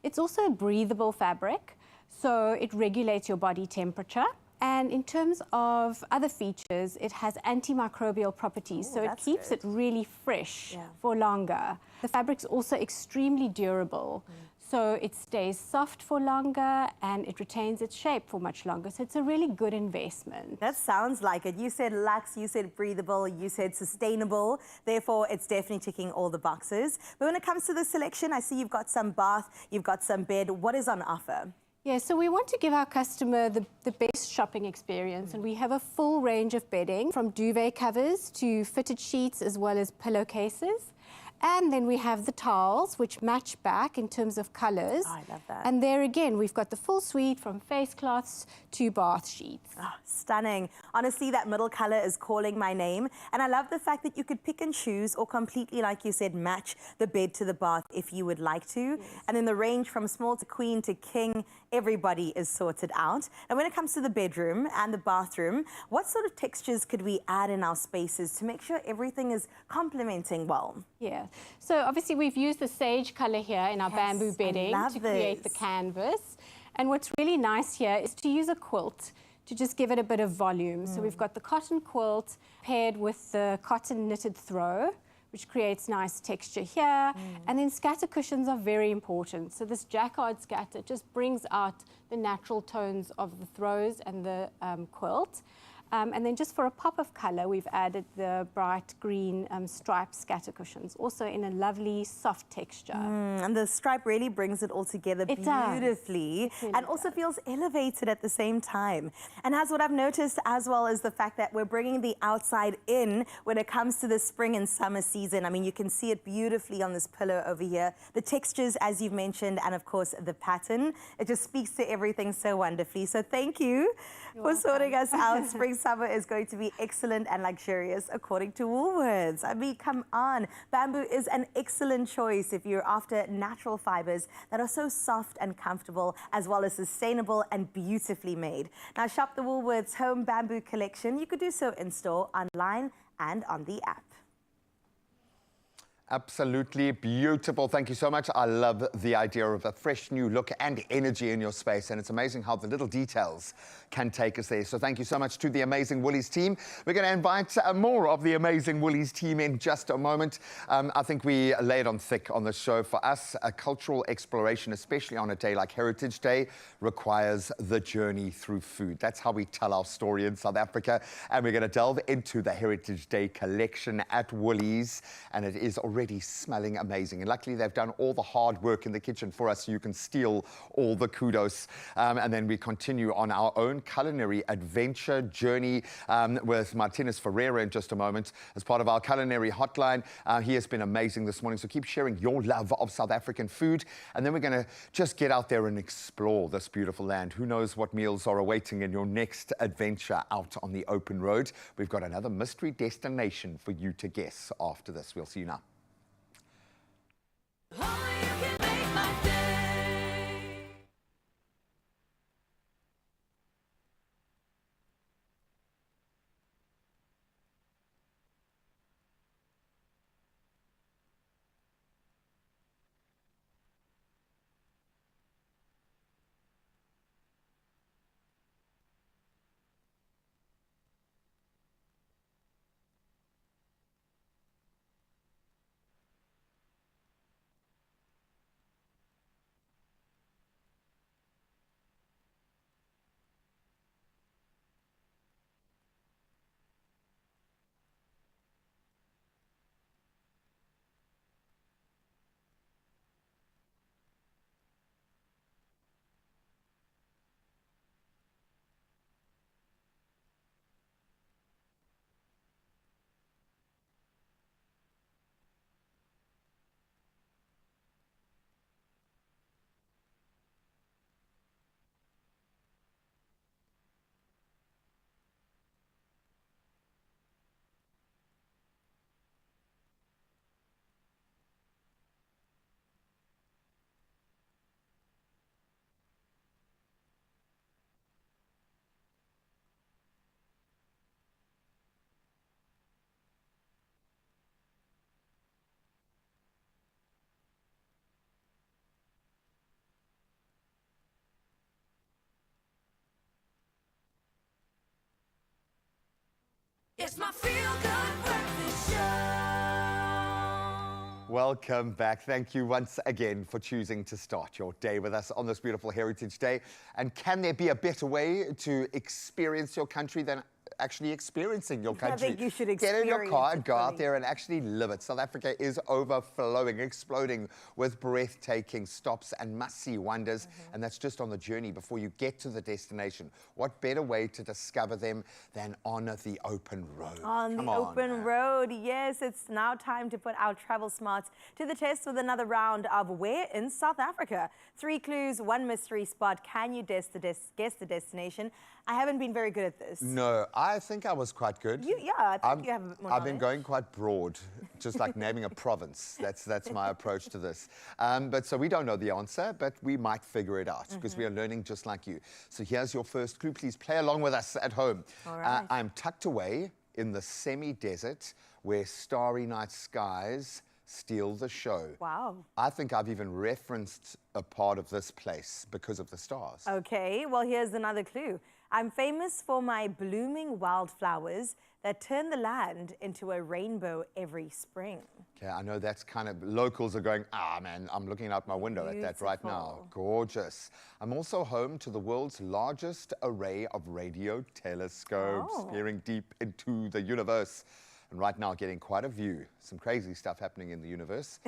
It's also a breathable fabric, so it regulates your body temperature. And in terms of other features, it has antimicrobial properties, so it keeps it really fresh for longer. The fabric's also extremely durable, so it stays soft for longer and it retains its shape for much longer. So it's a really good investment. That sounds like it. You said luxe, you said breathable, you said sustainable. Therefore, it's definitely ticking all the boxes. But when it comes to the selection, I see you've got some bath, you've got some bed. What is on offer? Yeah, so we want to give our customer the best shopping experience, and we have a full range of bedding, from duvet covers to fitted sheets as well as pillowcases. And then we have the towels, which match back in terms of colors. Oh, I love that. And there again, we've got the full suite from face cloths to bath sheets. Oh, stunning. Honestly, that middle color is calling my name. And I love the fact that you could pick and choose or completely, like you said, match the bed to the bath if you would like to. Yes. And then the range from small to queen to king, everybody is sorted out. And when it comes to the bedroom and the bathroom, what sort of textures could we add in our spaces to make sure everything is complementing well? Yeah, so obviously we've used the sage color here in our bamboo bedding to create the canvas. And what's really nice here is to use a quilt to just give it a bit of volume. So we've got the cotton quilt paired with the cotton knitted throw, which creates nice texture here. And then scatter cushions are very important. So this jacquard scatter just brings out the natural tones of the throws and the quilt. And then just for a pop of color, we've added the bright green striped scatter cushions, also in a lovely soft texture. And the stripe really brings it all together beautifully and also feels elevated at the same time. And as what I've noticed as well is the fact that we're bringing the outside in when it comes to the spring and summer season. I mean, you can see it beautifully on this pillow over here. The textures, as you've mentioned, and of course, the pattern. It just speaks to everything so wonderfully. So thank you for sorting us out. Spring summer is going to be excellent and luxurious according to Woolworths. I mean, come on. Bamboo is an excellent choice if you're after natural fibers that are so soft and comfortable, as well as sustainable and beautifully made. Now shop the Woolworths Home Bamboo Collection. You could do so in store, online and on the app. Absolutely beautiful. Thank you so much. I love the idea of a fresh new look and energy in your space. And it's amazing how the little details can take us there. So thank you so much to the Amazing Woolies team. We're going to invite more of the Amazing Woolies team in just a moment. I think we laid on thick on the show. For us, a cultural exploration, especially on a day like Heritage Day, requires the journey through food. That's how we tell our story in South Africa. And we're going to delve into the Heritage Day collection at Woolies. And it is already smelling amazing. And luckily, they've done all the hard work in the kitchen for us, so you can steal all the kudos. And then we continue on our own culinary adventure journey with Martinez Ferreira in just a moment as part of our culinary hotline. He has been amazing this morning, so keep sharing your love of South African food. And then we're going to just get out there and explore this beautiful land. Who knows what meals are awaiting in your next adventure out on the open road. We've got another mystery destination for you to guess after this. We'll see you now. It's my feel-good breakfast show. Welcome back. Thank you once again for choosing to start your day with us on this beautiful Heritage Day. And can there be a better way to experience your country than actually experiencing your country? I think you should Get in your experience car it and go out fully. there and actually live it. South Africa is overflowing, exploding with breathtaking stops and must-see wonders. And that's just on the journey before you get to the destination. What better way to discover them than on the open road? On Come the open man. road, yes, it's now time to put our travel smarts to the test with another round of Where in South Africa. 3 clues, 1 mystery spot. Can you guess the destination? I haven't been very good at this. No, I think I was quite good. I think you have a bit more I've been knowledge. going quite broad, just like naming a province. That's my approach to this. But so we don't know the answer, but we might figure it out because we are learning just like you. So here's your first clue. Please play along with us at home. All right. I'm tucked away in the semi-desert where starry night skies steal the show. Wow. I think I've even referenced a part of this place because of the stars. Okay, well, here's another clue. I'm famous for my blooming wildflowers that turn the land into a rainbow every spring. Okay, I know that's kind of, locals are going, man, I'm looking out my window at that right now. Gorgeous. I'm also home to the world's largest array of radio telescopes, peering deep into the universe. And right now, getting quite a view. Some crazy stuff happening in the universe.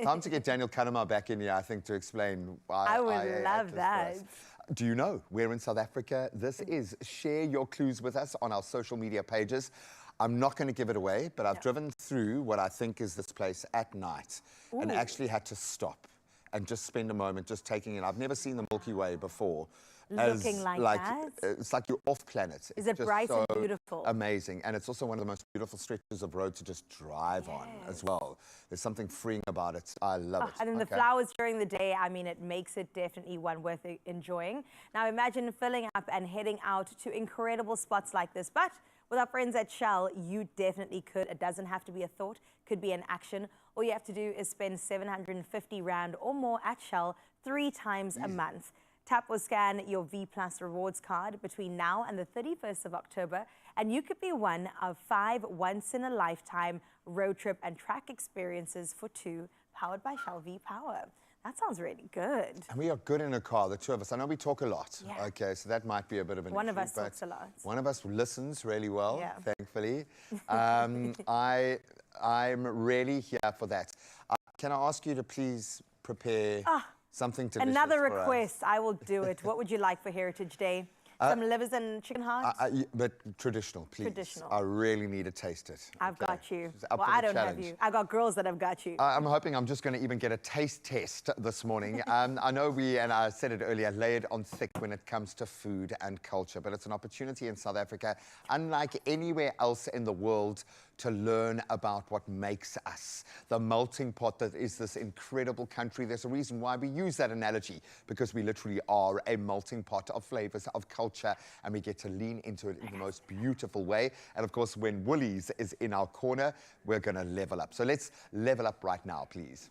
Time to get Daniel Kanema back in here, I think, to explain why I would love that. Do you know where in South Africa this is? Share your clues with us on our social media pages. I'm not going to give it away, but I've driven through what I think is this place at night and actually had to stop and just spend a moment just taking it. I've never seen the Milky Way before. Looking like that? It's like you're off planet. Is It's it just bright and so beautiful? Amazing. And it's also one of the most beautiful stretches of road to just drive on as well. There's something freeing about it. I love it. And then the flowers during the day, I mean, it makes it definitely one worth enjoying. Now imagine filling up and heading out to incredible spots like this. But with our friends at Shell, you definitely could. It doesn't have to be a thought, could be an action. All you have to do is spend 750 Rand or more at Shell 3 times a month. Tap or scan your V Plus rewards card between now and the 31st of October, and you could be one of 5 once-in-a-lifetime road trip and track experiences for 2, powered by Shell V Power. That sounds really good. And we are good in a car, the two of us. I know we talk a lot. Yeah. Okay, so that might be a bit of an One of issue, us but talks a lot. One of us listens really well, Yeah. thankfully. I'm really here for that. Can I ask you to please prepare something delicious Another for us? request, I will do it. What would you like for Heritage Day? Some livers and chicken hearts? But traditional, please. Traditional. I really need to taste it. I've okay? got you. It's up Well, for the I don't have challenge. you. I got girls that have got you. I'm hoping I'm just going to even get a taste test this morning. I know and I said it earlier, layered on thick when it comes to food and culture, but it's an opportunity in South Africa, unlike anywhere else in the world, to learn about what makes us the melting pot that is this incredible country. There's a reason why we use that analogy, because we literally are a melting pot of flavors, of culture, and we get to lean into it in the most beautiful way. And of course, when Woolies is in our corner, we're going to level up. So let's level up right now, please.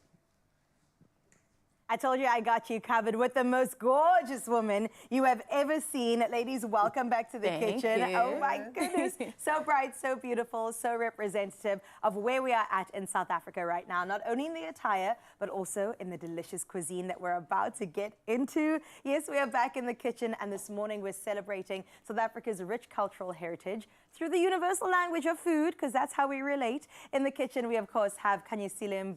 I told you I got you covered with the most gorgeous woman you have ever seen. Ladies, welcome back to the kitchen. you. Oh my goodness. So bright, so beautiful, so representative of where we are at in South Africa right now. Not only in the attire, but also in the delicious cuisine that we're about to get into. Yes, we are back in the kitchen, and this morning we're celebrating South Africa's rich cultural heritage through the universal language of food, because that's how we relate. In the kitchen, we of course have Kanyisile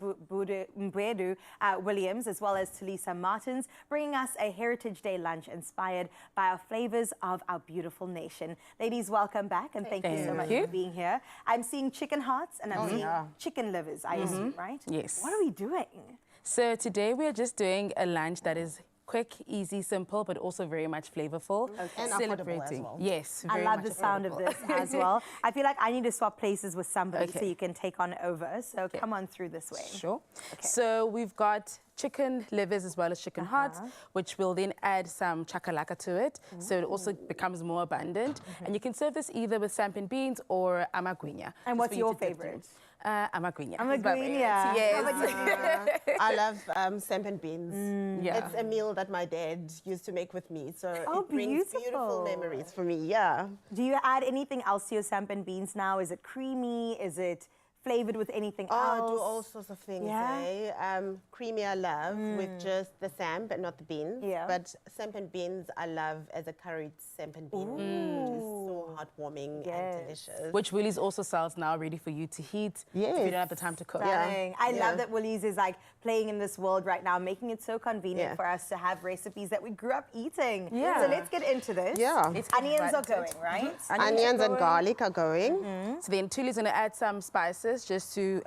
Mbwedu Williams, as well as Talisa Martins, bringing us a Heritage Day lunch inspired by our flavors of our beautiful nation. Ladies, welcome back, and thank you so much for being here. I'm seeing chicken hearts, and I'm seeing chicken livers, I assume, right? Yes. What are we doing? So today we are just doing a lunch that is quick, easy, simple, but also very much flavorful. And affordable as well. Yes, I very love much the sound of affordable. this as well. I feel like I need to swap places with somebody so you can take on over. So come on through this way. Sure. So we've got chicken livers as well as chicken hearts, which will then add some chakalaka to it, so it also becomes more abundant. And you can serve this either with sampan beans or amagwinya. And what's your favorite? I'm a queen. I'm a queen, yeah. Yes. I love sampan beans. Yeah. It's a meal that my dad used to make with me, so Oh, it brings beautiful memories for me. Yeah. Do you add anything else to your sampan beans now? Is it creamy? Is it flavored with anything else? I do all sorts of things. Yeah. Creamy I love with just the sam, but not the beans. Yeah. But sampan beans I love as a curried sampan bean, which is so heartwarming and delicious. Which Woolies also sells now, ready for you to heat if you don't have the time to cook. Stunning. I love that Woolies is like playing in this world right now, making it so convenient for us to have recipes that we grew up eating. Yeah. So let's get into this. Yeah. Onions are going, right? Onions and garlic are going. So then Tuli's going to add some spices just to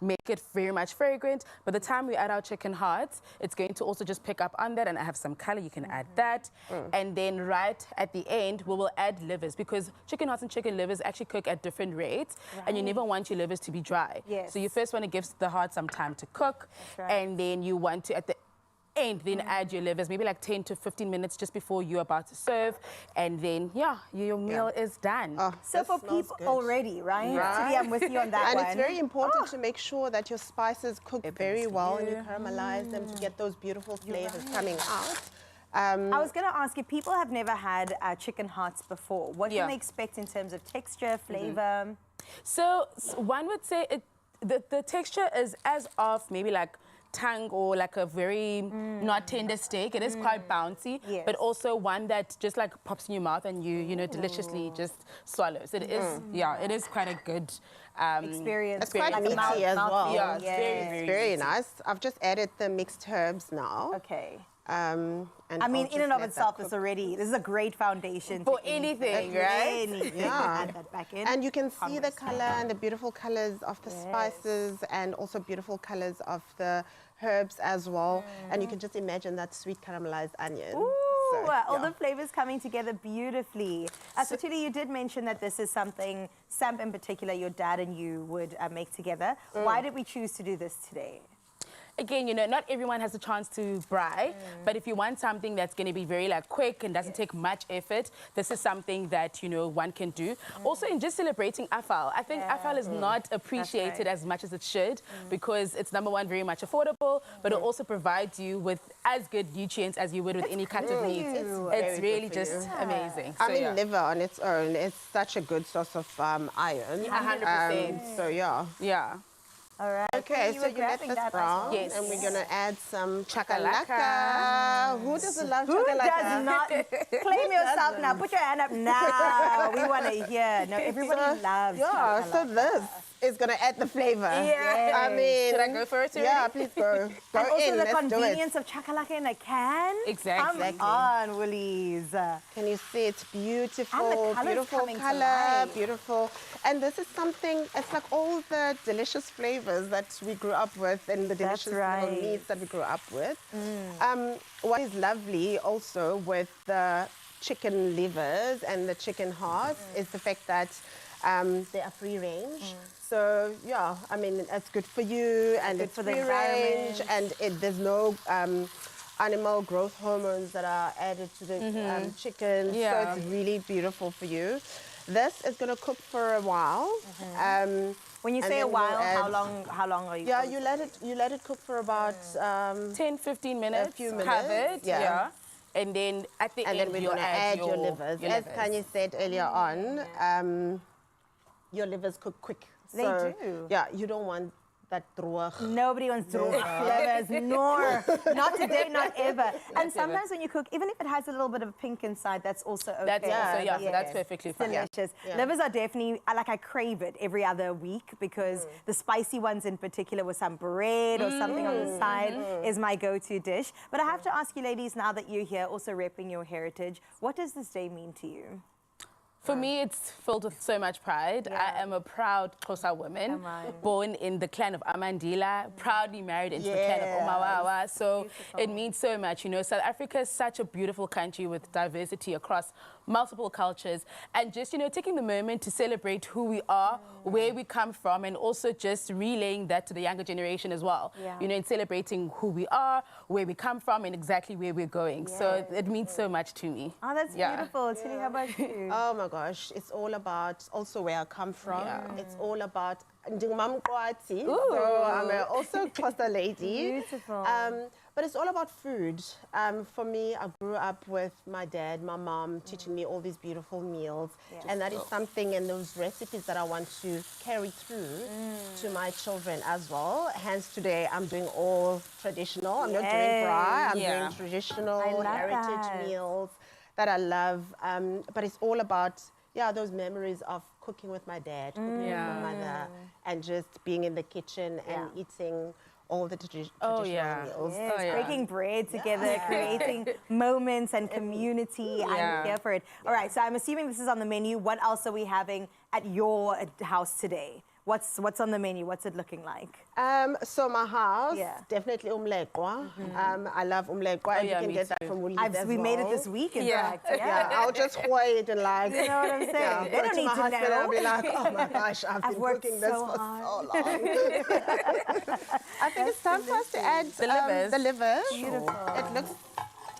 make it very much fragrant. By the time we add our chicken hearts, it's going to also just pick up on that, and I have some color, you can add that. And then right at the end, we will add livers, because chicken hearts and chicken livers actually cook at different rates, and you never want your livers to be dry. Yes. So you first want to give the heart some time to cook, and then you want to, at the end, then add your livers, maybe like 10 to 15 minutes just before you're about to serve, and then your meal is done. So for people already, right? Tuli, I'm with you on that and one. it's very important to make sure that your spices cook very well and you caramelize them to get those beautiful flavors coming out. I was going to ask, if people have never had chicken hearts before, what can they expect in terms of texture, flavor? So one would say the texture is as of maybe like tongue or like a very not tender steak. It is quite bouncy, but also one that just like pops in your mouth and you know, deliciously just swallows. It is, it is quite a good experience. It's quite meaty as well. Yeah, it's very nice. I've just added the mixed herbs now. Okay. And I mean, I'll in and just of let itself, that this is a great foundation for to anything, eat. right? Anything. Yeah. Add that back in. And you can see the color and the beautiful colors of the spices, and also beautiful colors of the herbs as well. And you can just imagine that sweet caramelized onion. Ooh, So, all the flavors coming together beautifully. So Tuli, you did mention that this is something, Sam in particular, your dad and you would make together. Why did we choose to do this today? Again, you know, not everyone has a chance to braai, but if you want something that's going to be very like quick and doesn't take much effort, this is something that, you know, one can do. Also, in just celebrating afal, I think afal is not appreciated as much as it should, because it's number one, very much affordable, but it also provides you with as good nutrients as you would with any cut of meat. It's really just amazing. I mean, liver on its own is such a good source of iron. 100%. So yeah. Yeah. All right. Okay, you so were you let grabbing this that as brown, well. and we're gonna add some chakalaka. Who doesn't love chakalaka? Who does not? Claim yourself now. Put your hand up now. We want to hear. No, everybody loves chakalaka. So this is gonna add the flavor. Yes. I mean, should I go for it already? Yeah, please go. Go and also in. the Let's convenience of chakalaka in a can. Exactly. Come on, Woolies. Can you see it's beautiful? And the colour's beautiful coming to color, life. beautiful. And this is something. It's like all the delicious flavors that we grew up with, and the delicious little meats that we grew up with. What is lovely also with the chicken livers and the chicken hearts is the fact that they are free range. So yeah, I mean, it's good for you, and it's for the free range, and there's no animal growth hormones that are added to the chicken. So it's really beautiful for you. This is going to cook for a while. When you say a while, how long are you? Yeah, you let it cook for about 10-15 minutes. A few minutes. Covered. Yeah. And then at the And end, then we're you'll going to add your livers. As livers. Kanye said earlier on, your livers cook quick. They So, do. Yeah, you don't want that droog. Nobody wants droog livers, nor not today, not ever. And sometimes when you cook, even if it has a little bit of pink inside, that's also okay. That's also, that's perfectly fine. Delicious. Livers are definitely, like I crave it every other week, because the spicy ones in particular with some bread or something on the side is my go-to dish. But I have to ask you ladies, now that you're here also repping your heritage, what does this day mean to you? For me, it's filled with so much pride. I am a proud Xhosa woman, born in the clan of Amandila, proudly married into the clan of Omawawa. So it means so much. You know, South Africa is such a beautiful country with diversity across multiple cultures, and just, you know, taking the moment to celebrate who we are, where we come from, and also just relaying that to the younger generation as well. You know, in celebrating who we are, where we come from, and exactly where we're going. So it means so much to me. Oh, that's beautiful. Tuli, how about you? Oh my gosh, it's all about also where I come from. It's all about ndingumamqwathi, so I'm also Xhosa lady. Beautiful. But it's all about food. For me, I grew up with my dad, my mom, teaching me all these beautiful meals. And that is something in those recipes that I want to carry through to my children as well. Hence today, I'm doing all traditional. I'm not doing braai, I'm doing traditional heritage meals that I love. But it's all about, those memories of cooking with my dad, cooking with my mother, and just being in the kitchen and eating all the traditional meals. Yes, breaking bread together, creating moments and community. I'm here for it. All right, so I'm assuming this is on the menu. What else are we having at your house today? What's on the menu? What's it looking like? So my house, definitely umleqwa. I love umleqwa, and you can get that from Woolies as well. We made it this week, in fact. I'll just wait and like, you know what I'm saying? They don't need to know. I'll be like, oh my gosh, I've been cooking this for so long. I think it's time for us to add the livers. Beautiful. It looks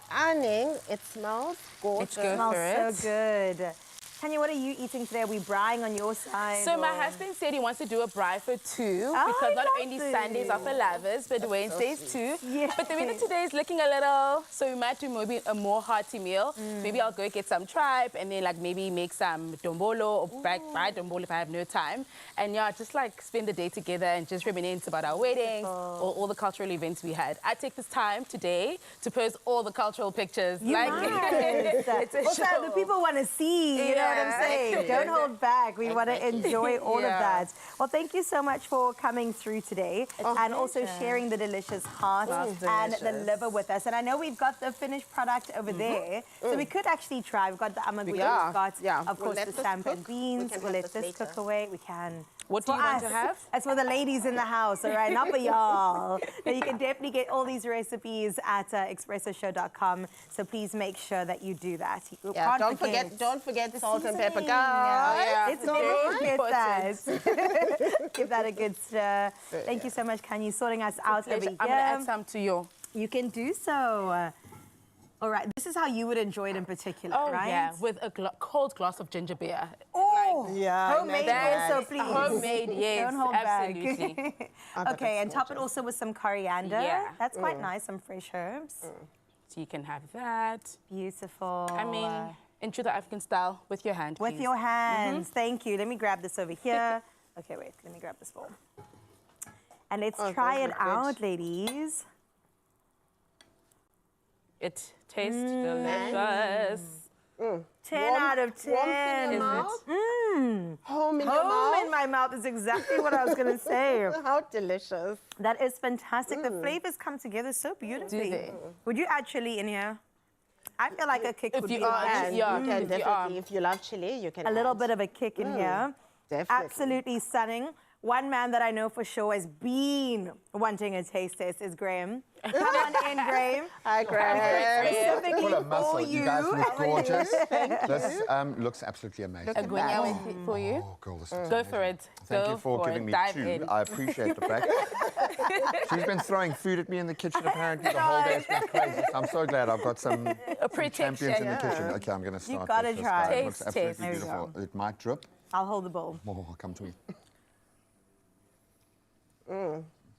stunning. It smells gorgeous. It smells so good. Tanya, what are you eating today? Are we braaiing on your side? So my husband said he wants to do a braai for two because not only Sundays are for lovers, but Wednesdays too. Yes. But the weather today is looking a little, so we might do maybe a more hearty meal. Maybe I'll go get some tripe and then like maybe make some dombolo or braai dombolo if I have no time. And just like spend the day together and just reminisce about our weddings or all the cultural events we had. I take this time today to post all the cultural pictures. It's a also, show. the people want to see, you know what I'm saying? Don't hold back. We want to enjoy all of that. Well, thank you so much for coming through today and also sharing the delicious heart and the liver with us. And I know we've got the finished product over there, so we could actually try. We've got the amaguya, we've got, of course, the champagne beans. We'll let this cook away. We can. What do you want to have? That's for the ladies in the house, all right? Not for y'all. Now, you can definitely get all these recipes at expressoshow.com, so please make sure that you do that. Don't forget salt and pepper, guys. It's very important. Give that a good stir. Thank you so much, Kanye, sorting us out over here. I'm going to add some to you. You can do so. All right, this is how you would enjoy it in particular, right? Yeah, with a cold glass of ginger beer. Homemade also, please. Homemade, yes, Don't hold absolutely. back. Okay, and top it also with some coriander. Yeah. That's quite nice, some fresh herbs. So you can have that. Beautiful. I mean, in true African style, with your hand, With please. your hands. Thank you. Let me grab this over here. Okay, wait. Let me grab this bowl. And let's try it out, ladies. It tastes delicious. 10 out of 10. Warmth in your mouth? Home in your mouth? Home in my mouth is exactly what I was going to say. How delicious. That is fantastic. The flavors come together so beautifully. Do they? Would you add chili in here? I feel like a kick would be You nice. can definitely. If you love chili, you can A little add. bit of a kick in here. Definitely. Absolutely stunning. One man that I know for sure has been wanting a taste test is Graham. Come on in, Graham. Hi, Graham. Specifically Full of muscle. for You guys look gorgeous. Thank This looks absolutely amazing. A guignol for you. Oh, girl, this is Go for it. Thank you for giving me Dive two. in. I appreciate the fact. She's been throwing food at me in the kitchen apparently the whole day. It's been crazy. So I'm so glad I've got some champions in the kitchen. Okay, I'm going to start. You've got to with this try. guy. It looks Taste, absolutely taste. beautiful. It might drip. I'll hold the bowl. Oh, come to me.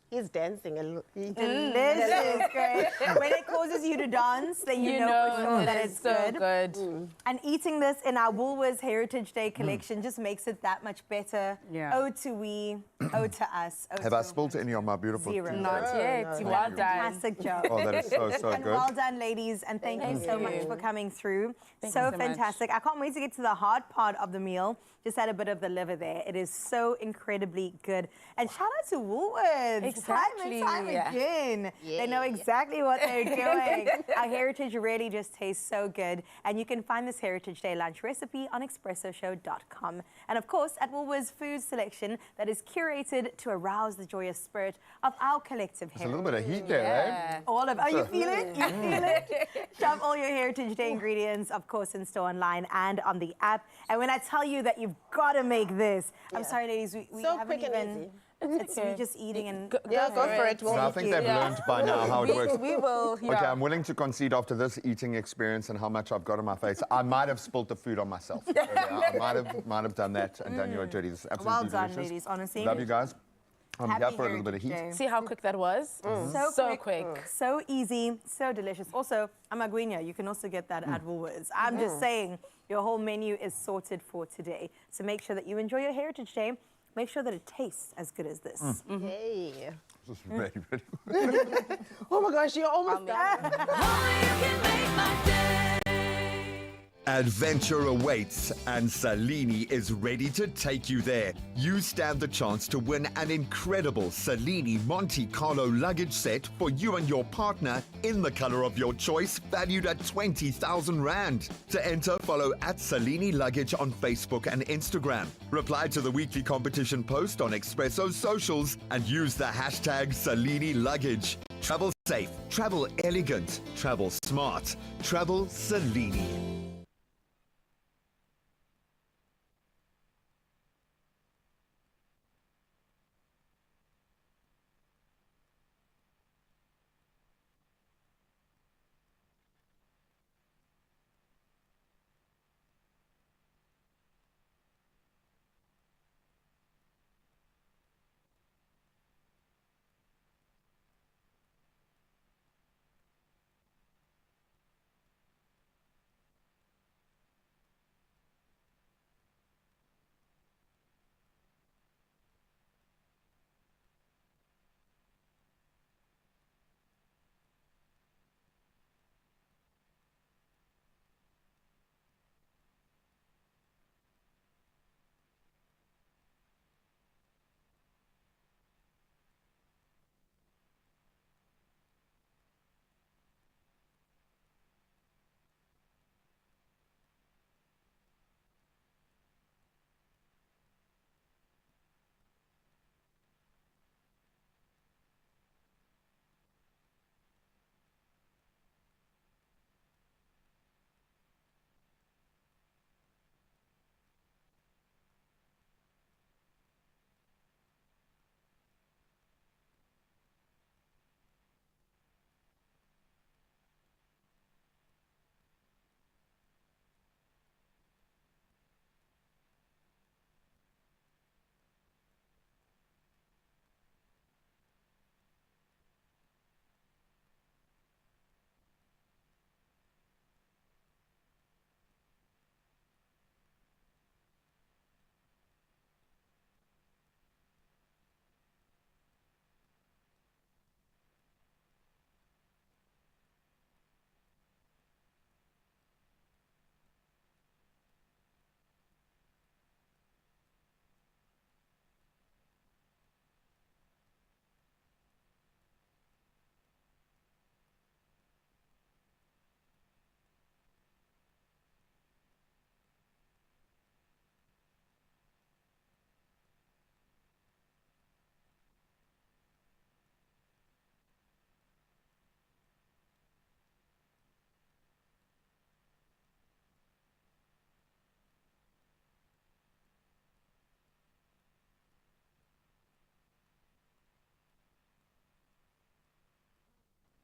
He's dancing. Delicious, great. When it causes you to dance, then you know for sure that it's so good. And eating this in our Woolworths Heritage Day collection just makes it that much better. Yeah. Ode to we, ode to us. Ode Have to I spilled any on my beautiful Zero. food? Not yet. Well done. Fantastic job. Oh, that is so And good. well done, ladies, and thank you so much for coming through. Thank So you so much. fantastic. I can't wait to get to the hard part of the meal. Just had a bit of the liver there. It is so incredibly good. And shout out to Woolworths. Exactly. Time and time again. They know exactly what they're doing. Our heritage really just tastes so good. And you can find this Heritage Day lunch recipe on expressoshow.com. And of course, at Woolworths Food Selection that is curated to arouse the joyous spirit of our collective There's a heritage. little bit of heat there, eh? All of, oh, you feel it? You feel it? Shop all your Heritage Day ingredients, of course, in store online and on the app. And when I tell you that you've got to make this, I'm sorry, ladies, we So haven't quick and even. easy. It's you just eating and go for it. So I think they've learned by now how it works. We will. Okay, I'm willing to concede after this eating experience and how much I've got on my face. I might have spilled the food on myself. I might have done that and done your dirty. This is absolutely Well done, delicious. ladies, honestly. Love you guys. I'm Happy here for a little bit of heat. Heritage Day. See how quick that was? So quick. So easy, so delicious. Also, amagwinya, you can also get that at Woolworths. I'm just saying, your whole menu is sorted for today. So make sure that you enjoy your Heritage Day. Make sure that it tastes as good as this. Hey. This is really, really Oh my gosh, you're almost done. Adventure awaits, and Salini is ready to take you there. You stand the chance to win an incredible Salini Monte Carlo luggage set for you and your partner in the color of your choice, valued at 20,000 Rand. To enter, follow at Salini Luggage on Facebook and Instagram. Reply to the weekly competition post on Expresso socials and use the hashtag Salini Luggage. Travel safe, travel elegant, travel smart, travel Salini.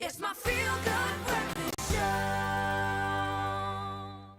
It's my feel-good breakfast show.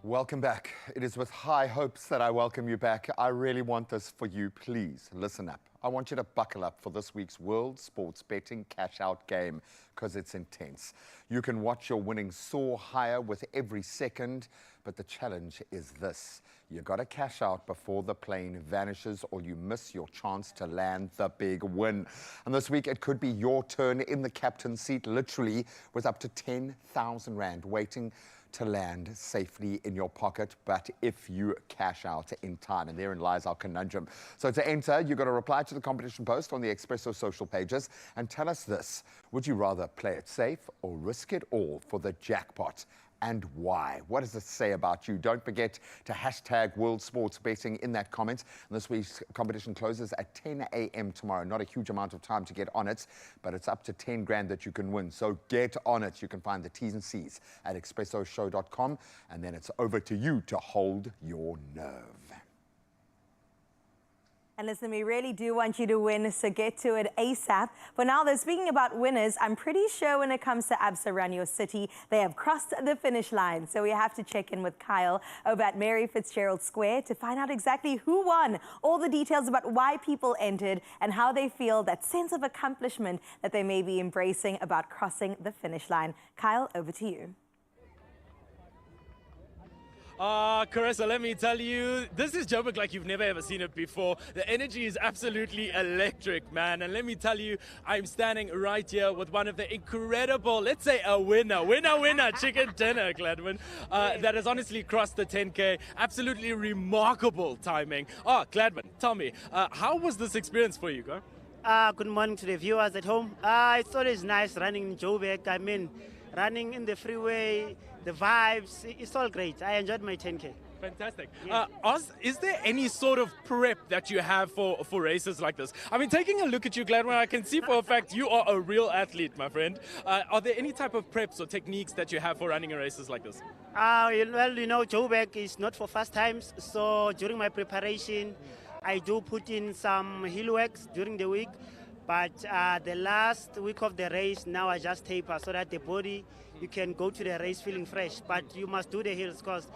Welcome back. It is with high hopes that I welcome you back. I really want this for you. Please listen up. I want you to buckle up for this week's World Sports Betting Cash Out game because it's intense. You can watch your winnings soar higher with every second, but the challenge is this. You got to cash out before the plane vanishes or you miss your chance to land the big win. And this week it could be your turn in the captain's seat, literally, with up to 10,000 Rand waiting to land safely in your pocket, but if you cash out in time, and therein lies our conundrum. So to enter, you've got to reply to the competition post on the Expresso social pages and tell us this: would you rather play it safe or risk it all for the jackpot? And why? What does it say about you? Don't forget to hashtag World Sports Betting in that comment. And this week's competition closes at 10 a.m. tomorrow. Not a huge amount of time to get on it, but it's up to 10 grand that you can win. So get on it. You can find the T's and C's at expressoshow.com, and then it's over to you to hold your nerve. And listen, we really do want you to win, so get to it ASAP. For now, though, speaking about winners, I'm pretty sure when it comes to Absa Run Your City, they have crossed the finish line. So we have to check in with Kyle over at Mary Fitzgerald Square to find out exactly who won, all the details about why people entered and how they feel that sense of accomplishment that they may be embracing about crossing the finish line. Kyle, over to you. Carissa, let me tell you, this is Joburg like you've never ever seen it before. The energy is absolutely electric, man. And let me tell you, I'm standing right here with one of the incredible, let's say a winner, chicken dinner, Gladwin, that has honestly crossed the 10K. Absolutely remarkable timing. Gladwin, tell me, how was this experience for you, girl? Good morning to the viewers at home. It's always nice running in Joburg. I mean, running in the freeway, the vibes, it's all great. I enjoyed my 10K. Fantastic. Is there any sort of prep that you have for races like this? I mean, taking a look at you, Gladwin, I can see for a fact you are a real athlete, my friend. Are there any type of preps or techniques that you have for running races like this? Well, you know, Joburg is not for fast times, so during my preparation, I do put in some hill works during the week. But the last week of the race, now I just taper so that the body, you can go to the race feeling fresh. But you must do the hills because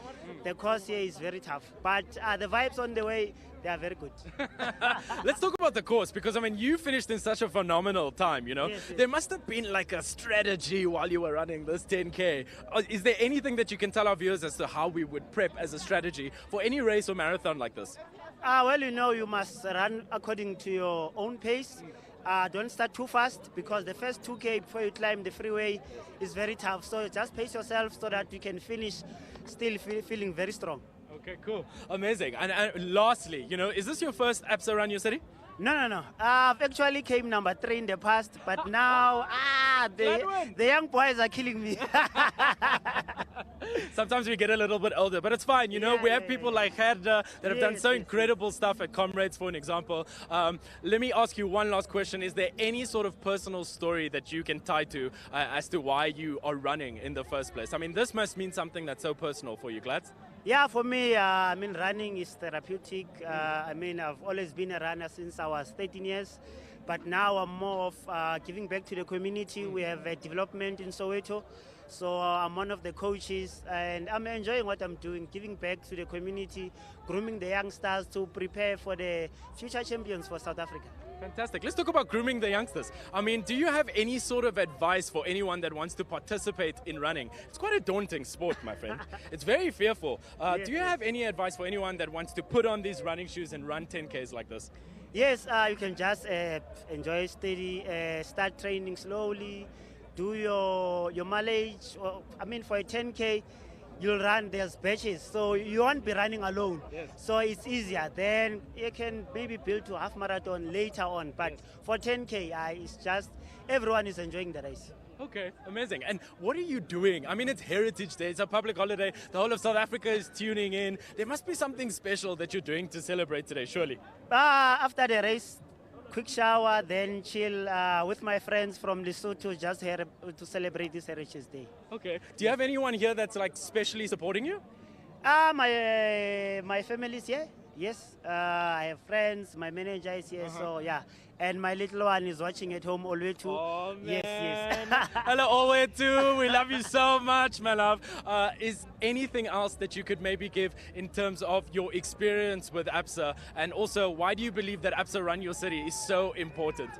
the course here is very tough. But the vibes on the way, they are very good. Let's talk about the course because, I mean, you finished in such a phenomenal time, you know? Yes, yes. There must have been like a strategy while you were running this 10K. Is there anything that you can tell our viewers as to how we would prep as a strategy for any race or marathon like this? Well, you know, you must run according to your own pace. Don't start too fast because the first 2K before you climb the freeway is very tough. So just pace yourself so that you can finish still feeling very strong. Okay, cool. Amazing. And lastly, you know, is this your first Absa Run Your City? No. I've actually came number 3 in the past, but now, the young boys are killing me. Sometimes we get a little bit older, but it's fine. You know, we have people like Gerda that have done so incredible stuff at Comrades, for an example. Let me ask you one last question. Is there any sort of personal story that you can tie to as to why you are running in the first place? I mean, this must mean something that's so personal for you, Glads. Yeah, for me, I mean, running is therapeutic. I mean, I've always been a runner since I was 13 years. But now I'm more of giving back to the community. We have a development in Soweto. So I'm one of the coaches and I'm enjoying what I'm doing, giving back to the community, grooming the youngsters to prepare for the future champions for South Africa. Fantastic. Let's talk about grooming the youngsters. I mean, do you have any sort of advice for anyone that wants to participate in running? It's quite a daunting sport, my friend. It's very fearful. Do you have any advice for anyone that wants to put on these running shoes and run 10Ks like this? Yes, you can just enjoy steady, start training slowly, do your mileage. I mean, for a 10K, you'll run, there's batches, so you won't be running alone. Yes. So it's easier. Then you can maybe build to half marathon later on. But for 10K, it's just everyone is enjoying the race. Okay, amazing. And what are you doing? I mean, it's Heritage Day, it's a public holiday. The whole of South Africa is tuning in. There must be something special that you're doing to celebrate today, surely. After the race, quick shower, then chill with my friends from Lesotho just here to celebrate this Heritage Day. Okay. Do you have anyone here that's like specially supporting you? My family is here. Yes, I have friends. My manager is here, so yeah. And my little one is watching at home, Olwetu. Oh, man. Yes. Hello, Olwetu. We love you so much, my love. Is anything else that you could maybe give in terms of your experience with Absa? And also, why do you believe that Absa Run Your City is so important?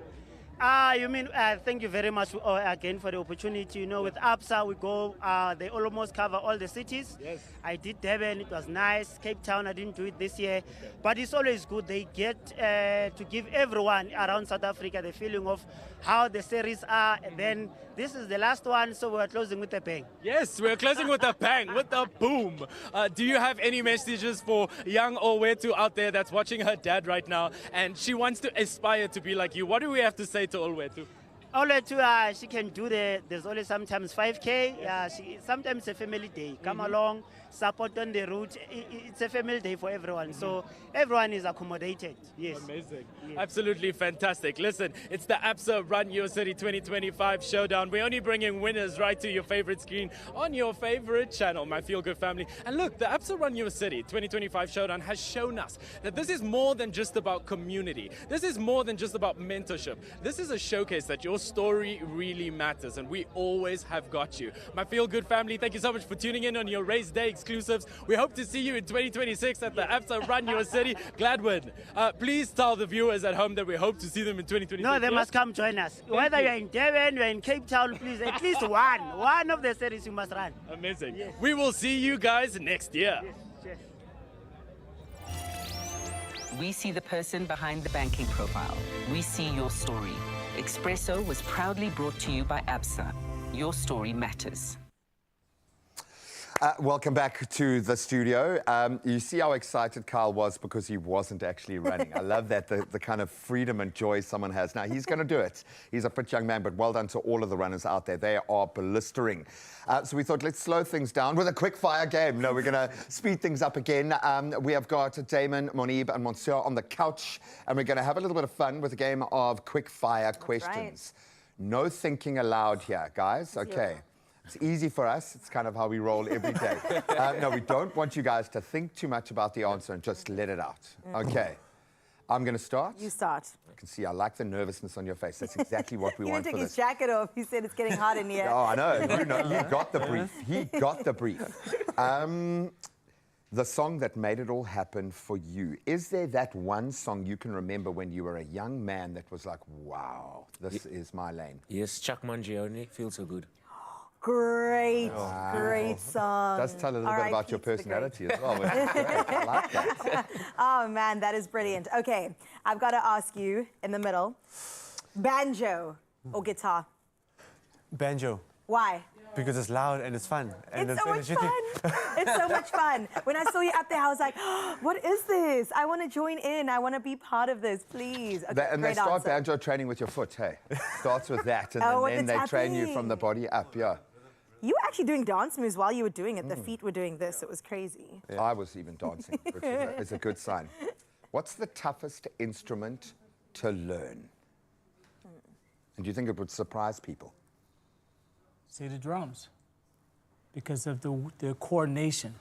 You mean, thank you very much again for the opportunity. You know, with Absa, we go, they almost cover all the cities. Yes. I did Durban, it was nice. Cape Town, I didn't do it this year. But it's always good. They get to give everyone around South Africa the feeling of how the series are. And then this is the last one, so we're closing with a bang. Yes, we're closing with a bang, with a boom. Do you have any messages for young Olwetu out there that's watching her dad right now and she wants to aspire to be like you? What do we have to say to Olwetu? Always she can do there's always sometimes 5K. Yeah, sometimes a family day. Come along, support on the route. It's a family day for everyone. So everyone is accommodated. Yes. Amazing. Absolutely fantastic. Listen, it's the ABSA Run Your City 2025 showdown. We're only bringing winners right to your favorite screen on your favorite channel, my Feel Good family. And look, the ABSA Run Your City 2025 showdown has shown us that this is more than just about community. This is more than just about mentorship. This is a showcase that your story really matters, and we always have got you. My Feel Good family, thank you so much for tuning in on your race day exclusives. We hope to see you in 2026 at the ABSA Run Your City. Gladwin, please tell the viewers at home that we hope to see them in 2026. No, they must come join us. Whether you're in Devon, you're in Cape Town, please, at least one of the series you must run. Amazing. Yes. We will see you guys next year. Yes. We see the person behind the banking profile. We see your story. Expresso was proudly brought to you by ABSA. Your story matters. Welcome back to the studio. You see how excited Kyle was because he wasn't actually running. I love that, the kind of freedom and joy someone has. Now, he's going to do it. He's a fit young man, but well done to all of the runners out there. They are blistering. So we thought, let's slow things down with a quick fire game. No, we're going to speed things up again. We have got Damon, Monib, and Monsieur on the couch, and we're going to have a little bit of fun with a game of quick fire questions. Right. No thinking aloud here, guys. Okay. It's easy for us. It's kind of how we roll every day. No, we don't want you guys to think too much about the answer and just let it out. Okay. I'm going to start. You start. I can see I like the nervousness on your face. That's exactly what we want for this. He took his jacket off. He said it's getting hot in here. Oh, I know. You got the brief. He got the brief. The song that made it all happen for you. Is there that one song you can remember when you were a young man that was like, wow, this is my lane? Yes, Chuck Mangione, Feels So Good. Great, great song. Does tell a little bit about your personality as well. I like that. Oh, man, that is brilliant. Okay, I've got to ask you in the middle, banjo or guitar? Banjo. Why? Because it's loud and it's fun. And it's so much fun. It's so much fun. When I saw you up there, I was like, oh, what is this? I want to join in. I want to be part of this, please. Okay, and they start banjo training with your foot, hey? Starts with that, and then they train you from the body up, yeah. You were actually doing dance moves while you were doing it. The feet were doing this. It was crazy. Yeah. I was even dancing, which is a good sign. What's the toughest instrument to learn? And do you think it would surprise people? Say the drums, because of the coordination,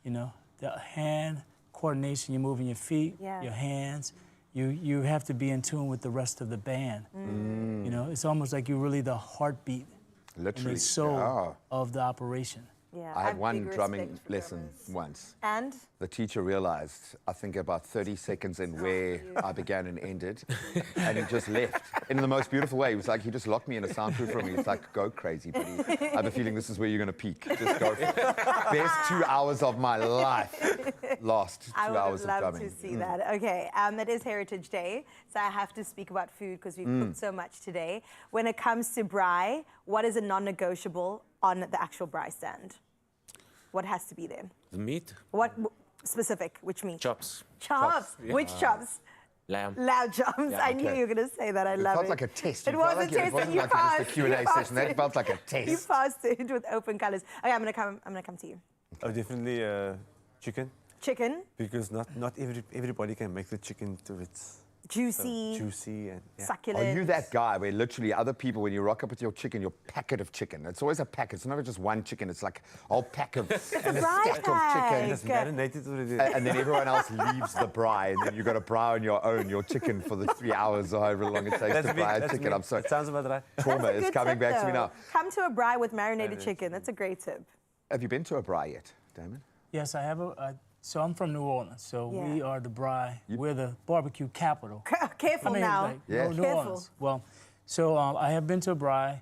you know, the hand coordination. You're moving your feet, your hands. You have to be in tune with the rest of the band. You know, it's almost like you're really the heartbeat, literally, and the soul of the operation. Yeah, I had one drumming lesson once. And? The teacher realized, I think about 30 seconds in where I began and ended, and he just left in the most beautiful way. He was like, he just locked me in a soundproof room. He's like, go crazy, buddy. I have a feeling this is where you're going to peak. Just go for it. Best 2 hours of my life. Last 2 hours of drumming. I would love to see that. Okay, it is Heritage Day, so I have to speak about food because we've cooked so much today. When it comes to braai, what is a non-negotiable on the actual braai stand? What has to be there? The meat. What specific? Which meat? Chops. Chops. Yeah. Which chops? Lamb. Lamb chops. Yeah, I knew you were going to say that. I love it. It felt like a test. It was a test. It wasn't You like passed. just a Q&A session. That felt like a test. You passed it with open colors. Okay, I'm gonna come to you. Oh, definitely chicken. Chicken. Because not everybody can make the chicken to its juicy, and succulent. Are you that guy where literally other people, when you rock up with your chicken, your packet of chicken? It's always a packet. It's never just one chicken. It's like a whole pack of and a stack of chicken. It's marinated already. And then everyone else leaves the braai, and then you got to braai on your own, your chicken for the 3 hours or however long it takes to braai a chicken. Me. I'm sorry. It sounds about right. Trauma is coming back to me now. Come to a braai with marinated chicken. That's a great tip. Have you been to a braai yet, Damon? Yes, I have. So I'm from New Orleans, so we are the braai. We're the barbecue capital. Careful now. Like, New Orleans. Well, so I have been to a braai,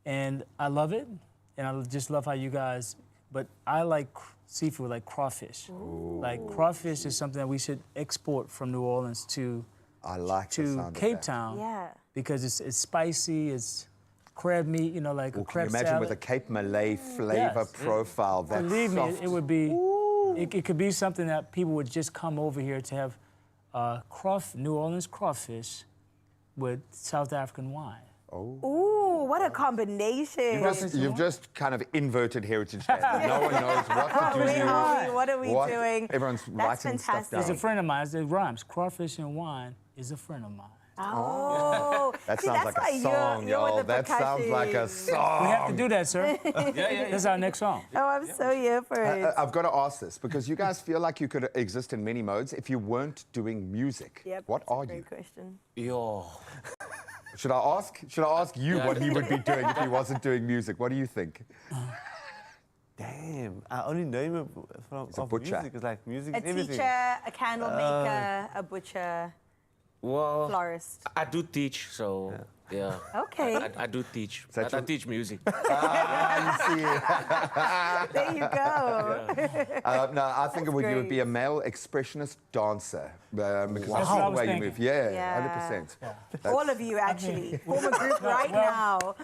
and I love it, and I just love how you guys, but I like seafood, like crawfish. Ooh. Like crawfish is something that we should export from New Orleans to Cape Town. Because it's spicy, it's crab meat, you know, like a crab salad. Can you imagine with a Cape Malay flavor profile? That's Believe soft. me, it would be. It could be something that people would just come over here to have New Orleans crawfish with South African wine. Oh. Ooh, what a combination. You've just kind of inverted Heritage Day. No one knows what to do. What are we doing? Everyone's writing stuff down. There's a friend of mine. It rhymes. Crawfish and wine is a friend of mine. Oh, that see, sounds that's like a why song, you're with y'all. the That sounds like a song. We have to do that, sir. That's our next song. Oh, I'm so here for it. I've got to ask this because you guys feel like you could exist in many modes if you weren't doing music. Yep, What are you? great question. Yo. Should I ask you what he would be doing if he wasn't doing music? What do you think? Damn, I only know him from a butcher. music. It's like music A is everything. teacher, a candle maker, a butcher, Well, florist. I do teach, so yeah. Okay. I do teach. that I teach music. There you go. No, I think That's you would be a great. male expressionist dancer because That's that's what I the was way you thinking. move. Yeah, Yeah. 100%. All of you, actually. Form a group right now.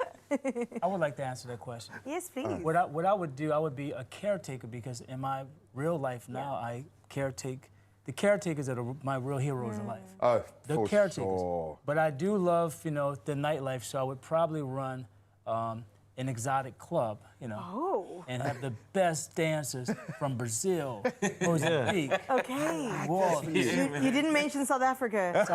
I would like to answer that question. Yes, please. What I would do, I would be a caretaker because in my real life now, I caretake. The caretakers are my real heroes in life. Oh, The for caretakers. sure. But I do love, the nightlife, so I would probably run an exotic club, Oh. and have the best dancers from Brazil, Mozambique. Okay. Whoa. You didn't mention South Africa.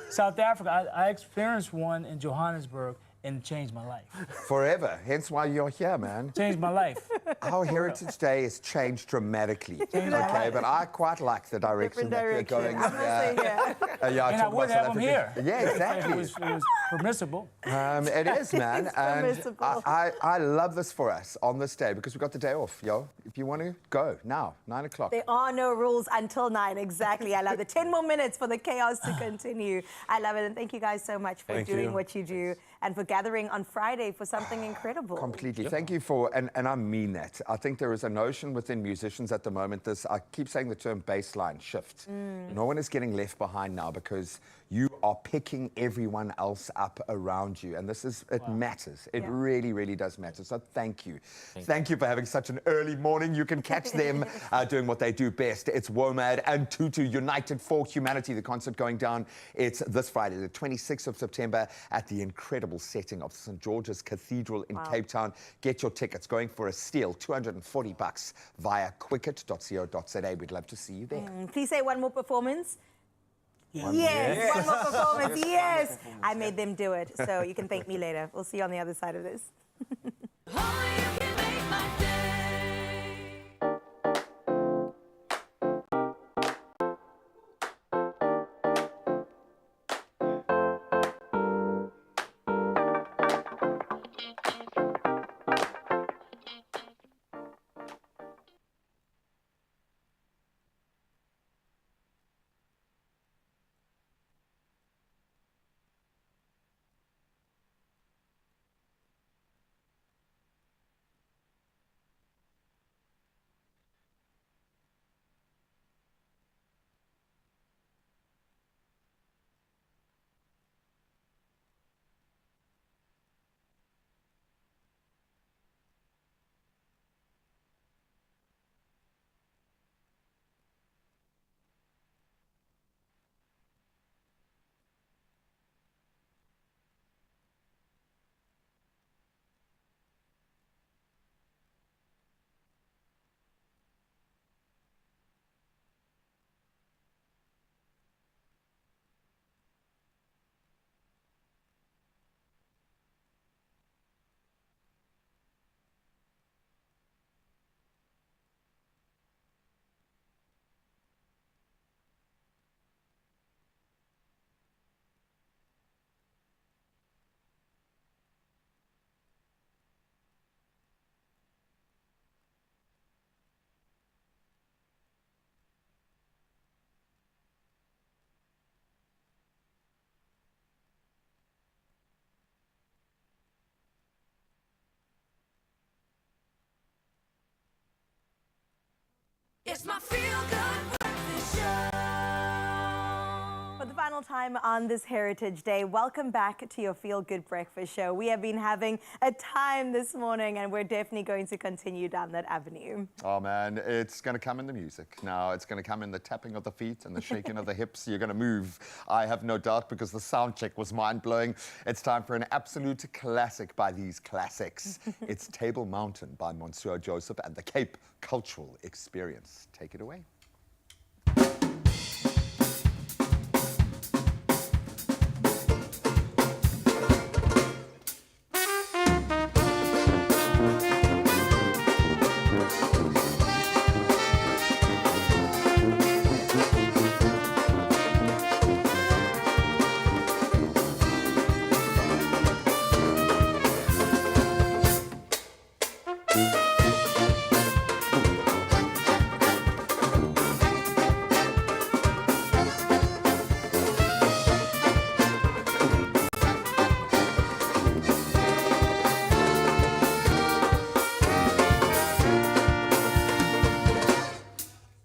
South Africa, I experienced one in Johannesburg, and it changed my life. Forever. Hence why you're here, man. Changed my life. Our Heritage Day has changed dramatically. Okay, but I quite like the direction that we're going. I'm gonna say yeah. Yeah, And I talk would about have South them Africa. here. Yeah, exactly. It was permissible. It is, man. It's And permissible. I love this for us on this day because we've got the day off, yo. If you want to go now, 9 o'clock. There are no rules until 9, exactly. I love it. 10 more minutes for the chaos to continue. I love it, and thank you guys so much for doing what you do and for gathering on Friday for something incredible. Completely. Thank you for, and I mean that. I think there is a notion within musicians at the moment, I keep saying the term baseline shift. No one is getting left behind now because you are picking everyone else up around you. And it matters. It really, really does matter. So thank you. Thank you for having such an early morning. You can catch them doing what they do best. It's WOMAD and Tutu United for Humanity, the concert going down. It's this Friday, the 26th of September at the incredible setting of St. George's Cathedral in Cape Town. Get your tickets, going for a steal, $240 via quicket.co.za. We'd love to see you there. Please say one more performance. Yeah. Yes, one more performance. Yes. I made them do it, so you can thank me later. We'll see you on the other side of this. It's my feel-good breakfast show. For the final final time on this Heritage Day. Welcome back to your Feel Good Breakfast Show. We have been having a time this morning and we're definitely going to continue down that avenue. Oh man, it's going to come in the music. Now it's going to come in the tapping of the feet and the shaking of the hips. You're going to move, I have no doubt, because the sound check was mind-blowing. It's time for an absolute classic by these classics. It's Table Mountain by Monsieur Joseph and the Cape Cultural Experience. Take it away.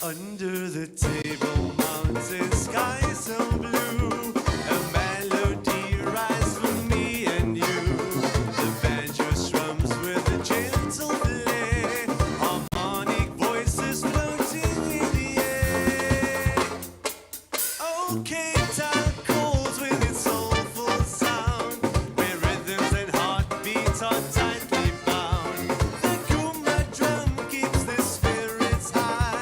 Under the table, mountain sky so blue, a melody rise for me and you. The banjo strums with a gentle play, harmonic voices floating in the air. Oh, Cape Town calls with its soulful sound, where rhythms and heartbeats are tightly bound. The Kuma drum keeps the spirits high.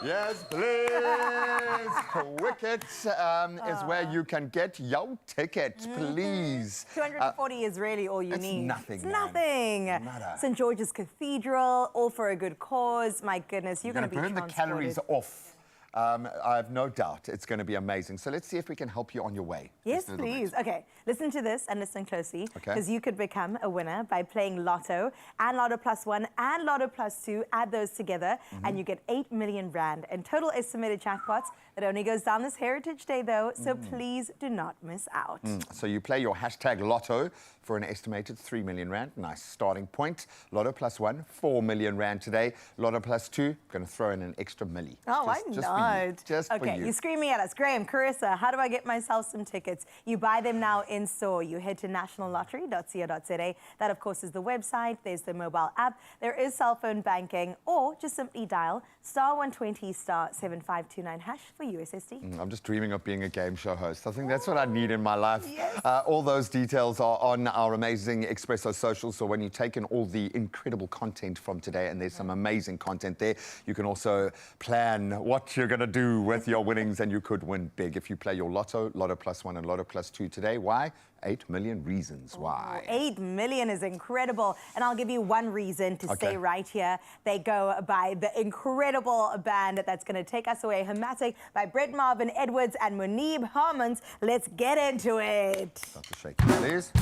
Yes, please. Wicket is where you can get your ticket, please. 240 is really all you it's need. Nothing, it's man. nothing. Nada. St. George's Cathedral, all for a good cause. My goodness, you're going to be burn the calories off. I have no doubt it's going to be amazing. So let's see if we can help you on your way. Yes, please. Okay, listen to this and listen closely, Okay. because you could become a winner by playing Lotto and Lotto Plus 1 and Lotto Plus 2. Add those together and you get 8 million rand in total estimated jackpots. It only goes down this Heritage Day though, so please do not miss out. So you play your hashtag Lotto for an estimated 3 million rand. Nice starting point. Lotto Plus 1, 4 million rand today. Lotto Plus 2, going to throw in an extra milli. Oh, why just not? For you. Just okay, for you. you're screaming at us. Graham, Carissa, how do I get myself some tickets? You buy them now in store. You head to nationallottery.co.za. That, of course, is the website. There's the mobile app. There is cell phone banking, or just simply dial *120 *7529# for USSD. I'm just dreaming of being a game show host. I think that's what I need in my life. Yes. All those details are on our amazing Expresso socials. So when you take in all the incredible content from today, and there's some amazing content there, you can also plan what you're going to do with your winnings, and you could win big if you play your Lotto, Lotto Plus 1 and Lotto Plus 2 today. Why? 8 million reasons why. 8 million is incredible. And I'll give you one reason to stay right here. They go by the incredible band that's going to take us away, Hematic by Brett Marvin Edwards and Munib Harmons. Let's get into it. Start to shake, please.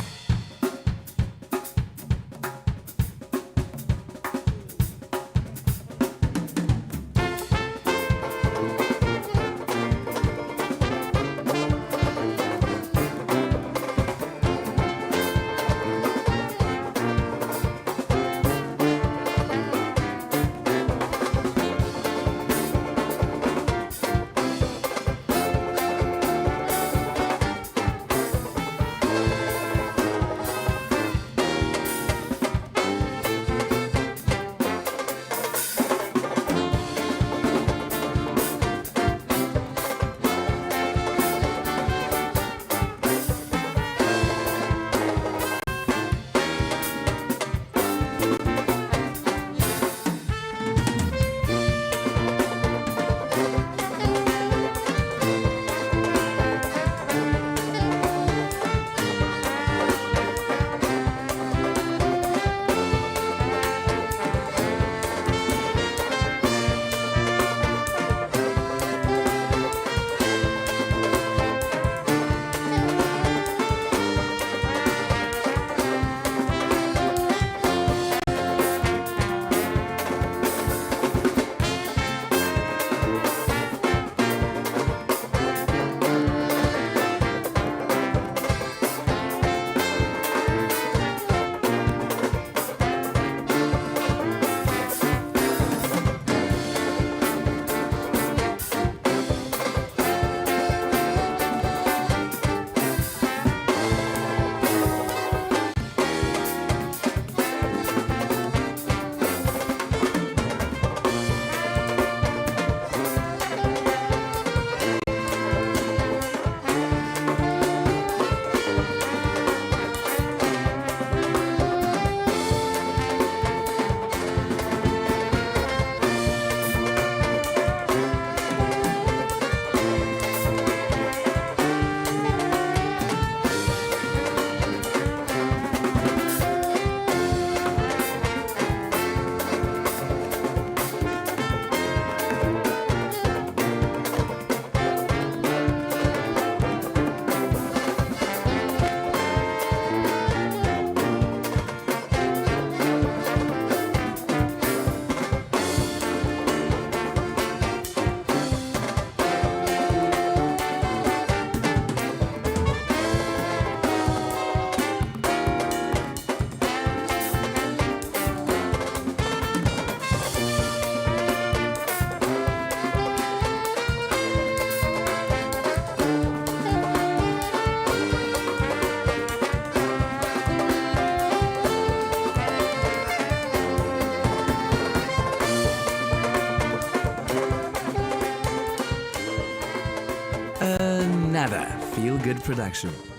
good production.